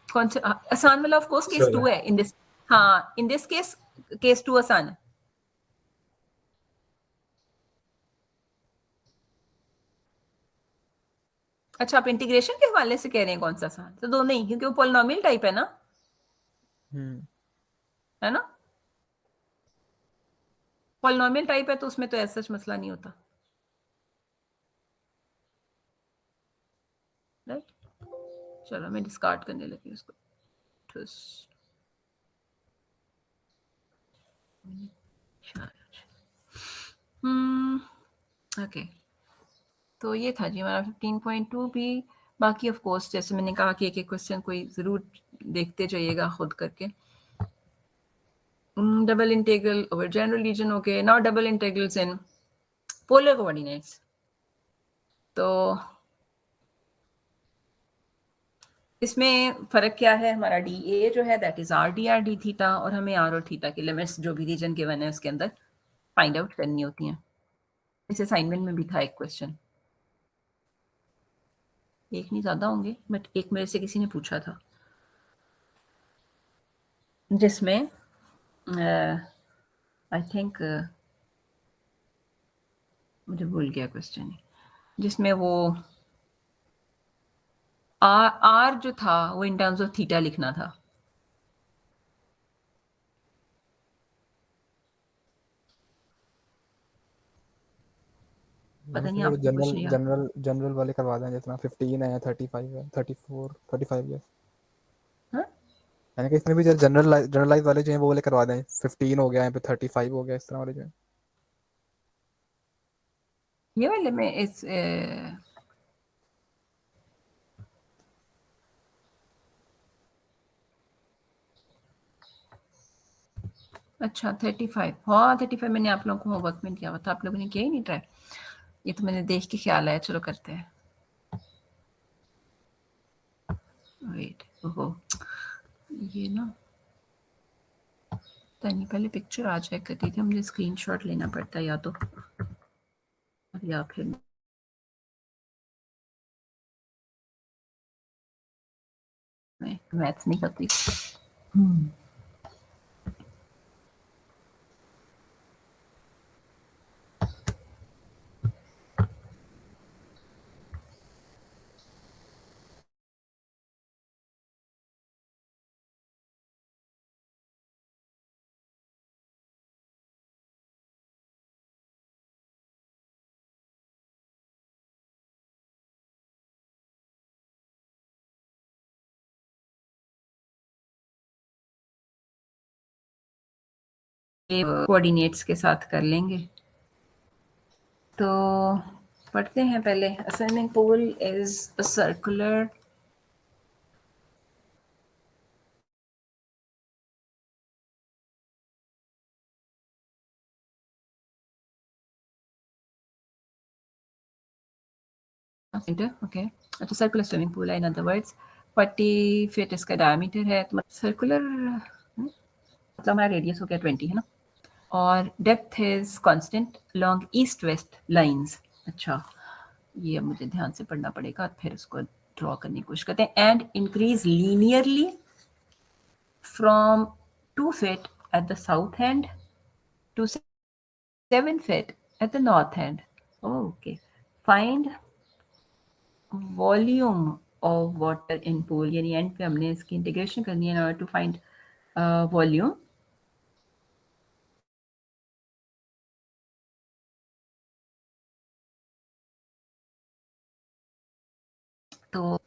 [SPEAKER 1] कौन सा आसान वाला? ऑफ कोर्स केस 2 है इन दिस। हाँ, इन दिस केस 2 आसान है। अच्छा, आप इंटीग्रेशन के हवाले से कह रहे हैं कौन सा आसान? तो दो नहीं, क्योंकि वो पॉलिनोमियल टाइप है ना, है ना। पॉलिनोमियल टाइप है तो उसमें तो ऐसा सच मसला नहीं होता, राइट। चलो मैं डिस्कार्ड करने लगी उसको। ओके, तो ये था जी हमारा 15.2 भी। बाकी ऑफ कोर्स जैसे मैंने कहा कि एक एक क्वेश्चन कोई ज़रूर देखते जाइएगा खुद करके। Double integral over general region, okay. Now double integrals in polar coordinates. तो इसमें फ़र्क क्या है? हमारा डी ए जो है that is R D R D theta, और हमें आर और थीटा की लिमिट्स जो भी रीजन गिवन है उसके अंदर फाइंड आउट करनी होती हैं। इस असाइनमेंट में भी था एक क्वेश्चन, एक नहीं ज़्यादा होंगे बट एक मेरे से किसी ने पूछा था, जिसमें आई थिंक मुझे भूल गया क्वेश्चन, जिसमें वो आर जो था वो इन टर्म्स ऑफ थीटा लिखना था। पता नहीं आपको कुछ नहीं याद?
[SPEAKER 2] जनरल वाले करवा दें, जितना 15 है, 35 है, 34, 35 है।
[SPEAKER 1] हाँ,
[SPEAKER 2] यानी कि इसमें भी जनरलाइज वाले जो हैं वो वाले करवा दें। 15 हो गया, यहाँ पे 35 हो गया, इस तरह वाले जो हैं।
[SPEAKER 1] ये वाले में इस अच्छा 35, हाँ 35 मैंने आप लोगों को होमवर्क में किया हुआ था, आप लोगों ने किया ही नहीं ट्राई। ये तो मैंने देख के ख्याल आया, चलो करते हैं। वेट, ओहो ये ना तनी पहले पिक्चर आ जाए करती थी, मुझे स्क्रीनशॉट लेना पड़ता है या तो, या फिर मैं मैथ्स नहीं करती। कोऑर्डिनेट्स के साथ कर लेंगे। तो पढ़ते हैं पहले। A swimming pool is a circular okay, अच्छा सर्कुलर स्विमिंग पूल है, इन अदर वर्ड्स 40 फीट इसका डायमीटर है, तो सर्कुलर मतलब हमारा रेडियस हो गया 20 है ना, और depth is constant long east west lines. अच्छा ये अब मुझे ध्यान से पढ़ना पड़ेगा, फिर उसको ड्रॉ करने की कोशिश करते हैं। And increase linearly from 2 feet at the south end to 7 feet at the north end. Okay, find volume of water in pool, यानी एंड पे हमने इसकी इंटीग्रेशन करनी है in order to find volume. तो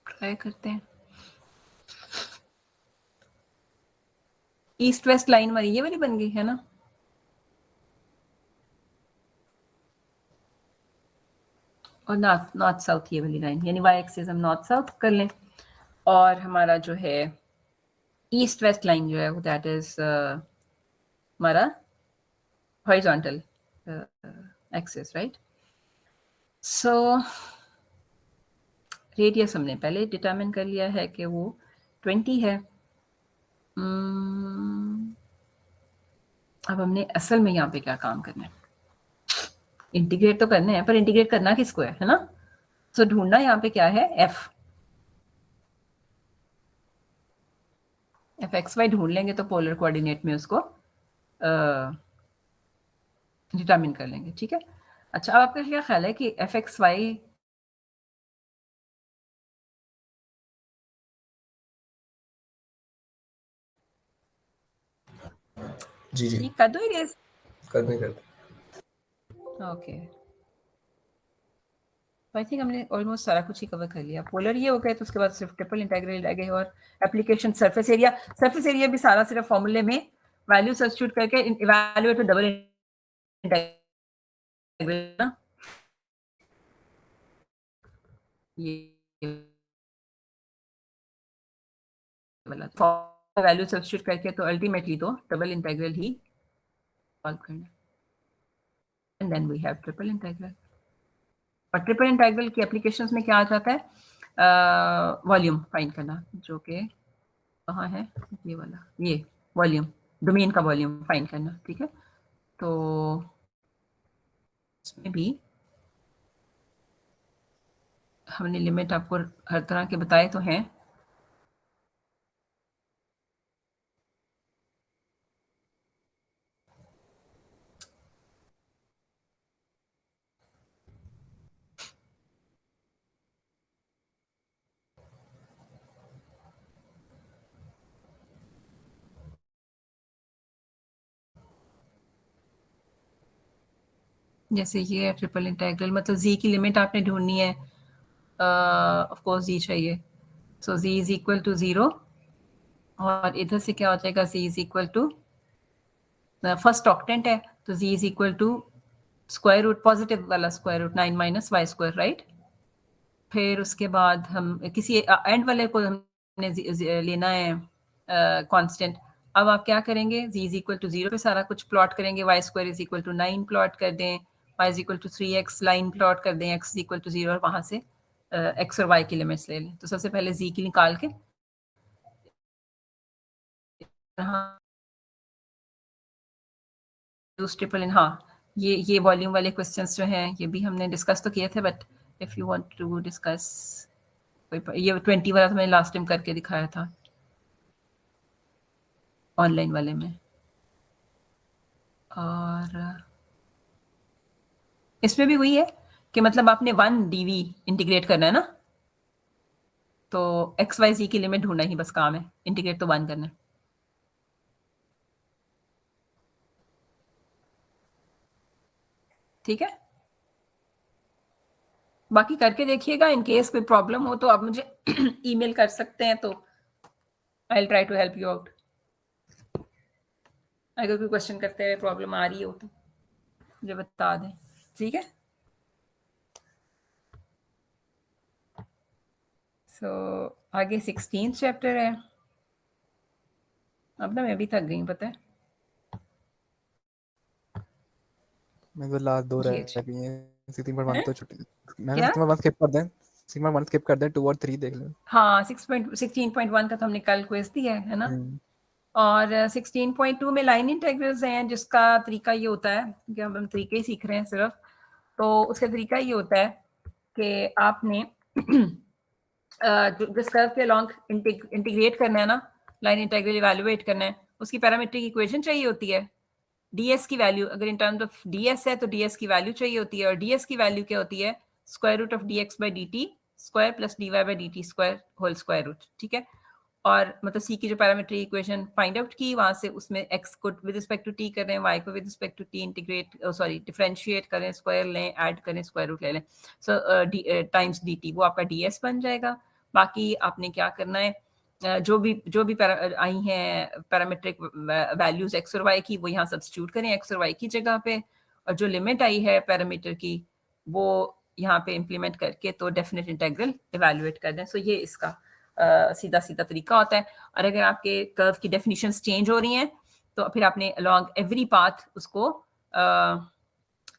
[SPEAKER 1] ट्राई करते हैं। ईस्ट वेस्ट लाइन वाली ये वाली बन गई है ना, और नॉर्थ नॉर्थ साउथ ये वाली लाइन, यानी वाई एक्सिस हम नॉर्थ साउथ कर लें, और हमारा जो है ईस्ट वेस्ट लाइन जो है वो दैट इज हमारा horizontal axis, right. So radius हमने पहले डिटरमिन कर लिया है कि वो 20 है। अब हमने असल में यहाँ पे क्या काम करना है, इंटीग्रेट तो करना है, पर इंटीग्रेट करना किसको है ना। सो ढूंढना यहाँ पे क्या है, एफ एक्स वाई ढूंढ लेंगे तो पोलर कोऑर्डिनेट में उसको डिटरमिन कर लेंगे, ठीक है। अच्छा अब आपका क्या ख्याल है कि एफ एक्स वाई
[SPEAKER 3] जी जी
[SPEAKER 1] कर दो इरेज,
[SPEAKER 3] करते करते
[SPEAKER 1] ओके। आई थिंक हमने ऑलमोस्ट सारा कुछ ही कवर कर लिया। पोलर ये हो गए, तो उसके बाद सिर्फ ट्रिपल इंटीग्रल रह गए, और application surface area. Surface area भी सारा सिर्फ फॉर्मूले में वैल्यू सब्स्टिट्यूट करके इवैल्यूएट डबल इंटीग्रल ना, ये वाला वैल्यू सब्स्टिट्यूट करके, तो अल्टीमेटली तो डबल इंटीग्रल ही सॉल्व करना, and then we have triple integral. और ट्रिपल इंटीग्रल की एप्लीकेशंस में क्या आ जाता है, वॉल्यूम फाइंड करना, जो कि कहाँ है ये वाला, ये वॉल्यूम, डोमेन का वॉल्यूम फाइंड करना, ठीक है। तो इसमें भी हमने लिमिट आपको हर तरह के बताए तो हैं। जैसे ये है ट्रिपल इंटीग्रल, मतलब जी की लिमिट आपने ढूंढनी है, ऑफ कोर्स जी चाहिए, so z is equal to 0, और इधर से क्या हो जाएगा, z is equal to first octant है, तो z is equal to square root, positive वाला स्क्वायर रूट 9 - y² राइट। फिर उसके बाद हम किसी एंड वाले को हमने लेना है कांस्टेंट। अब आप क्या करेंगे, z इज इक्वल टू 0 पे सारा कुछ प्लॉट करेंगे, y square is equal to 9 plot कर दें, y is equal to 3x line plot कर दें, x इज इक्वल टू 0 और वहां से x और y की लिमिट्स ले लें। तो सबसे पहले z की निकाल के हाँ ट्रिपल इन, हाँ ये वॉल्यूम वाले क्वेश्चंस जो हैं ये भी हमने डिस्कस तो किए थे, but if you want to discuss, ये 20 वाला तो मैंने लास्ट टाइम करके दिखाया था ऑनलाइन वाले में। और इसमें भी वही है कि मतलब आपने 1 dv इंटीग्रेट करना है ना, तो एक्स वाई जी की लिमिट ढूंढना ही बस काम है, इंटीग्रेट तो 1 करना है। ठीक है, बाकी करके देखिएगा। इन केस कोई प्रॉब्लम हो तो आप मुझे ईमेल कर सकते हैं, तो I will try to help you out. अगर कोई क्वेश्चन करते हुए प्रॉब्लम आ रही हो तो मुझे बता दें, ठीक है। सो आगे 16th चैप्टर है। अब ना मैं भी थक गई, पता है।
[SPEAKER 2] मैं तो लास्ट 2
[SPEAKER 1] ये
[SPEAKER 2] रह गई हैं, सिग्मा 1
[SPEAKER 1] हैं?
[SPEAKER 2] तो छुट्टी, मैंने
[SPEAKER 1] क्या?
[SPEAKER 2] सिग्मा 1 स्किप कर दें, सिग्मा 1 स्किप कर दें, 2 और 3 देख लें।
[SPEAKER 1] हाँ 16.1 का तो हमने कल क्विज दिया है ना। और 16.2 में लाइन इंटेग्रल्स हैं, जिसका तरीका ये होता है कि हम तरीके ही सीख रहे हैं सिर्फ। तो उसका तरीका ये होता है कि आपने जिस कर्व के अलॉन्ग इंटीग्रेट करना है ना, लाइन इंटेग्रल इवैल्यूएट करना है, उसकी पैरामीट्रिक इक्वेशन चाहिए होती है। ds की वैल्यू, अगर इन टर्म्स ऑफ ds है तो ds की वैल्यू चाहिए होती है, और ds की वैल्यू क्या होती है, square root of dx by dt square plus dy by dt square whole square root. ठीक है, और मतलब c की जो पैरामीट्रिक इक्वेशन फाइंड आउट की, वहां से उसमें x को विद रिस्पेक्ट टू t कर रहे हैं, y को with respect to t integrate sorry differentiate करें, स्क्वायर लें, ऐड करें, स्क्वायर रूट ले लें, सो टाइम्स dt, वो आपका ds बन जाएगा। बाकी आपने क्या करना है, जो भी आई हैं पैरामीट्रिक वैल्यूज एक्स और वाई की, वो यहाँ सब्स्टिट्यूट करें एक्स और वाई की जगह पे, और जो लिमिट आई है पैरामीटर की वो यहाँ पे इम्प्लीमेंट करके तो डेफिनेट इंटेग्रल इवैल्यूएट कर दें। सो ये इसका सीधा सीधा तरीका होता है। और अगर आपके कर्व की डेफिनेशंस चेंज हो रही हैं तो फिर आपने अलॉन्ग एवरी पाथ उसको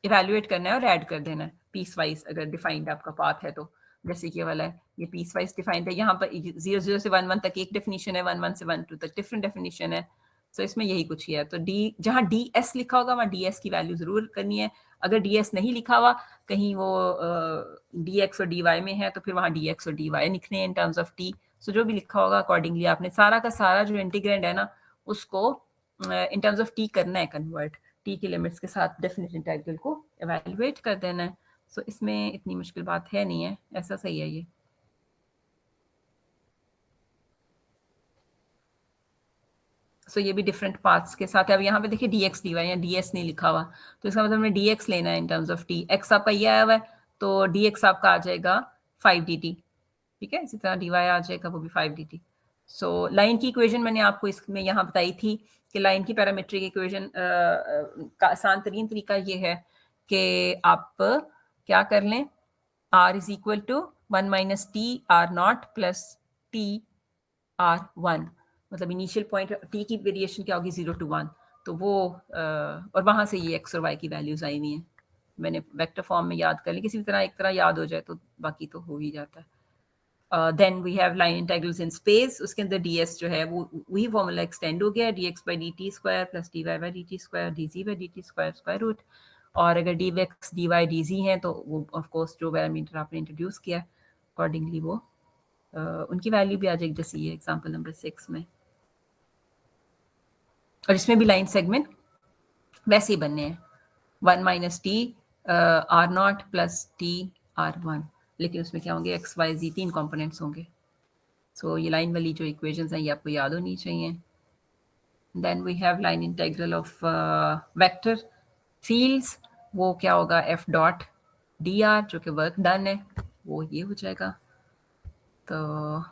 [SPEAKER 1] इवैल्यूएट करना है और ऐड कर देना है पीस वाइज, अगर डिफाइंड आपका पाथ है तो। जैसे कि वाला है, ये पीस वाइज डिफाइंड है, यहाँ पर 0 से 1 1 तक एक डेफिनेशन है, 1 1 से 1 2 तक डिफरेंट डेफिनेशन है। तो इसमें यही कुछ ही है। तो डी, जहाँ डी एस लिखा होगा वहाँ डी एस की वैल्यू जरूर करनी है। अगर डी एस नहीं लिखा हुआ, कहीं वो डी एक्स और डी वाई में है, तो फिर वहाँ डी एक्स और डी वाई लिखने हैं इन टर्म्स ऑफ टी। सो जो भी लिखा होगा अकॉर्डिंगली आपने सारा का सारा जो इंटीग्रेंड है ना, उसको इन टर्म्स ऑफ टी करना है कन्वर्ट, टी की लिमिट्स के साथ डेफिनेट इंटीग्रल को एवेल्युएट कर देना है। सो इसमें इतनी मुश्किल बात है नहीं है, ऐसा सही है ये। सो ये भी डिफरेंट पाथ्स के साथ है। अब यहाँ पे देखिए डी एक्स डी वाई, या डी एस नहीं लिखा हुआ, तो इसका मतलब हमें डी एक्स लेना है इन टर्म्स ऑफ टी। एक्स आपका ये आया हुआ है, तो डी एक्स आपका आ जाएगा 5 डी टी। ठीक है, इसी तरह डी वाई आ जाएगा, वो भी 5 डी टी। सो लाइन की इक्वेशन मैंने आपको इसमें यहाँ बताई थी कि लाइन की पैरामीट्रिक इक्वेशन का आसान तरीन तरीका ये है कि आप क्या कर लें, r is equal to 1 minus t r naught plus t r 1, मतलब इनिशियल पॉइंट t की वेरिएशन क्या होगी 0 to 1, तो वो और वहां से ये x और y की वैल्यूज आई हुई हैं। मैंने वेक्टर फॉर्म में याद कर ली, किसी भी तरह एक तरह याद हो जाए तो बाकी तो हो ही जाता है। Then we have line integrals in space, उसके अंदर ds जो है वो वही फॉर्मूला एक्सटेंड हो गया, dx by dt square plus dy by dt square dz by dt square square root. और अगर dx dy dz हैं तो वो ऑफ कोर्स जो पैरामीटर आपने इंट्रोड्यूस किया अकॉर्डिंगली वो उनकी वैल्यू भी आ जाएगी, जैसे ये एग्जांपल नंबर 6 में। और इसमें भी लाइन सेगमेंट वैसे ही बनने हैं, 1 minus t r naught plus t r 1, लेकिन उसमें क्या होंगे एक्स वाई जी 3 कंपोनेंट्स होंगे। सो ये लाइन वाली जो इक्वेशंस हैं ये आपको याद होनी चाहिए। Then we have line integral of vector fields, वो क्या होगा एफ डॉट डी आर, जो कि वर्क डन है, वो ये हो जाएगा। तो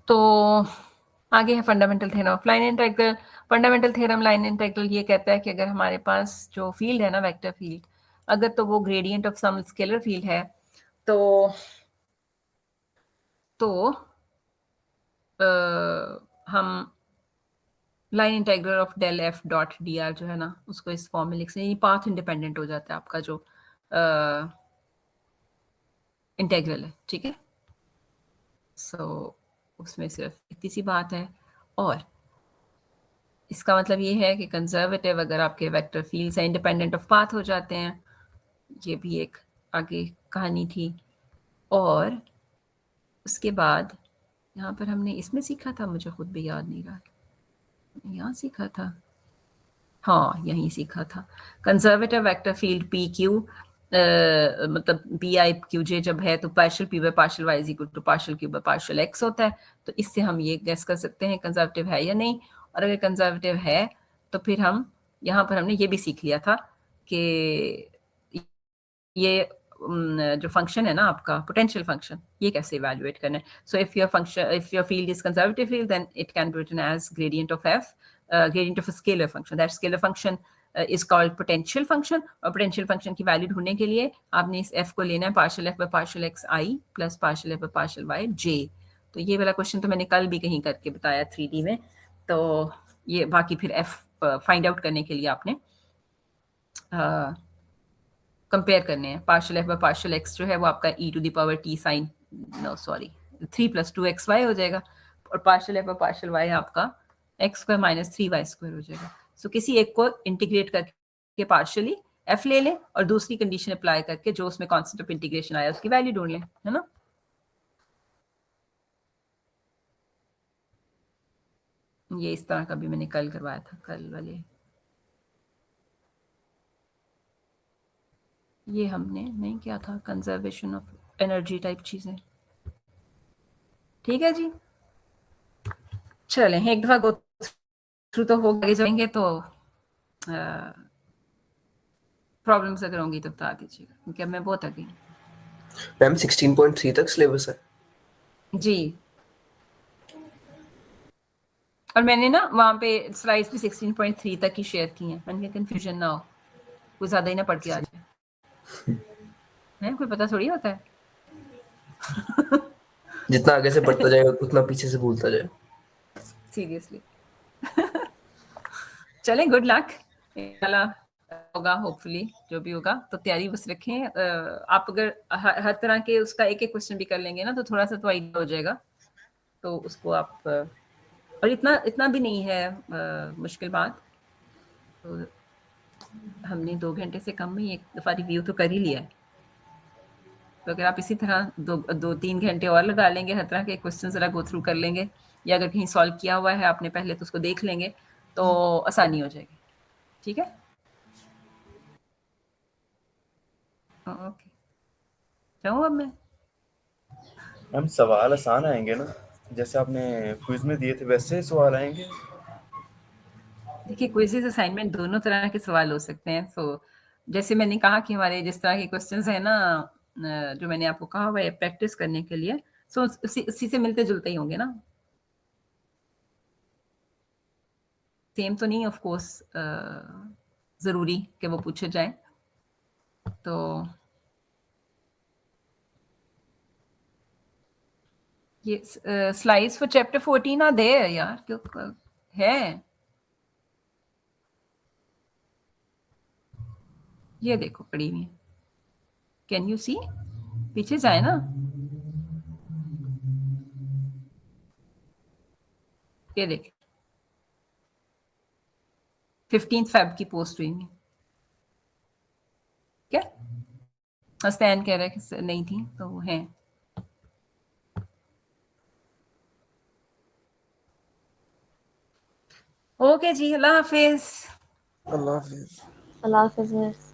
[SPEAKER 1] तो आगे है fundamental theorem of line integral. Fundamental theorem line integral ये कहता है कि अगर हमारे पास जो फील्ड है ना, वेक्टर फील्ड, अगर तो वो gradient of some scalar field है तो हम line integral of del f dot d r जो है ना, उसको इस फॉर्म में लिख सकते हैं। पाथ इंडिपेंडेंट हो जाता है आपका जो इंटीग्रल है, ठीक है। सो उसमें सिर्फ इतनी सी बात है, और इसका मतलब ये है कि कंजर्वेटिव अगर आपके वेक्टर फील्ड से इंडिपेंडेंट ऑफ पाथ हो जाते हैं, ये भी एक आगे कहानी थी। और उसके बाद यहाँ पर हमने इसमें सीखा था, मुझे खुद भी याद नहीं रहा, यहाँ सीखा था, हाँ यहीं सीखा था। Conservative vector field p q, मतलब बी आई क्यू जे जब है तो partial p by partial y is equal to partial q by partial x होता है। तो इससे हम ये गेस कर सकते हैं कंजर्वेटिव है या नहीं। और अगर कंजर्वेटिव है तो फिर हम यहाँ पर हमने ये भी सीख लिया था कि ये जो फंक्शन है ना आपका पोटेंशियल फंक्शन, ये कैसे इवैल्यूएट करना है। So if your field is conservative field then it can be written as gradient of f, gradient of a scalar function. That scalar function is called potential function. और potential function की value ढूंढने के लिए आपने इस f को लेना है partial f by partial x i plus partial f by partial y j। तो ये वाला क्वेश्चन तो मैंने कल भी कहीं करके बताया 3D में। तो ये बाकी फिर f फाइंड आउट करने के लिए आपने कंपेयर करने हैं। Partial f by partial x जो है वो आपका e to the power t sin 3 + 2xy हो जाएगा, और partial f by partial y आपका x² - 3y² हो जाएगा। सो किसी एक को इंटीग्रेट करके पार्शियली f ले लें और दूसरी कंडीशन अप्लाई करके जो उसमें कांस्टेंट ऑफ इंटीग्रेशन आया उसकी वैल्यू ढूंढ लें, है ना। ये इस तरह का भी मैंने कल करवाया था, कल वाले ये हमने नहीं किया था, कंजर्वेशन ऑफ एनर्जी टाइप चीजें। ठीक है जी, चलें एक दफा गो थ्रू तो हो गए, जाएंगे तो प्रॉब्लम्स अगर होंगी तो बता दीजिएगा, क्योंकि अब मैं बहुत आगे।
[SPEAKER 3] मैम 16.3 तक सिलेबस है
[SPEAKER 1] जी, और मैंने ना वहाँ पे स्लाइड्स भी 16.3 तक ही शेयर की हैं, मैंने कंफ्यूजन ना हो, कोई ज़्यादा ही ना पढ़ के आ जाए। है कोई पता थोड़ी होता है।
[SPEAKER 3] जितना आगे से पढ़ता जाएगा उतना पीछे से भूलता जाए,
[SPEAKER 1] सीरियसली। चलें, गुड लक, होगा होपफुली, जो भी होगा तो तैयारी बस रखें। आप अगर हर तरह के उसका एक एक क्वेश्चन भी कर लेंगे ना तो थोड़ा सा तो आइडिया हो जाएगा, तो उसको आप और इतना भी नहीं है मुश्किल बात। तो हमने 2 घंटे से कम में एक दफ़ा रिव्यू तो कर ही लिया है, तो अगर आप इसी तरह 2-3 घंटे और लगा लेंगे, हर तरह के क्वेश्चन ज़रा गो थ्रू कर लेंगे, या अगर कहीं सॉल्व किया हुआ है आपने पहले तो उसको देख लेंगे, तो आसानी हो जाएगी। ठीक है, ओके, जाऊँ अब मैं।
[SPEAKER 5] मैम सवाल आसान आएंगे ना, जैसे आपने क्विज में दिए थे वैसे ही सवाल आएंगे?
[SPEAKER 1] देखिए, क्विज़ेस असाइनमेंट दोनों तरह के सवाल हो सकते हैं। सो जैसे मैंने कहा कि हमारे जिस तरह के क्वेश्चंस हैं ना, जो मैंने आपको कहा हुआ है प्रैक्टिस करने के लिए, सो उसी से मिलते जुलते ही होंगे ना, सेम तो नहीं ऑफ कोर्स ज़रूरी कि वो पूछे जाए। तो ये slides for chapter 14 are there यार, क्यों है, ये देखो पड़ी हुई है, कैन यू सी, पीछे जाए ना, ये देख 15 Feb की पोस्ट हुई है क्या, हसनैन कह रहे कि नहीं थी तो वो है। ओके जी, अल्लाह हाफिज।
[SPEAKER 2] अल्लाह हाफिज।
[SPEAKER 4] अल्लाह हाफ़िज़।